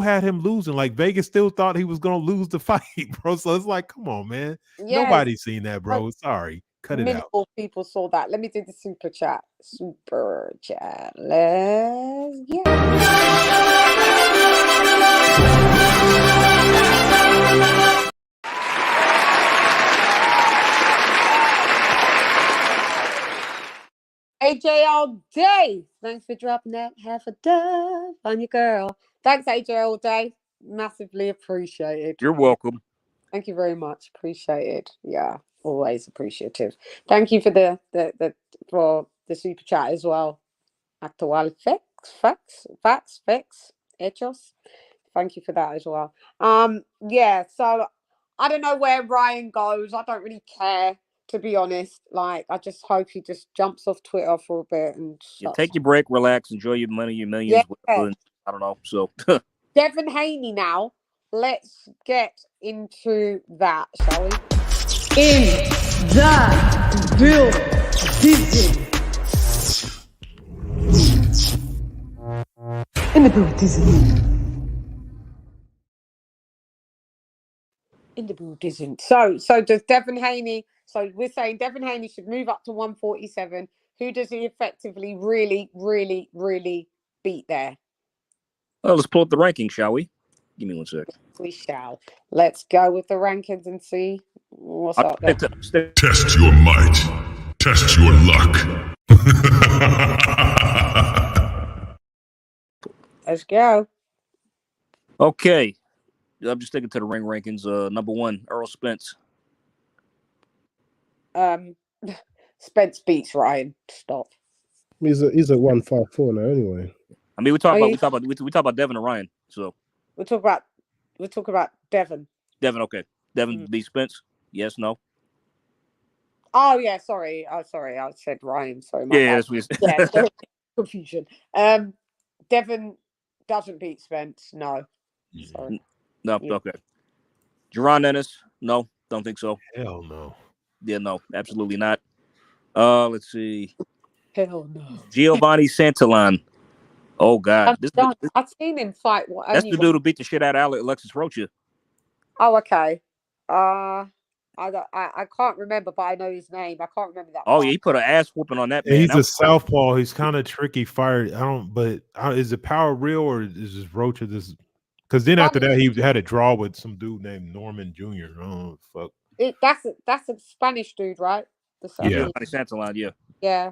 had him losing. Like Vegas still thought he was gonna lose the fight, bro. So it's like, come on, man. Nobody's seen that, bro. Sorry. Cut it out. Minimal people saw that. Let me do the super chat. Super chat. Let's AJ all day. Thanks for dropping that half a dove on your girl. Thanks, AJ all day. Massively appreciated. You're welcome. Thank you very much. Appreciated. Yeah, always appreciative. Thank you for the super chat as well. Actual facts, hechos. Thank you for that as well. Yeah, so I don't know where Ryan goes. I don't really care, to be honest. Like, I just hope he just jumps off Twitter for a bit and take your break, relax, enjoy your money, your millions. Yeah. I don't know. So Devin Haney now. Let's get into that, shall we? In the building. In the building. So does Devin Haney? So we're saying Devin Haney should move up to 147. Who does he effectively really beat there? Well, let's pull up the ranking, shall we? Give me 1 sec. We shall. Let's go with the rankings and see what's up there. Test your might. Test your luck. Let's go. Okay. I'm just sticking to the ring rankings. Number 1, Earl Spence. Spence beats Ryan. Stop. He's at 154 now anyway. I mean, we talk about Devin and Ryan. So we'll talk about Devin. Devin, okay. Devin beats Spence. Yes, no. Oh yeah, sorry. I said Ryan. Sorry. That's weird. Yeah, confusion. Devin doesn't beat Spence. No. Sorry. No. Okay. Jaron Ennis. No, don't think so. Hell no. Yeah, no, absolutely not. Let's see. Hell no. Giovanni Santillan. Oh God, I've seen him fight. That's the dude who beat the shit out of Alexis Rocha. Oh, okay. I can't remember, but I know his name. I can't remember that. Oh yeah, he put an ass whooping on that man. He's a southpaw. He's kind of tricky fired. Is it power real or is this Rocha this? Because then after that he had a draw with some dude named Norman Jr. Oh fuck. That's a Spanish dude, right? Yeah, Santillan. Yeah. Yeah.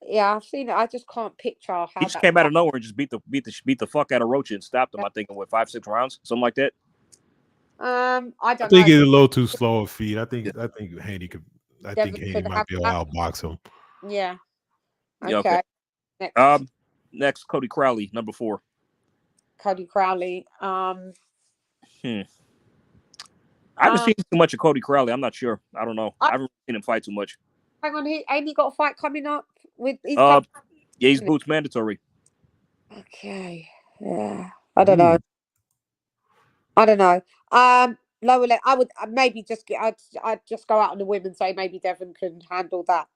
Yeah, I've seen it. I just can't picture how he just came out of nowhere and just beat the fuck out of Rocha and stopped him. I think in 5-6 rounds, something like that. I don't think know. he's a little too slow of feet. I think Haney could. I think Haney might be able to outbox him. Yeah. Okay. Yeah, next, Cody Crowley, number 4. Cody Crowley. I haven't seen too much of Cody Crowley. I'm not sure. I don't know. I haven't seen him fight too much. Hang on, ain't he got a fight coming up with? Yeah, he's boots mandatory. Okay. Yeah. I don't know. Lower leg. I would maybe just I'd just go out on the whim and say maybe Devin can handle that.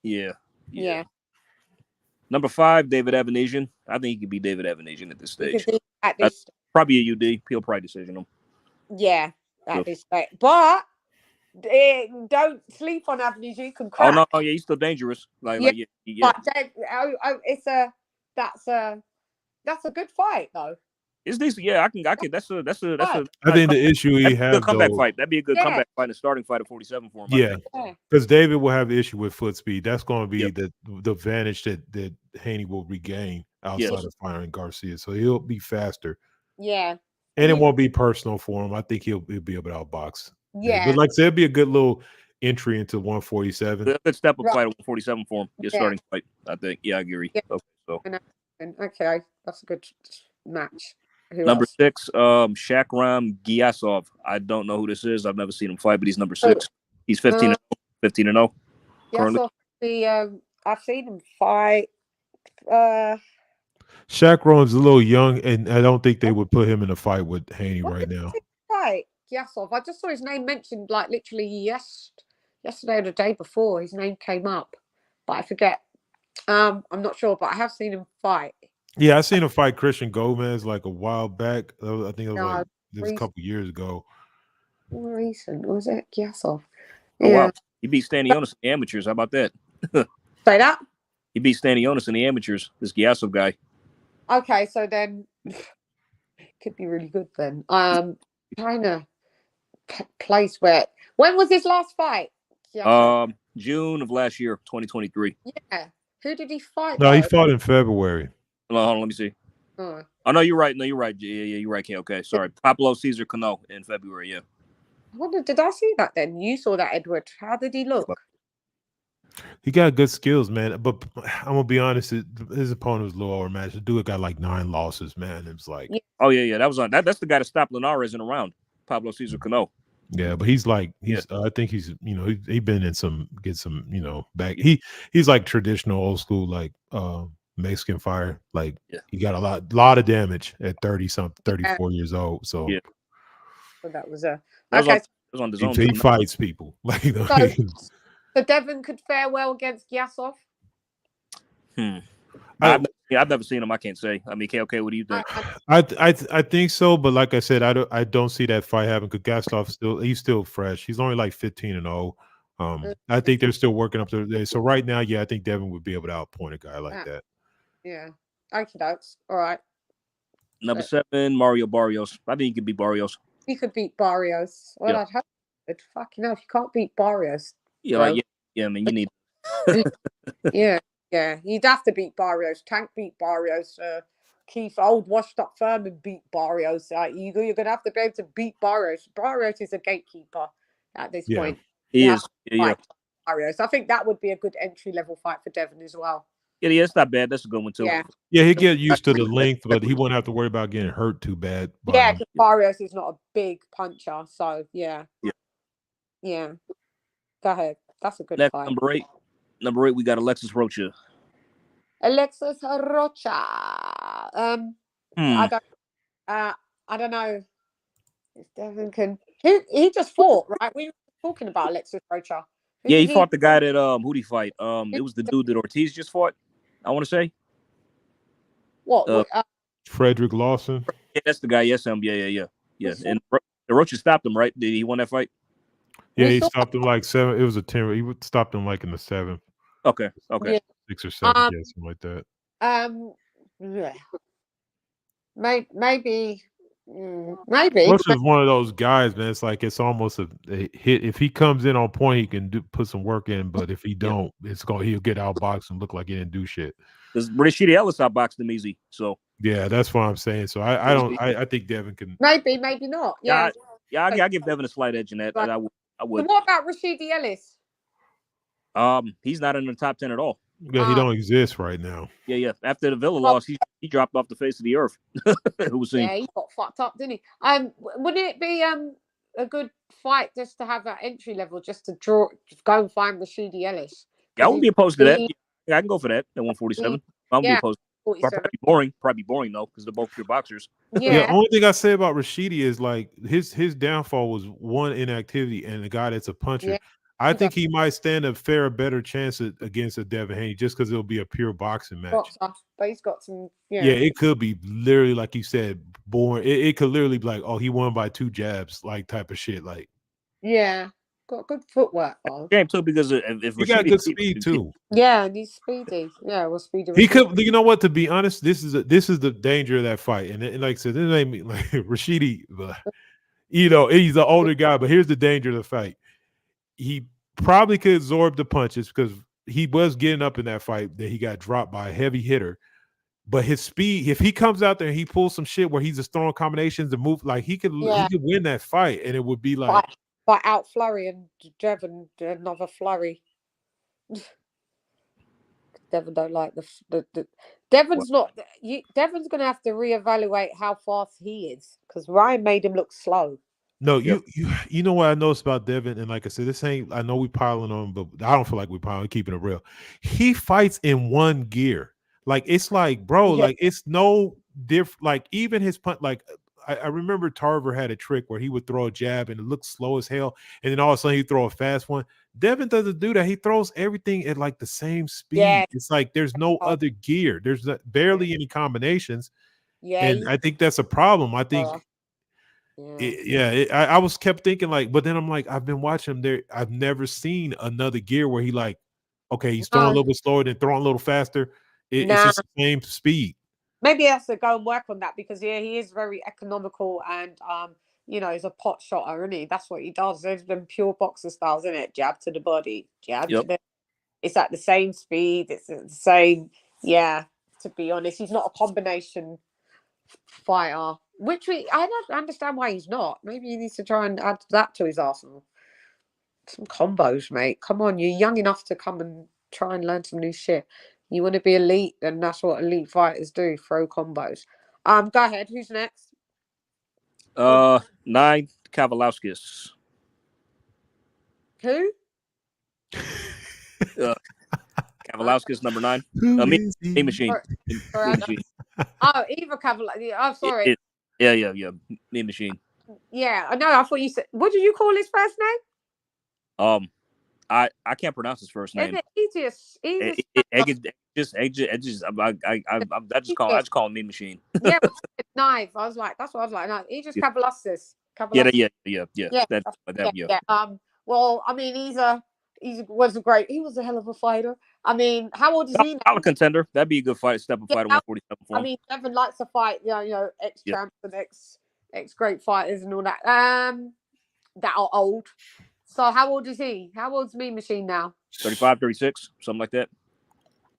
Yeah. Yeah. Number 5, David Evanesian. I think he could be David Evanesian at this stage. Probably a UD. He'll probably decision him. Yeah, at this stage. But don't sleep on Evanesian. You can crack. Oh no, yeah, he's still dangerous. Like yeah. But that's a good fight though. It's decent. Yeah, I can. That's a. I think the issue he has a comeback fight. That'd be a good comeback fight, and a starting fight at 47 for him. Yeah, because David will have the issue with foot speed. That's going to be the advantage that Haney will regain outside of firing Garcia. So he'll be faster. Yeah, and it won't be personal for him. I think he'll be able to outbox. Yeah, but like I said, it'd be a good little entry into 147. A good step up fight at 147 for him. Your starting fight, I think. Yeah, I agree. Yeah. Okay, so Okay, that's a good match. Who Number else? 6, Shakram Giasov. I don't know who this is. I've never seen him fight, but he's number 6. He's 15 and 0 currently. I've seen him fight. Shakron's a little young, and I don't think they would put him in a fight with Haney right now. Right, Giasov. I just saw his name mentioned like literally yesterday or the day before. His name came up, but I forget. I'm not sure, but I have seen him fight. Yeah, I seen him fight Christian Gomez like a while back. I think it was like a couple years ago. More recent, was it Giasov? Oh wow, he beat Stanionis in the amateurs. How about that? Say that. He beat Stanionis in the amateurs. This Giasov guy. Okay, so then could be really good then. Trying to place where. When was his last fight? June of last year, 2023. Yeah. Who did he fight? No, he fought in February. Hold on, let me see. Oh no, you're right. No, you're right. Yeah, you're right. Okay, sorry. Pablo Cesar Cano in February. Yeah. I wonder, did I see that then? You saw that, Edward. How did he look? He got good skills, man. But I'm gonna be honest, his opponent was low overmatched. The dude got like 9 losses, man. It was like, oh yeah, that was on. That's the guy that stopped Linares in a round. Pablo Cesar Cano. Yeah, but he's like I think he's he been in some back. He's like traditional old school like Mexican fire. Like he got a lot of damage at 34 years old. So yeah. So that was a on the zone. He fights people like. So Devin could fare well against Giasov. I've never seen him. I can't say. I mean, KOK, what do you think? I think so, but like I said, I don't see that fight happening because Gaslov's he's still fresh. He's only like 15 and 0. I think they're still working up to there. So right now, yeah, I think Devin would be able to outpoint a guy like that. Yeah. Okay, that's all right. Number 7, Mario Barrios. I think he could beat Barrios. He could beat Barrios. Well, I'd hope it. Fucking hell, if you can't beat Barrios. Yeah, I mean, you need. Yeah, you'd have to beat Barrios. Tank beat Barrios. Keith, old washed up Furman beat Barrios. You're gonna have to be able to beat Barrios. Barrios is a gatekeeper at this point. He is. Yeah. Barrios. I think that would be a good entry level fight for Devin as well. Yeah, it's not bad. That's a good one too. Yeah, he'd get used to the length, but he won't have to worry about getting hurt too bad. Yeah, because Barrios is not a big puncher, so yeah. Go ahead. That's a good fight. Number 8, we got Alexis Rocha. Alexis Rocha. I don't know if Devin can. He just fought, right? We were talking about Alexis Rocha. He fought the guy that who'd he fight? It was the dude that Ortiz just fought. I want to say. What? Frederick Lawson. Yeah, that's the guy. Yes, yeah. And Rocha stopped him, right? Did he win that fight? Yeah, he stopped him like 7. It was a 10. He stopped him like in the 7th. Okay. Yeah. 6 or 7, something like that. Yeah. Maybe. Rocha's one of those guys, man. It's like it's almost a hit. If he comes in on point, he can put some work in. But if he don't, he'll get outboxed and look like he didn't do shit. Because Rashidi Ellis outboxed him easy. So yeah, that's what I'm saying. So I think Devin can. Maybe not. Yeah. I give Devin a slight edge in that. Right. I would. So what about Rashidi Ellis? He's not in the top 10 at all. Yeah, he don't exist right now. Yeah. After the Villa loss, he dropped off the face of the earth. Yeah, he got fucked up, didn't he? Would it be a good fight just to have that entry level, just to go and find Rashidi Ellis? Yeah, I wouldn't be opposed to that. Yeah, I can go for that at 147. I won't be opposed. Probably boring though, because they're both pure boxers. Yeah. The only thing I say about Rashidi is like his downfall was one inactivity and a guy that's a puncher. Yeah. I think he might stand a better chance against a Devin Haney just because it'll be a pure boxing match. But he's got some. Yeah, it could be literally like you said, boring. It could literally be like, oh, he won by 2 jabs, like type of shit. Like, yeah, got good footwork. Game too, because if he got good speed too. Yeah, and he's speedy. Yeah, well, speedy. He could. You know what? To be honest, this is the danger of that fight. And like I said, this ain't me like Rashidi. He's an older guy, but here's the danger of the fight. He probably could absorb the punches because he was getting up in that fight that he got dropped by a heavy hitter. But his speed, if he comes out there and he pulls some shit where he's just throwing combinations and move, like he could win that fight, and it would be like by out flurry and Devin another flurry. Devin don't like the Devin's not. Devin's going to have to reevaluate how fast he is because Ryan made him look slow. No, you know what I noticed about Devin, and like I said, this ain't. I know we piling on, but I don't feel like we piling. Keeping it real, he fights in one gear. Like it's like, bro, like it's no different. Like even his punt, like I remember Tarver had a trick where he would throw a jab and it looked slow as hell, and then all of a sudden he throw a fast one. Devin doesn't do that. He throws everything at like the same speed. Yeah. It's like there's no other gear. There's barely any combinations. Yeah, and I think that's a problem. I think. I was kept thinking like, but then I'm like, I've been watching him there. I've never seen another gear where he like, okay, he's throwing a little bit slower, then throwing a little faster. It's just the same speed. Maybe he has to go and work on that because he is very economical and he's a pot shotter, isn't he? That's what he does. There's been pure boxer styles, isn't it? Jab to the body, jab to the. It's at the same speed. It's the same. Yeah, to be honest, he's not a combination fighter. I don't understand why he's not. Maybe he needs to try and add that to his arsenal. Some combos, mate. Come on, you're young enough to come and try and learn some new shit. You want to be elite, then that's what elite fighters do, throw combos. Go ahead. Who's next? 9, Kavalauskas. Who? Kavalauskas, number 9. Me Machine. Oh, Eva Kavalauskas. I'm sorry. Yeah. Me Machine. Yeah, I know. I thought you said. What did you call his first name? I can't pronounce his first name. I just call him Me Machine. Yeah, knife. I was like, that's what I was like. No, he just Kavalauskas. Yeah. Well, I mean, he was a hell of a fighter. I mean, how old is he now? A contender. That'd be a good fight. Step fighter 147 for him. I mean, Devin likes to fight, ex champs and ex great fighters and all that. That are old. So how old is he? How old's Me Machine now? 35, 36, something like that.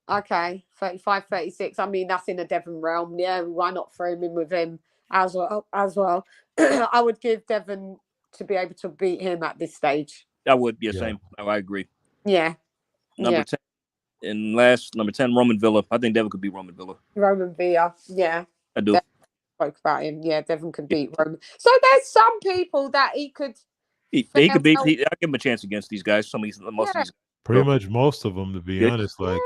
Okay, 35, 36. I mean, that's in a Devin realm. Yeah, why not throw him in with him as well? I would give Devin to be able to beat him at this stage. I would. Yeah, same. I agree. Yeah. Number 10. And last, number 10, Roman Villa. I think Devin could beat Roman Villa. Roman Villa, yeah. I do. Devin spoke about him. Yeah, Devin could beat Roman. So there's some people that he could... He could beat... I'll give him a chance against these guys. Most of these guys. Pretty much most of them, to be honest. Like,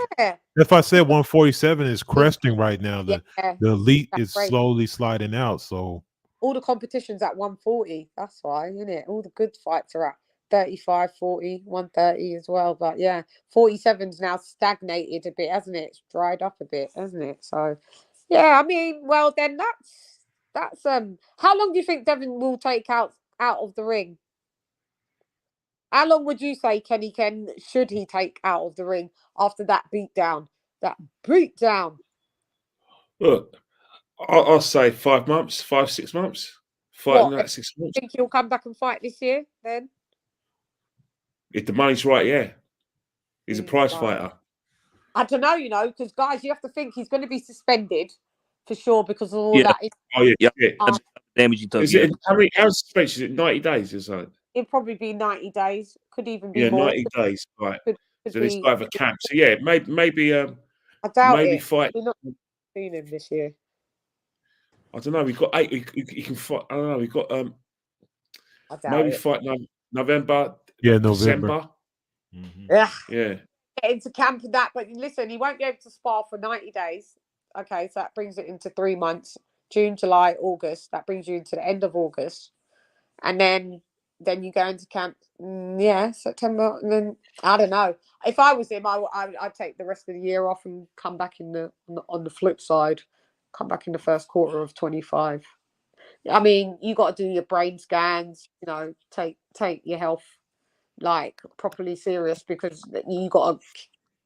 if I said 147 is cresting right now, the elite is slowly sliding out. So all the competitions at 140. That's why, isn't it? All the good fights are at 35, 40, 130 as well. But yeah, 47's now stagnated a bit, hasn't it? It's dried up a bit, hasn't it? So yeah, I mean, well then that's how long do you think Devin will take out of the ring? How long would you say Kenny Ken should he take out of the ring after that beatdown? Look, I'll say 5 months, 6 months. Fighting that 6 months. Think he'll come back and fight this year then? If the money's right, yeah. He's a prize fighter. I don't know, because guys, you have to think he's going to be suspended for sure because of all that. That's damage he took. How's suspension? Is it 90 days or something? It'd probably be 90 days. Could even be more. 90 days. Right. Could so this guy have a camp. So yeah, maybe I doubt maybe it. fight. We're not seeing him this year. I don't know. We've got 8. You can fight. I don't know. We've got maybe fight November. Yeah, December. Yeah. Yeah. Get into camp and that, but listen, he won't be able to spar for 90 days. Okay, so that brings it into 3 months. June, July, August. That brings you into the end of August. And then you go into camp, September, and then I don't know. If I was him, I'd take the rest of the year off and come back on the flip side, come back in the first quarter of 25. I mean, you got to do your brain scans, take your health like properly serious because you got to.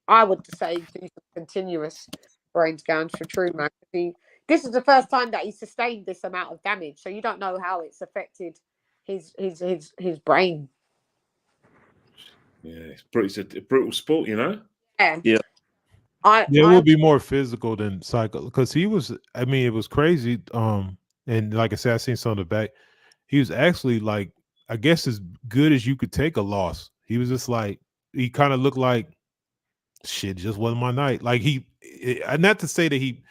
I would say do some continuous brain scans for true man. This is the first time that he sustained this amount of damage, so you don't know how it's affected his brain. Yeah, it's a brutal sport, Yeah. It would be more physical than psycho because he was. I mean, it was crazy. And like I said, I seen some of the back. He was actually like, I guess, as good as you could take a loss. He was just like, he kind of looked like shit just wasn't my night. Like not to say that he.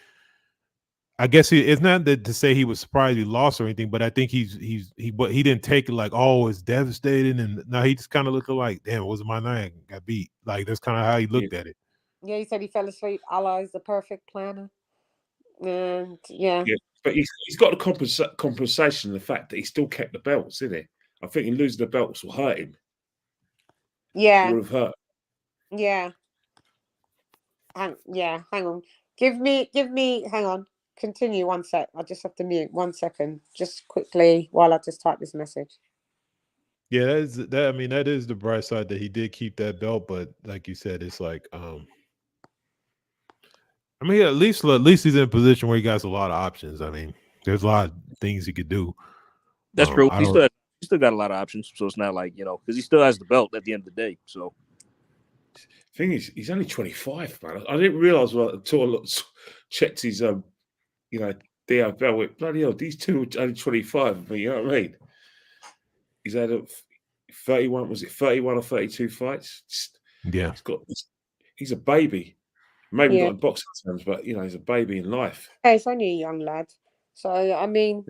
I guess it's not that to say he was surprised he lost or anything, but I think he didn't take it like, oh, it's devastating, and no, he just kind of looked like, damn, it wasn't my night, got beat. Like that's kind of how he looked at it. Yeah, he said he fell asleep. Allah is the perfect planner, and yeah, but he's got the compensation, the fact that he still kept the belts, isn't he? I think he losing the belts will hurt him. Yeah, it would have hurt. Yeah. Hang on. Give me. Hang on. Continue 1 sec. I just have to mute 1 second, just quickly while I just type this message. Yeah, that. I mean, that is the bright side that he did keep that belt, but like you said, it's like, I mean, at least he's in a position where he got a lot of options. I mean, there's a lot of things he could do. That's true. He still got a lot of options, so it's not like, because he still has the belt at the end of the day. So, thing is, he's only 25, man. I didn't realize until I checked his DFL with bloody hell. These two are only 25. You know what I mean? He's had 31. Was it 31 or 32 fights? Yeah, he's a baby. Maybe not in boxing terms, but he's a baby in life. Yeah, he's only a young lad. So I mean,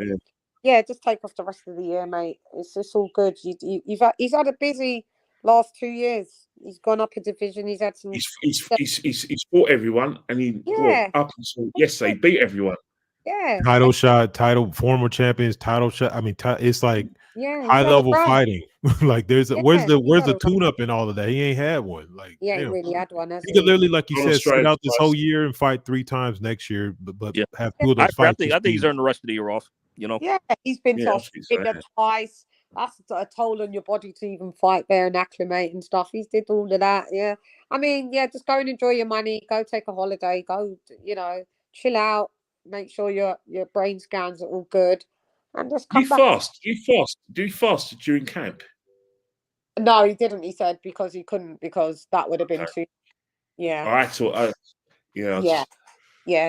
just take off the rest of the year, mate. It's just all good. He's had a busy last 2 years. He's gone up a division. He's had some. He's fought everyone, and up until yesterday, he beat everyone. Yeah, title shot, former champions, title shot. I mean, it's like high level fighting. Like where's the tune up in all of that? He ain't had one. Like he ain't really had one. He could literally, like you said, sit out this whole year and fight 3 times next year, but have 2 of those fights. I think he's earned the rest of the year off. Yeah, he's been to Australia twice. That's a toll on your body to even fight there and acclimate and stuff. He's did all of that. Yeah, I mean, just go and enjoy your money. Go take a holiday. Go, chill out. Make sure your brain scans are all good, and just come back. Do you fast during camp? No, he didn't. He said because he couldn't, because that would have been too. Yeah.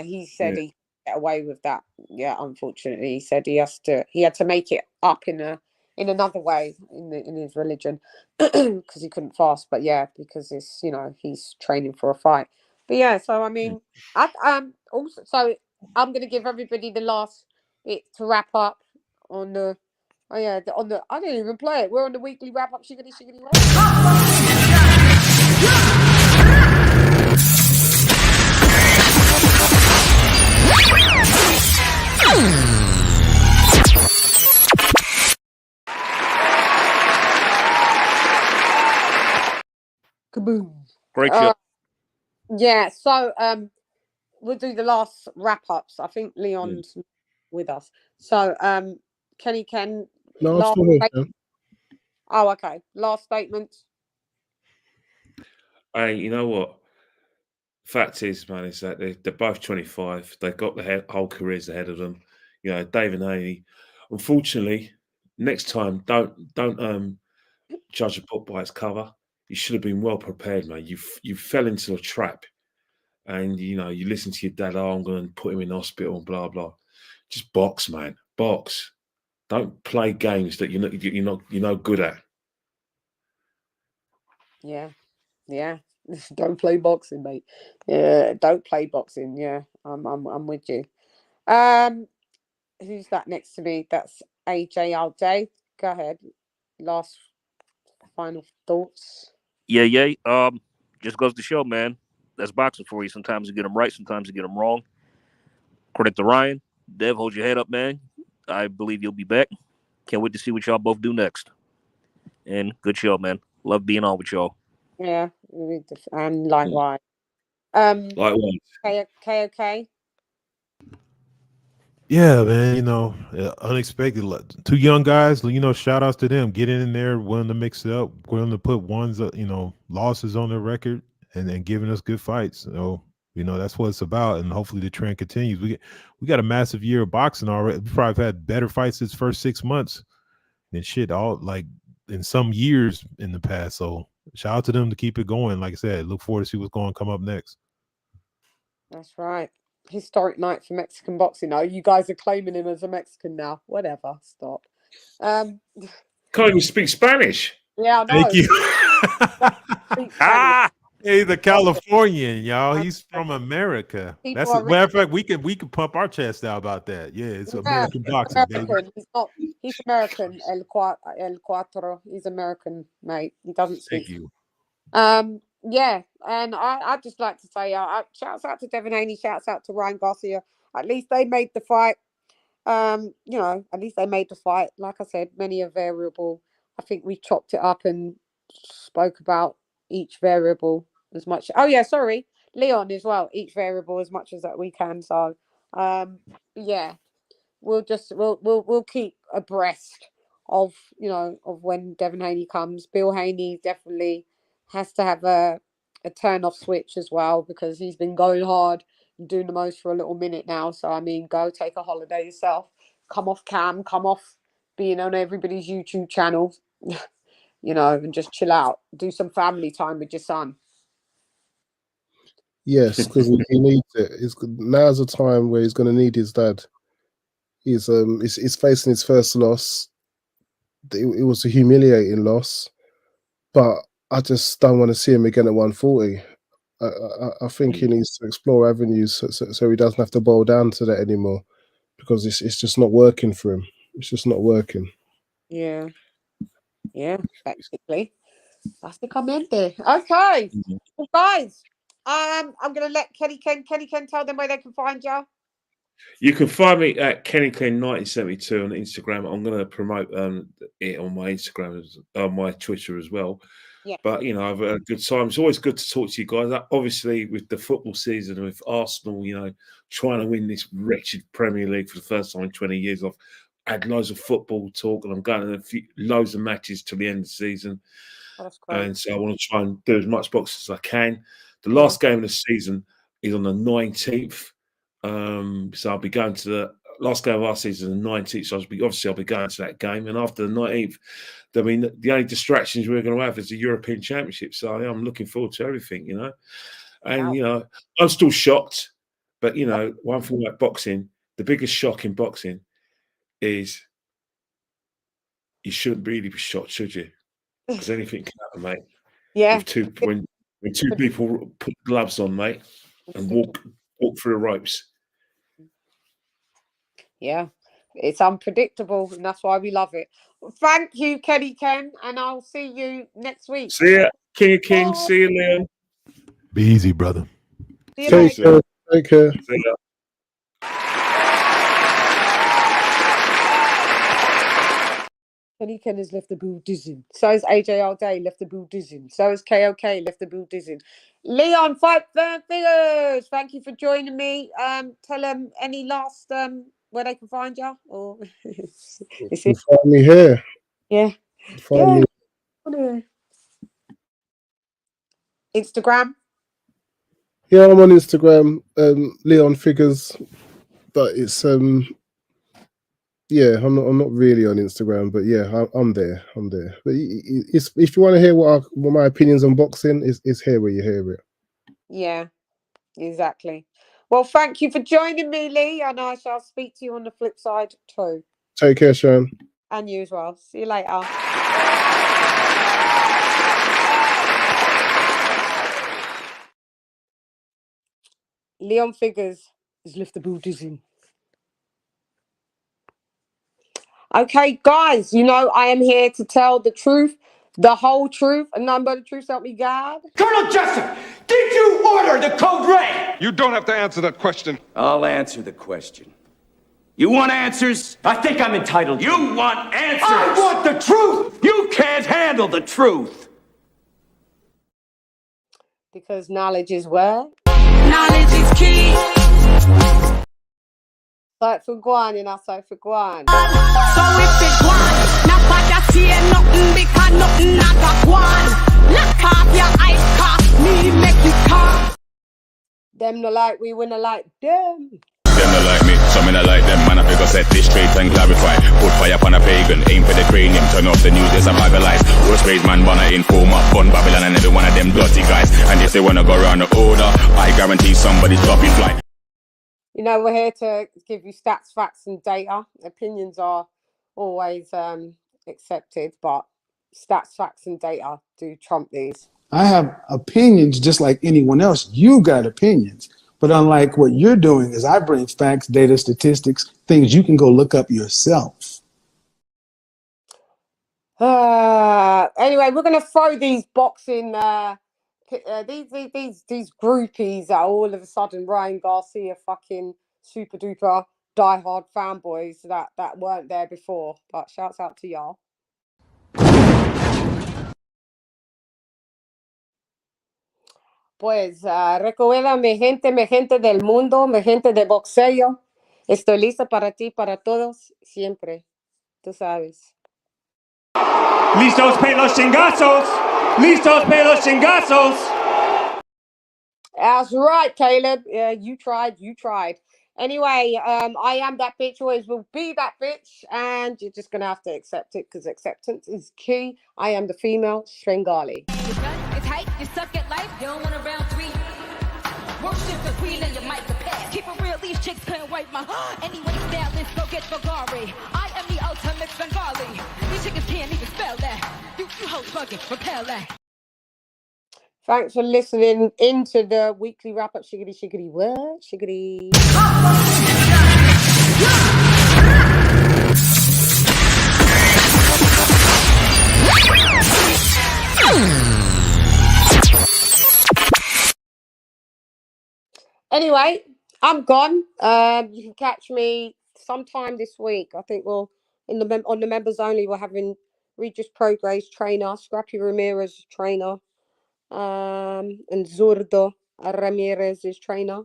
He said he get away with that. Yeah, unfortunately, he said he had to make it up in another way in his religion because he couldn't fast. But because it's he's training for a fight. But so I mean, also so I'm gonna give everybody the last bit to wrap up on the. I didn't even play it. We're on the weekly wrap up. Shiggity shiggity wrap. Kaboom! Great show. So we'll do the last wrap ups. I think Leon's with us. So Kenny Ken. Last okay. Last statement. Hey, you know what? Fact is, man, is that they're both 25. They've got the whole careers ahead of them. Devin Haney. Unfortunately, next time, don't judge a book by its cover. You should have been well prepared, man. You fell into a trap, and you listen to your dad. Oh, I'm going to put him in hospital and blah blah. Just box, man. Box. Don't play games that you're not good at. Yeah. Don't play boxing, mate. Yeah, don't play boxing. Yeah, I'm with you. Who's that next to me? That's AJ all day. Go ahead. Last final thoughts. Yeah. Just goes to show, man. That's boxing for you. Sometimes you get them right, sometimes you get them wrong. Credit to Ryan. Dev, hold your head up, man. I believe you'll be back. Can't wait to see what y'all both do next. And good show, man. Love being on with y'all. Yeah, and likewise. Likewise. Okay. Yeah, man. Unexpected. 2 young guys. Shout outs to them. Getting in there, willing to mix it up, willing to put losses on their record, and then giving us good fights. So that's what it's about, and hopefully the trend continues. We got a massive year of boxing already. We probably had better fights this first 6 months than all like in some years in the past. So shout out to them to keep it going. Like I said, look forward to see what's going to come up next. That's right. Historic night for Mexican boxing. Oh, you guys are claiming him as a Mexican now. Whatever. Stop. Can't even speak Spanish. Yeah, I know. Thank you. He's a Californian, y'all. He's from America. That's a matter of fact. We can pump our chest out about that. Yeah, it's American boxing, American. baby. He's not. He's American. El Cuatro. He's American, mate. He doesn't speak. Thank you. Yeah, and I'd just like to say, shouts out to Devin Haney, shouts out to Ryan Garcia. At least they made the fight. You know, at least they made the fight. Like I said, many a variable. I think we chopped it up and spoke about each variable as much. Oh yeah, sorry, Leon as well. Each variable as much as that we can. So, yeah, we'll keep abreast of, you know, of when Devin Haney comes. Bill Haney definitely has to have a turn off switch as well, because he's been going hard and doing the most for a little minute now. So I mean, go take a holiday yourself, come off cam, come off being on everybody's YouTube channel, you know, and just chill out, do some family time with your son. Yes, because he needs it. Now's the time where he's going to need his dad. He's facing his first loss. It was a humiliating loss, but I just don't want to see him again at 140. I think he needs to explore avenues so he doesn't have to boil down to that anymore, because it's just not working for him. It's just not working. Yeah, basically. Básicamente. Okay, well, guys, I'm gonna let Kenny Ken tell them where they can find you. You can find me at KennyKen1972 on Instagram. I'm going to promote it on my Instagram, on my Twitter as well. Yeah. But, you know, I've had a good time. It's always good to talk to you guys. Obviously, with the football season and with Arsenal, you know, trying to win this wretched Premier League for the first time in 20 years, I've had loads of football talk, and I'm going to loads of matches till the end of the season. Oh, that's great. And so I want to try and do as much boxing as I can. The last game of the season is on the 19th. So I'll be going to the last game of our season, the 19th. So I'll be going to that game. And after the 19th, I mean, the only distractions we're going to have is the European Championship. So I'm looking forward to everything, you know. And, you know, I'm still shocked. But, you know, one thing about boxing, the biggest shock in boxing is you shouldn't really be shocked, should you? Because anything can happen, mate. Yeah. When two people put gloves on, mate, and walk through the ropes. Yeah, it's unpredictable, and that's why we love it. Thank you, Kenny Ken, and I'll see you next week. See ya, King of Kings. See you, Leon. Be easy, brother. See you later. Take care. See ya. Kenny Ken has left the Buddhism. So is AJ All Day, left the Buddhism. So is KOK, left the Buddhism. Leon, Fight Figures, thank you for joining me. Tell them any last where they can find you, or is it? Find me here. Yeah. Find me. Instagram. Yeah, I'm on Instagram, Leon Figures, but it's yeah, I'm not really on Instagram, but yeah, I'm there. But if you want to hear what my opinions on boxing is here where you hear it. Yeah, exactly. Well, thank you for joining me, Lee, and I shall speak to you on the flip side too. Take care, Sharon. And you as well. See you later. Leon Figures has left the Buddhism. Okay, guys, you know I am here to tell the truth, the whole truth, and none but the truth, help me God. Colonel Jessup, did you order the code red? You don't have to answer that question. I'll answer the question. You want answers? I think I'm entitled. You want answers? I want the truth! You can't handle the truth! Because knowledge is what? Knowledge is key. Sight for Guan, and I sight for Guan. So if it Guan, not bother say nothing because nothing not got Guan. Lock off your eyes, cock me, make it cock. Them no like, we win a like them. Them not like me, some me not like them. Man, I figure set this straight and clarify. Put fire upon a pagan, aim for the cranium. Turn off the news, there's a bag of lies. Worst raised man, wanna inform up, fun Babylon and every one of them dirty guys. And if they wanna go around the order, I guarantee somebody's dropping flight. You know, we're here to give you stats, facts, and data. Opinions are always accepted, but stats, facts, and data do trump these. I have opinions just like anyone else. You got opinions. But unlike what you're doing is I bring facts, data, statistics, things you can go look up yourself. Anyway, we're gonna throw these boxing these groupies that are all of a sudden Ryan Garcia fucking super duper diehard fanboys that weren't there before. But shouts out to y'all. Pues recuerda mi gente del mundo, mi gente de boxeo. Estoy lista para ti, para todos, siempre. Tú sabes. Listos para los chingazos. Listos para los chingazos. That's right, Caleb. Yeah, you tried. Anyway, I am that bitch, always will be that bitch, and you're just gonna have to accept it because acceptance is key. I am the female Stringali. It's hype, you suck at life, you don't want a round three. Worship the queen and your mic the pass. Keep it real, these chicks couldn't wipe my anyway, now let's go get Bulgari. I am the ultimate Bengali. These chickens can't even spell that. You hoes bugging, repel that. Thanks for listening into the weekly wrap up. Shiggity, shiggity, what? Shiggity. Anyway, I'm gone. You can catch me sometime this week. I think we'll on the members only. We're having Regis Prograis trainer, Scrappy Ramirez trainer. And Zurdo Ramirez's trainer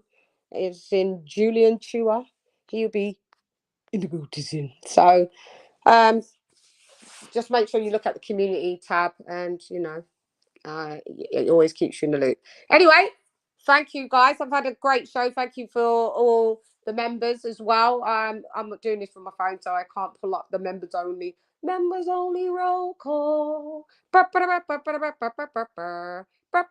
is in Julian Chua. He'll be in the booty. So just make sure you look at the community tab, and you know it always keeps you in the loop. Anyway, thank you guys. I've had a great show. Thank you for all the members as well. I'm not doing this from my phone, so I can't pull up the members only roll call. If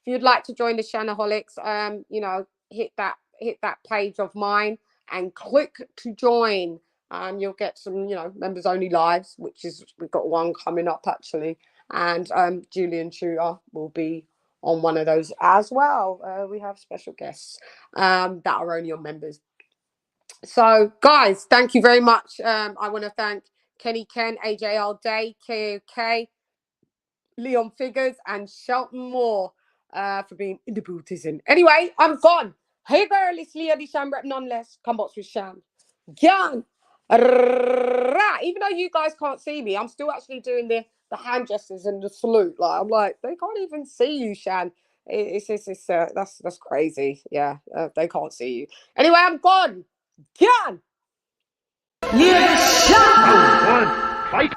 you'd like to join the Shannaholics, you know, hit that page of mine and click to join. You'll get some, you know, members only lives, which is, we've got one coming up actually, and Julian Shooter will be on one of those as well. We have special guests that are only on members. So guys, thank you very much. I want to thank Kenny Ken, AJL Day, KOK, Leon Figures, and Shelton Moore for being in the bootism. Anyway, I'm gone. Hey girl, it's LADYCHANDUNDEM rep none less. Come box with Shan. Gyan. Even though you guys can't see me, I'm still actually doing the hand gestures and the salute. Like I'm like, they can't even see you, Shan. That's crazy. Yeah, they can't see you. Anyway, I'm gone. Gyan. Round one, fight.